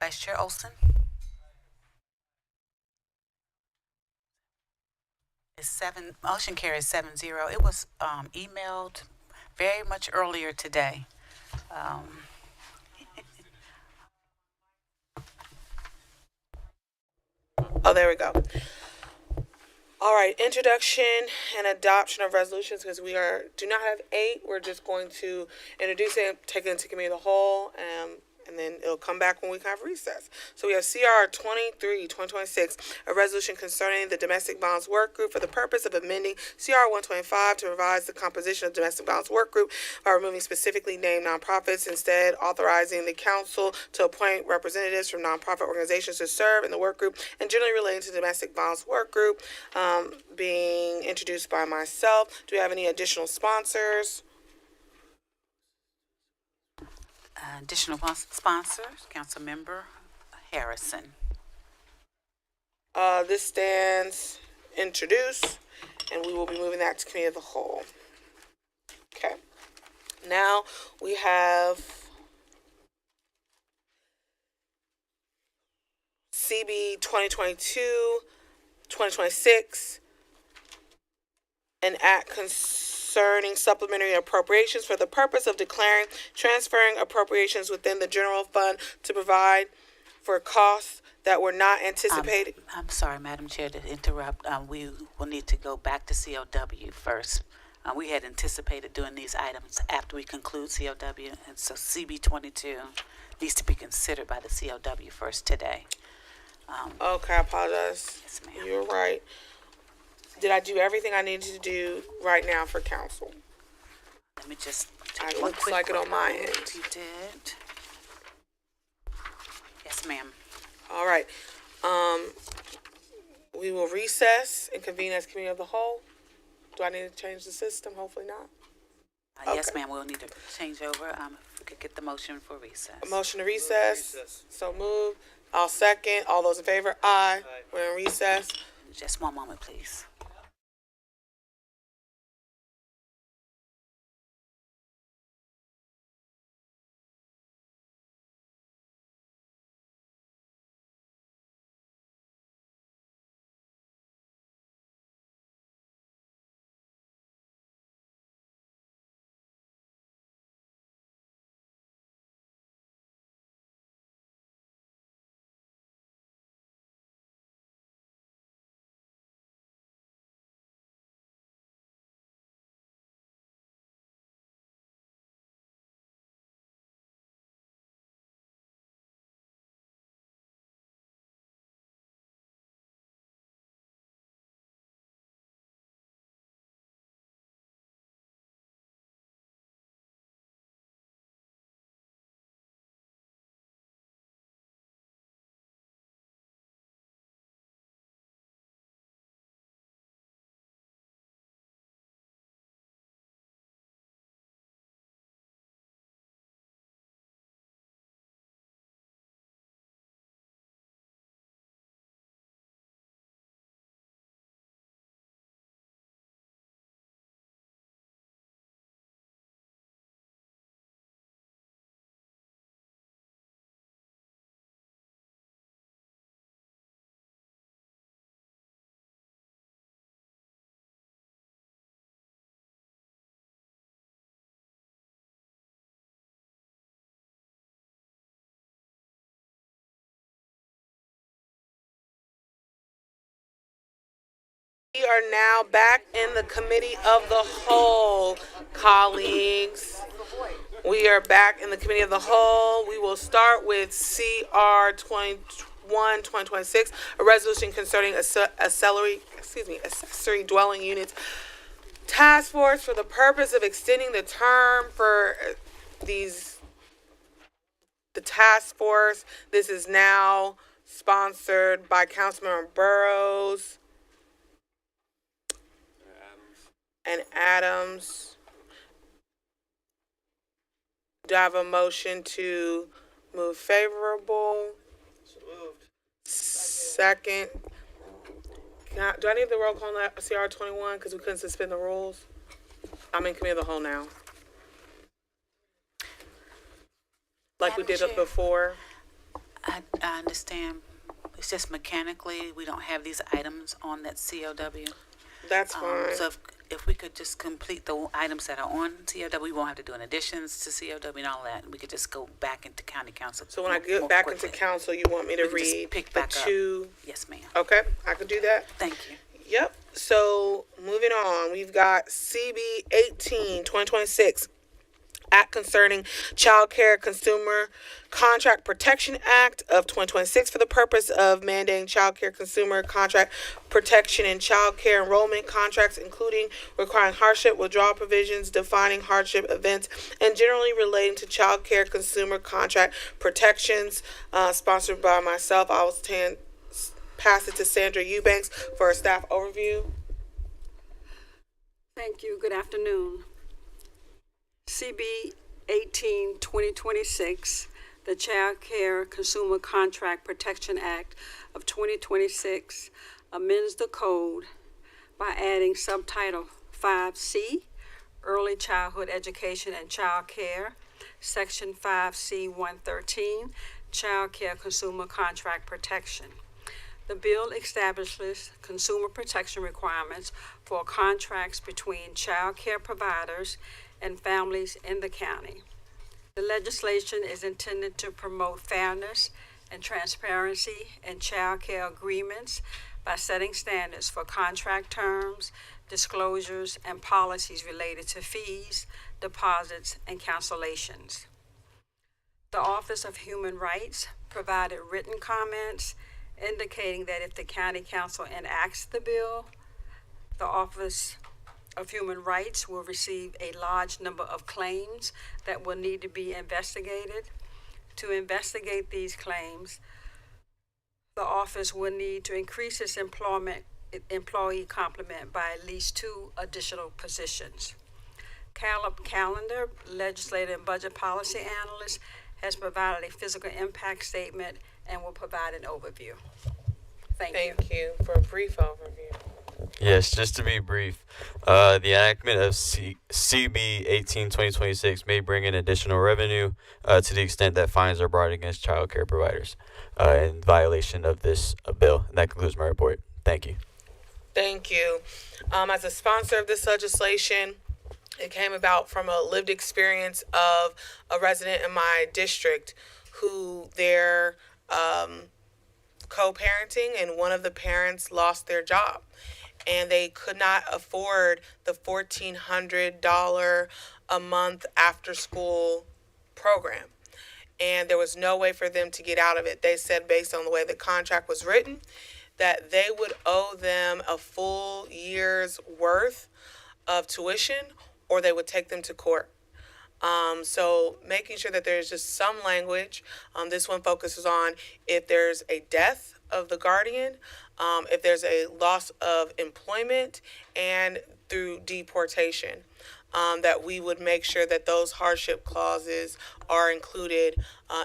Vice Chair Olson. Motion carries 7-0. It was emailed very much earlier today. Oh, there we go. All right, introduction and adoption of resolutions, because we do not have 8. We're just going to introduce it, take it into committee of the whole, and then it'll come back when we have recess. So we have CR 23-2026, a resolution concerning the domestic violence work group for the purpose of amending CR 125 to revise the composition of domestic violence work group by removing specifically named nonprofits, instead authorizing the council to appoint representatives from nonprofit organizations to serve in the work group and generally related to the domestic violence work group, being introduced by myself. Do we have any additional sponsors? Additional sponsors, Councilmember Harrison. This stands introduced, and we will be moving that to committee of the whole. Okay. Now we have CB 2022-2026, an act concerning supplementary appropriations for the purpose of declaring transferring appropriations within the general fund to provide for costs that were not anticipated. I'm sorry, Madam Chair, to interrupt. We will need to go back to COW first. We had anticipated doing these items after we conclude COW, and so CB 22 needs to be considered by the COW first today. Okay, I apologize. Yes, ma'am. You're right. Did I do everything I needed to do right now for council? Let me just It one looks quick like it on my look. end. You did. Yes, ma'am. All right. We will recess and convene as committee of the whole. Do I need to change the system? Hopefully not. Yes, Okay. ma'am. We'll need to change over. If we could get the motion for recess. A motion to recess. So move. I'll second. All those in favor? Aye. We're in recess. Just one moment, please. We are now back in the committee of the whole, colleagues. We are back in the committee of the whole. We will start with CR 21-2026, a resolution concerning accessory dwelling units task force for the purpose of extending the term for the task force. This is now sponsored by Councilmember Burrows and Adams. Do I have a motion to move favorable? Second. Do I need the roll call on that CR 21 because we couldn't suspend the rules? I'm in committee of the whole now. Like we did it before. I understand. It's just mechanically, we don't have these items on that COW. That's fine. So if we could just complete the items that are on COW, we won't have to do an additions to COW and all that. We could just go back into county council. So when I more get back quickly. into council, you want me to We can just read pick the back up. two? Yes, ma'am. Okay, I could do that. Thank you. Yep. So moving on, we've got CB 18, 2026. Act concerning Child Care Consumer Contract Protection Act of 2026 for the purpose of mandating child care consumer contract protection in child care enrollment contracts, including requiring hardship withdrawal provisions, defining hardship events, and generally relating to child care consumer contract protections. Sponsored by myself. I will pass it to Sandra Eubanks for a staff overview. Thank you. Good afternoon. CB 18, 2026, the Child Care Consumer Contract Protection Act of 2026 amends the code by adding subtitle 5C, Early Childhood Education and Child Care, Section 5C 113, Child Care Consumer Contract Protection. The bill establishes consumer protection requirements for contracts between child care providers and families in the county. The legislation is intended to promote fairness and transparency in child care agreements by setting standards for contract terms, disclosures, and policies related to fees, deposits, and cancellations. The Office of Human Rights provided written comments indicating that if the County Council enacts the bill, the Office of Human Rights will receive a large number of claims that will need to be investigated. To investigate these claims, the office will need to increase its employee complement by at least 2 additional positions. Caleb Callender, Legislative and Budget Policy Analyst, has provided a physical impact statement and will provide an overview. Thank you for a brief overview. Yes, just to be brief, the enactment of CB 18/2026 may bring in additional revenue to the extent that fines are brought against child care providers in violation of this bill. And that concludes my report. Thank you. Thank you. As a sponsor of this legislation, it came about from a lived experience of a resident in my district who they're co-parenting, and one of the parents lost their job. And they could not afford the $1,400 a month after school program. And there was no way for them to get out of it. They said, based on the way the contract was written, that they would owe them a full year's worth of tuition, or they would take them to court. So making sure that there's just some language. This one focuses on if there's a death of the guardian, if there's a loss of employment, and through deportation, that we would make sure that those hardship clauses are included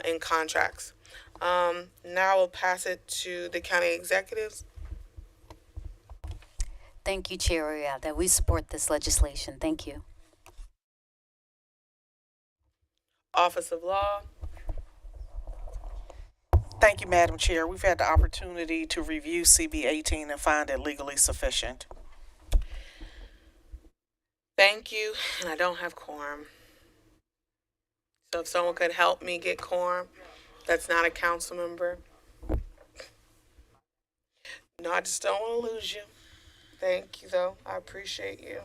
in contracts. Now we'll pass it to the county executives. Thank you, Chair Oriada. We support this legislation. Thank you. Office of Law. Thank you, Madam Chair. We've had the opportunity to review CB 18 and find it legally sufficient. Thank you, and I don't have quorum. So if someone could help me get quorum, that's not a council member. No, I just don't want to lose you. Thank you, though. I appreciate you.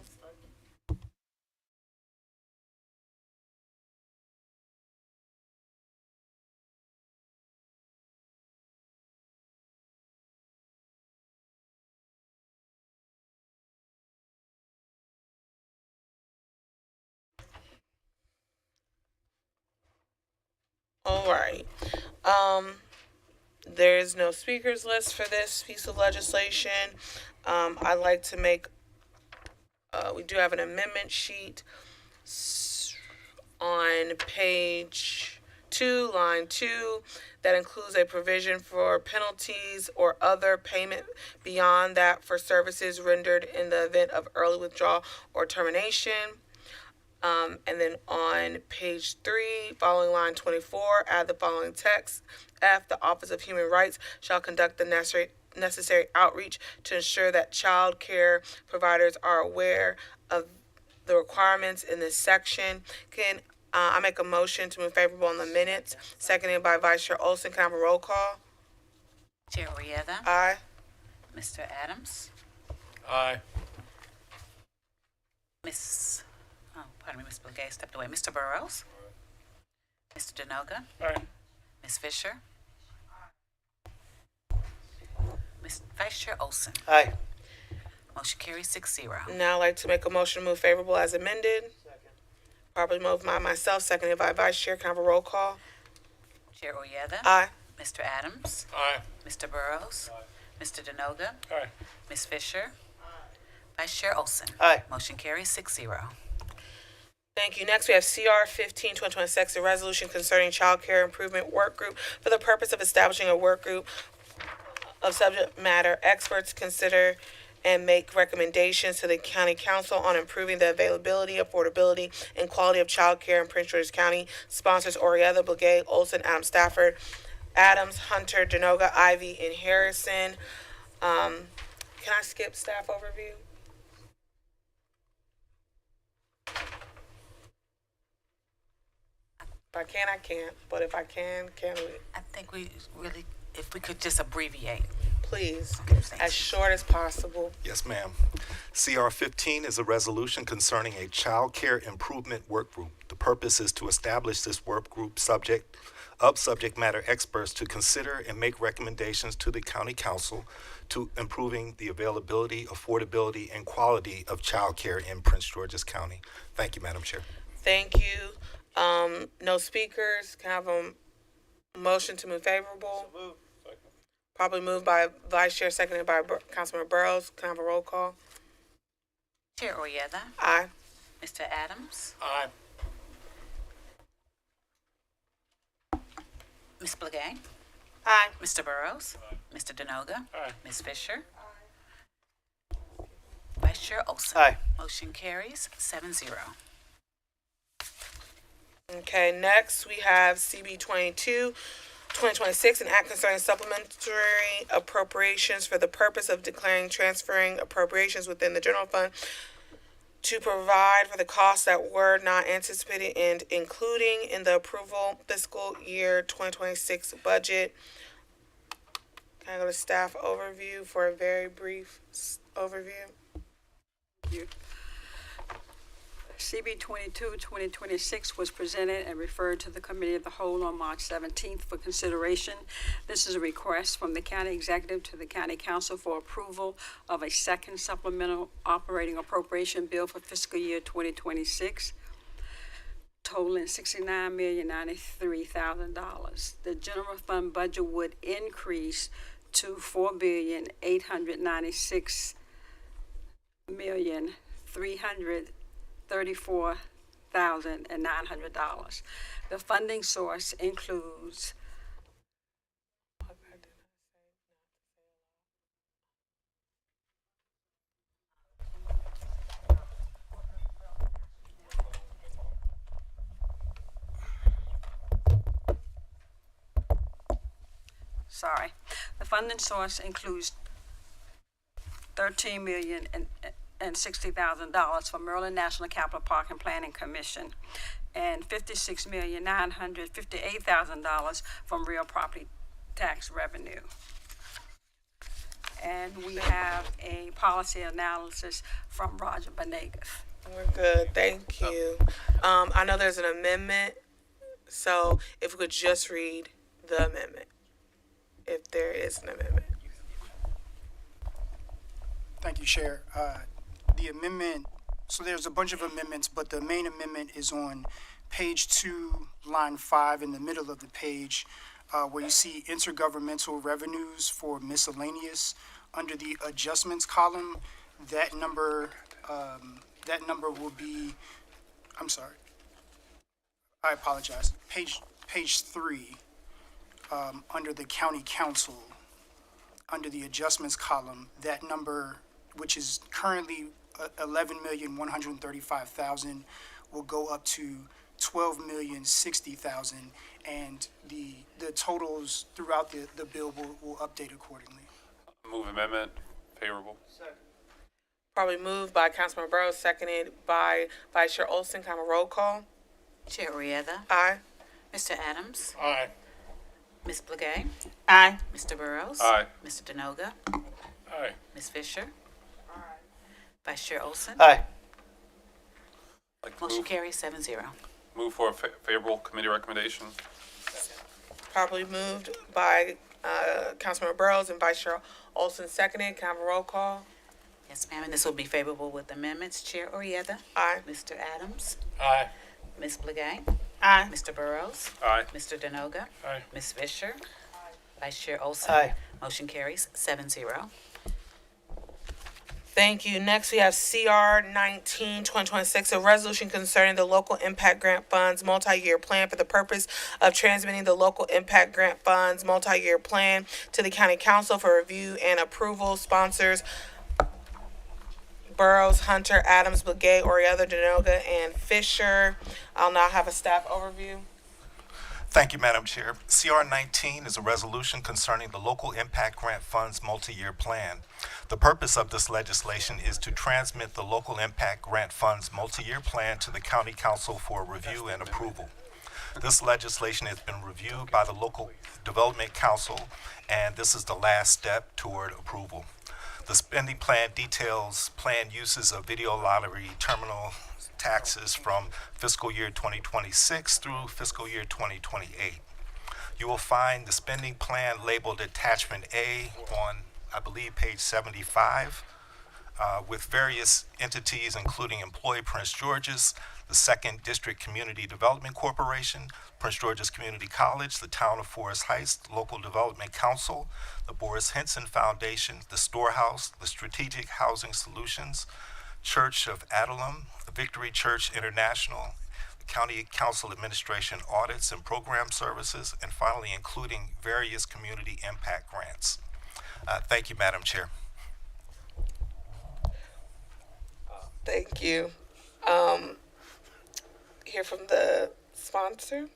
All right. There is no speakers list for this piece of legislation. I'd like to make, we do have an amendment sheet on page 2, line 2, that includes a provision for penalties or other payment beyond that for services rendered in the event of early withdrawal or termination. And then on page 3, following line 24, add the following text. F, the Office of Human Rights shall conduct the necessary outreach to ensure that child care providers are aware of the requirements in this section. Can I make a motion to move favorable on the minutes? Seconded by Vice Chair Olson. Can I have a roll call? Chair Oyetha. Aye. Mr. Adams. Aye. Ms. Blagay stepped away. Mr. Burrows. Mr. Denoga. Aye. Ms. Fisher. Vice Chair Olson. Aye. Motion carries 6-0. Now I'd like to make a motion to move favorable as amended. Properly moved by myself, seconded by Vice Chair. Can I have a roll call? Chair Oyetha. Aye. Mr. Adams. Aye. Mr. Burrows. Mr. Denoga. Aye. Ms. Fisher. Vice Chair Olson. Aye. Motion carries 6-0. Thank you. Next, we have CR 15-2026, a resolution concerning child care improvement work group for the purpose of establishing a work group of subject matter experts to consider and make recommendations to the county council on improving the availability, affordability, and quality of child care in Prince George's County. Sponsors Orietta, Blagay, Olson, Adams, Stafford, Adams, Hunter, Denoga, Ivy, and Harrison. Can I skip staff overview? If I can, I can't. But if I can we? I think we really, if we could just abbreviate. Please, as short as possible. Yes, ma'am. CR 15 is a resolution concerning a child care improvement work group. The purpose is to establish this work group subject matter experts to consider and make recommendations to the county council to improving the availability, affordability, and quality of child care in Prince George's County. Thank you, Madam Chair. Thank you. No speakers. Can I have a motion to move favorable? So moved. Probably moved by Vice Chair, seconded by Councilman Burrows. Can I have a roll call? Chair Oyetha. Aye. Mr. Adams. Aye. Ms. Blagay. Aye. Mr. Burrows. Mr. Denoga. Aye. Ms. Fisher. Vice Chair Olson. Aye. Motion carries 7-0. Okay, next we have CB 22-2026, an act concerning supplementary appropriations for the purpose of declaring transferring appropriations within the general fund to provide for the costs that were not anticipated and including in the approval fiscal year 2026 budget. Can I go to staff overview for a very brief overview? CB 22-2026 was presented and referred to the Committee of the Whole on March 17th for consideration. This is a request from the County Executive to the County Council for approval of a second supplemental operating appropriation bill for fiscal year 2026, totaling $69,093,000. The general fund budget would increase to $4,896,334,900. The funding source includes the funding source includes $13,060,000 from Maryland National Capital Park and Planning Commission and $56,958,000 from real property tax revenue. And we have a policy analysis from Roger Benegas. We're good, thank you. I know there's an amendment, so if we could just read the amendment, if there is an amendment. Thank you, Chair. The amendment, so there's a bunch of amendments, but the main amendment is on page 2, line 5, in the middle of the page, where you see intergovernmental revenues for miscellaneous. Under the adjustments column, that number will be, I'm sorry, I apologize, page 3, under the county council, under the adjustments column, that number, which is currently $11,135,000, will go up to $12,060,000, and the totals throughout the bill will update accordingly. amendment. Favorable. Probably moved by Councilman Burrows, seconded by Vice Chair Olson. Can I have a roll call? Chair Orietta, Aye. Mr. Adams, Aye. Ms. Blagay, Aye. Mr. Burrows, Aye. Mr. Denoga, Aye. Ms. Fisher, Vice Chair Olson. Aye. Like to Motion move, carries 7-0. move for a favorable committee recommendation. Probably moved by Councilman Burrows and Vice Chair Olson, seconded. Can I have a roll call? Yes, ma'am, and this will be favorable with amendments. Chair Orietta, Aye. Mr. Adams, Aye. Ms. Blagay, Aye. Mr. Burrows, Aye. Mr. Denoga, Aye. Ms. Fisher, Vice Chair Olson. Aye. Motion carries 7-0. Thank you. Next, we have CR 19-2026, a resolution concerning the local impact grant funds multi-year plan for the purpose of transmitting the local impact grant funds multi-year plan to the county council for review and approval. Sponsors Burrows, Hunter, Adams, Blagay, Orietta, Denoga, and Fisher. I'll now have a staff overview. Thank you, Madam Chair. CR 19 is a resolution concerning the Local Impact Grant Fund's multi-year plan. The purpose of this legislation is to transmit the Local Impact Grant Fund's multi-year plan to the County Council for review and approval. This legislation has been reviewed by the Local Development Council, and this is the last step toward approval. The spending plan details planned uses of video lottery terminal taxes from fiscal year 2026 through fiscal year 2028. You will find the spending plan labeled Attachment A on, I believe, page 75, with various entities, including Employ Prince George's, the 2nd District Community Development Corporation, Prince George's Community College, the Town of Forest Heights Local Development Council, the Boris Henson Foundation, the Storehouse, the Strategic Housing Solutions, Church of Adullam, Victory Church International, the County Council Administration Audits and Program Services, and finally including various community impact grants. Thank you, Madam Chair. Thank you. Hear from the sponsor.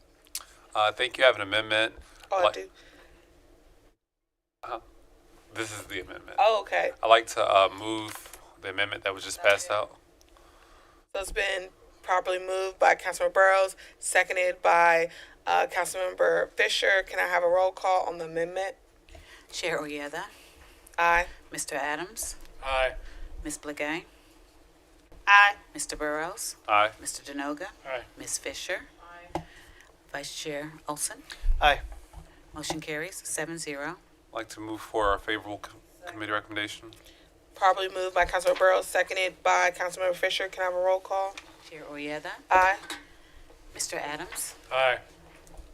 Thank you. I have an amendment. Oh, I do. This is the amendment. Oh, okay. I'd like to move the amendment that was just passed out. So it's been properly moved by Councilman Burrows, seconded by Councilmember Fisher. Can I have a roll call on the amendment? Chair Orietta, Aye. Mr. Adams, Aye. Ms. Blagay, Aye. Mr. Burrows, Aye. Mr. Denoga, Aye. Ms. Fisher, Vice Chair Olson. Aye. Motion carries 7-0. I'd like to move for a favorable committee recommendation. Probably moved by Councilman Burrows, seconded by Councilmember Fisher. Can I have a roll call? Chair Orietta, Aye. Mr. Adams, Aye.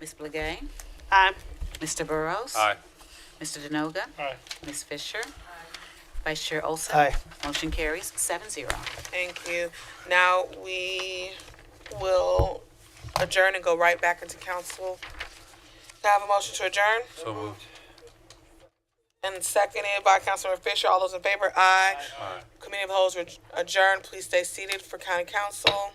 Ms. Blagay, Aye. Mr. Burrows, Aye. Mr. Denoga, Aye. Ms. Fisher, Vice Chair Olson. Aye. Motion carries 7-0. Thank you. Now we will adjourn and go right back into council. Can I have a motion to adjourn? So moved. And seconded by Councilmember Fisher. All those in favor? Aye. Aye. Committee of the Whole is adjourned. Please stay seated for county council.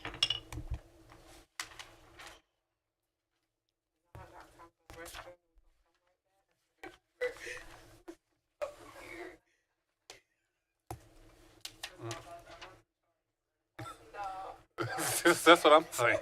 That's what I'm saying.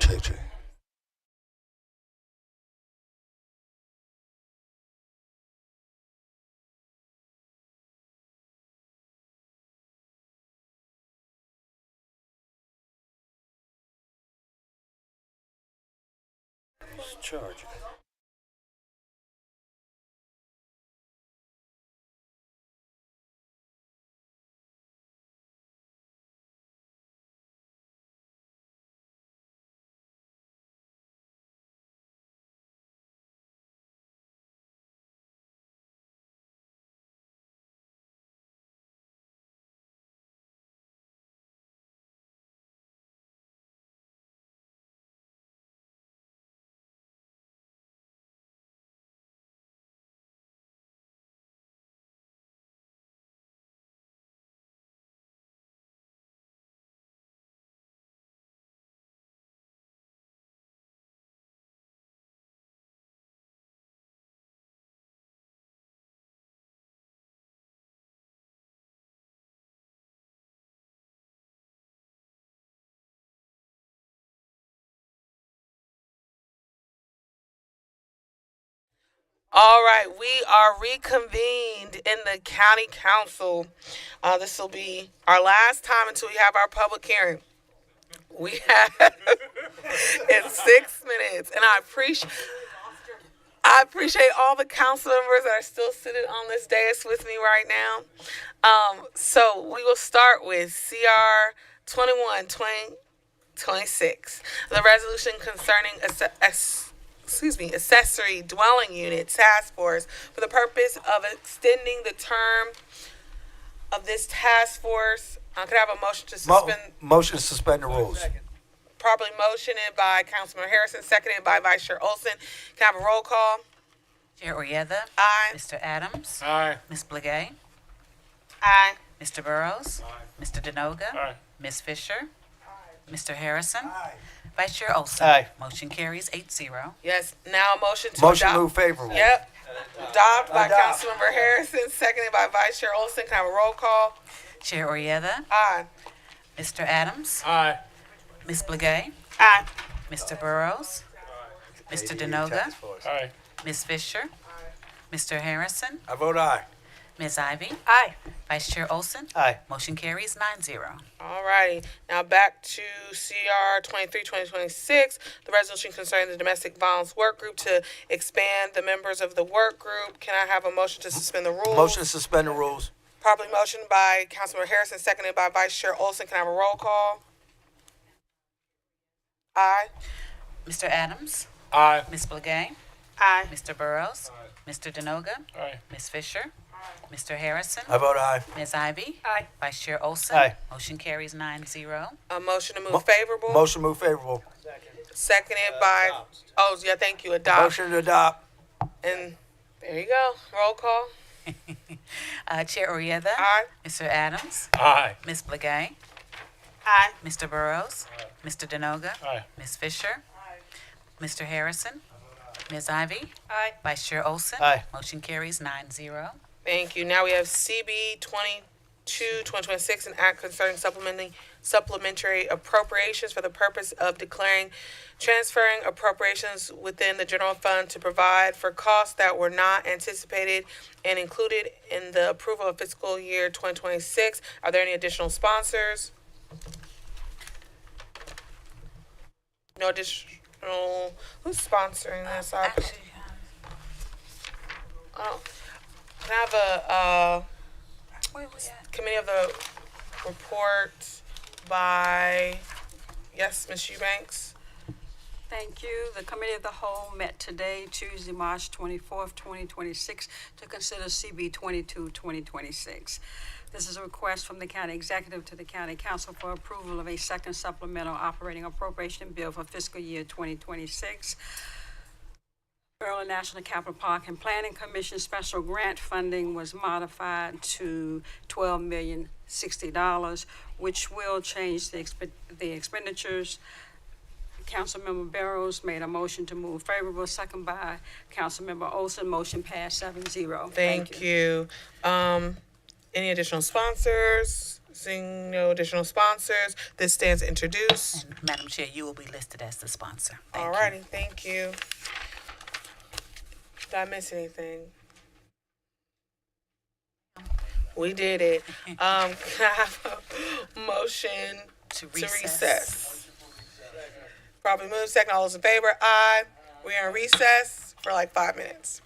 JJ. Charge. All right, we are reconvened in the county council. This will be our last time until we have our public hearing. We have in 6 minutes, and I appreciate all the council members that are still sitting on this dais with me right now. So we will start with CR 21-2026, the resolution concerning accessory dwelling unit task force for the purpose of extending the term of this task force. Could I have a motion to suspend? Motion to suspend the rules. Properly motioned by Councilman Harrison, seconded by Vice Chair Olson. Can I have a roll call? Chair Oyetha. Aye. Mr. Adams. Aye. Ms. Blagay. Aye. Mr. Burrows. Aye. Mr. Denoga. Aye. Ms. Fisher. Mr. Harrison. Vice Chair Olson. Aye. Motion carries 8-0. Yes. Now a motion to Motion adopt. move favorable. Yep. Adopt by Adopt. Councilmember Harrison, seconded by Vice Chair Olson. Can I have a roll call? Chair Oyetha. Aye. Mr. Adams. Aye. Ms. Blagay. Aye. Mr. Burrows. Mr. Denoga. Aye. Ms. Fisher. Mr. Harrison. I vote aye. Ms. Ivy. Aye. Vice Chair Olson. Aye. Motion carries 9-0. All righty. Now back to CR 23-2026, the resolution concerning the domestic violence work group to expand the members of the work group. Can I have a motion to suspend the rules? Motion to suspend the rules. Properly motioned by Councilmember Harrison, seconded by Vice Chair Olson. Can I have a roll call? Aye. Mr. Adams. Aye. Ms. Blagay. Aye. Mr. Burrows. Mr. Denoga. Aye. Ms. Fisher. Mr. Harrison. I vote aye. Ms. Ivy. Aye. Vice Chair Olson. Aye. Motion carries 9-0. A motion to move favorable. Motion move favorable. Seconded by, oh, yeah, thank you, adopt. Motion to adopt. And there you go. Roll call. Chair Oyetha. Aye. Mr. Adams. Aye. Ms. Blagay. Aye. Mr. Burrows. Mr. Denoga. Aye. Ms. Fisher. Mr. Harrison. Ms. Ivy. Aye. Vice Chair Olson. Aye. Motion carries 9-0. Thank you. Now we have CB 22-2026, an act concerning supplementing supplementary appropriations for the purpose of declaring transferring appropriations within the general fund to provide for costs that were not anticipated and included in the approval of fiscal year 2026. Are there any additional sponsors? No additional. Who's sponsoring this? Can I have a committee of the report by, yes, Ms. Eubanks? Thank you. The Committee of the Whole met today, Tuesday, March 24th, 2026, to consider CB 22, 2026. This is a request from the county executive to the county council for approval of a second supplemental operating appropriation bill for fiscal year 2026. Maryland National Capital Park and Planning Commission special grant funding was modified to $12,060,000, which will change the expenditures. Councilmember Barrows made a motion to move favorable, second by Councilmember Olson. Motion passed 7-0. Thank you. Any additional sponsors? Seeing no additional sponsors, this stands introduced. And Madam Chair, you will be listed as the sponsor. Thank you. Alrighty, thank you. Did I miss anything? We did it. Can I have a motion To to recess. recess? Probably move second. All those in favor? Aye. We are in recess for like 5 minutes.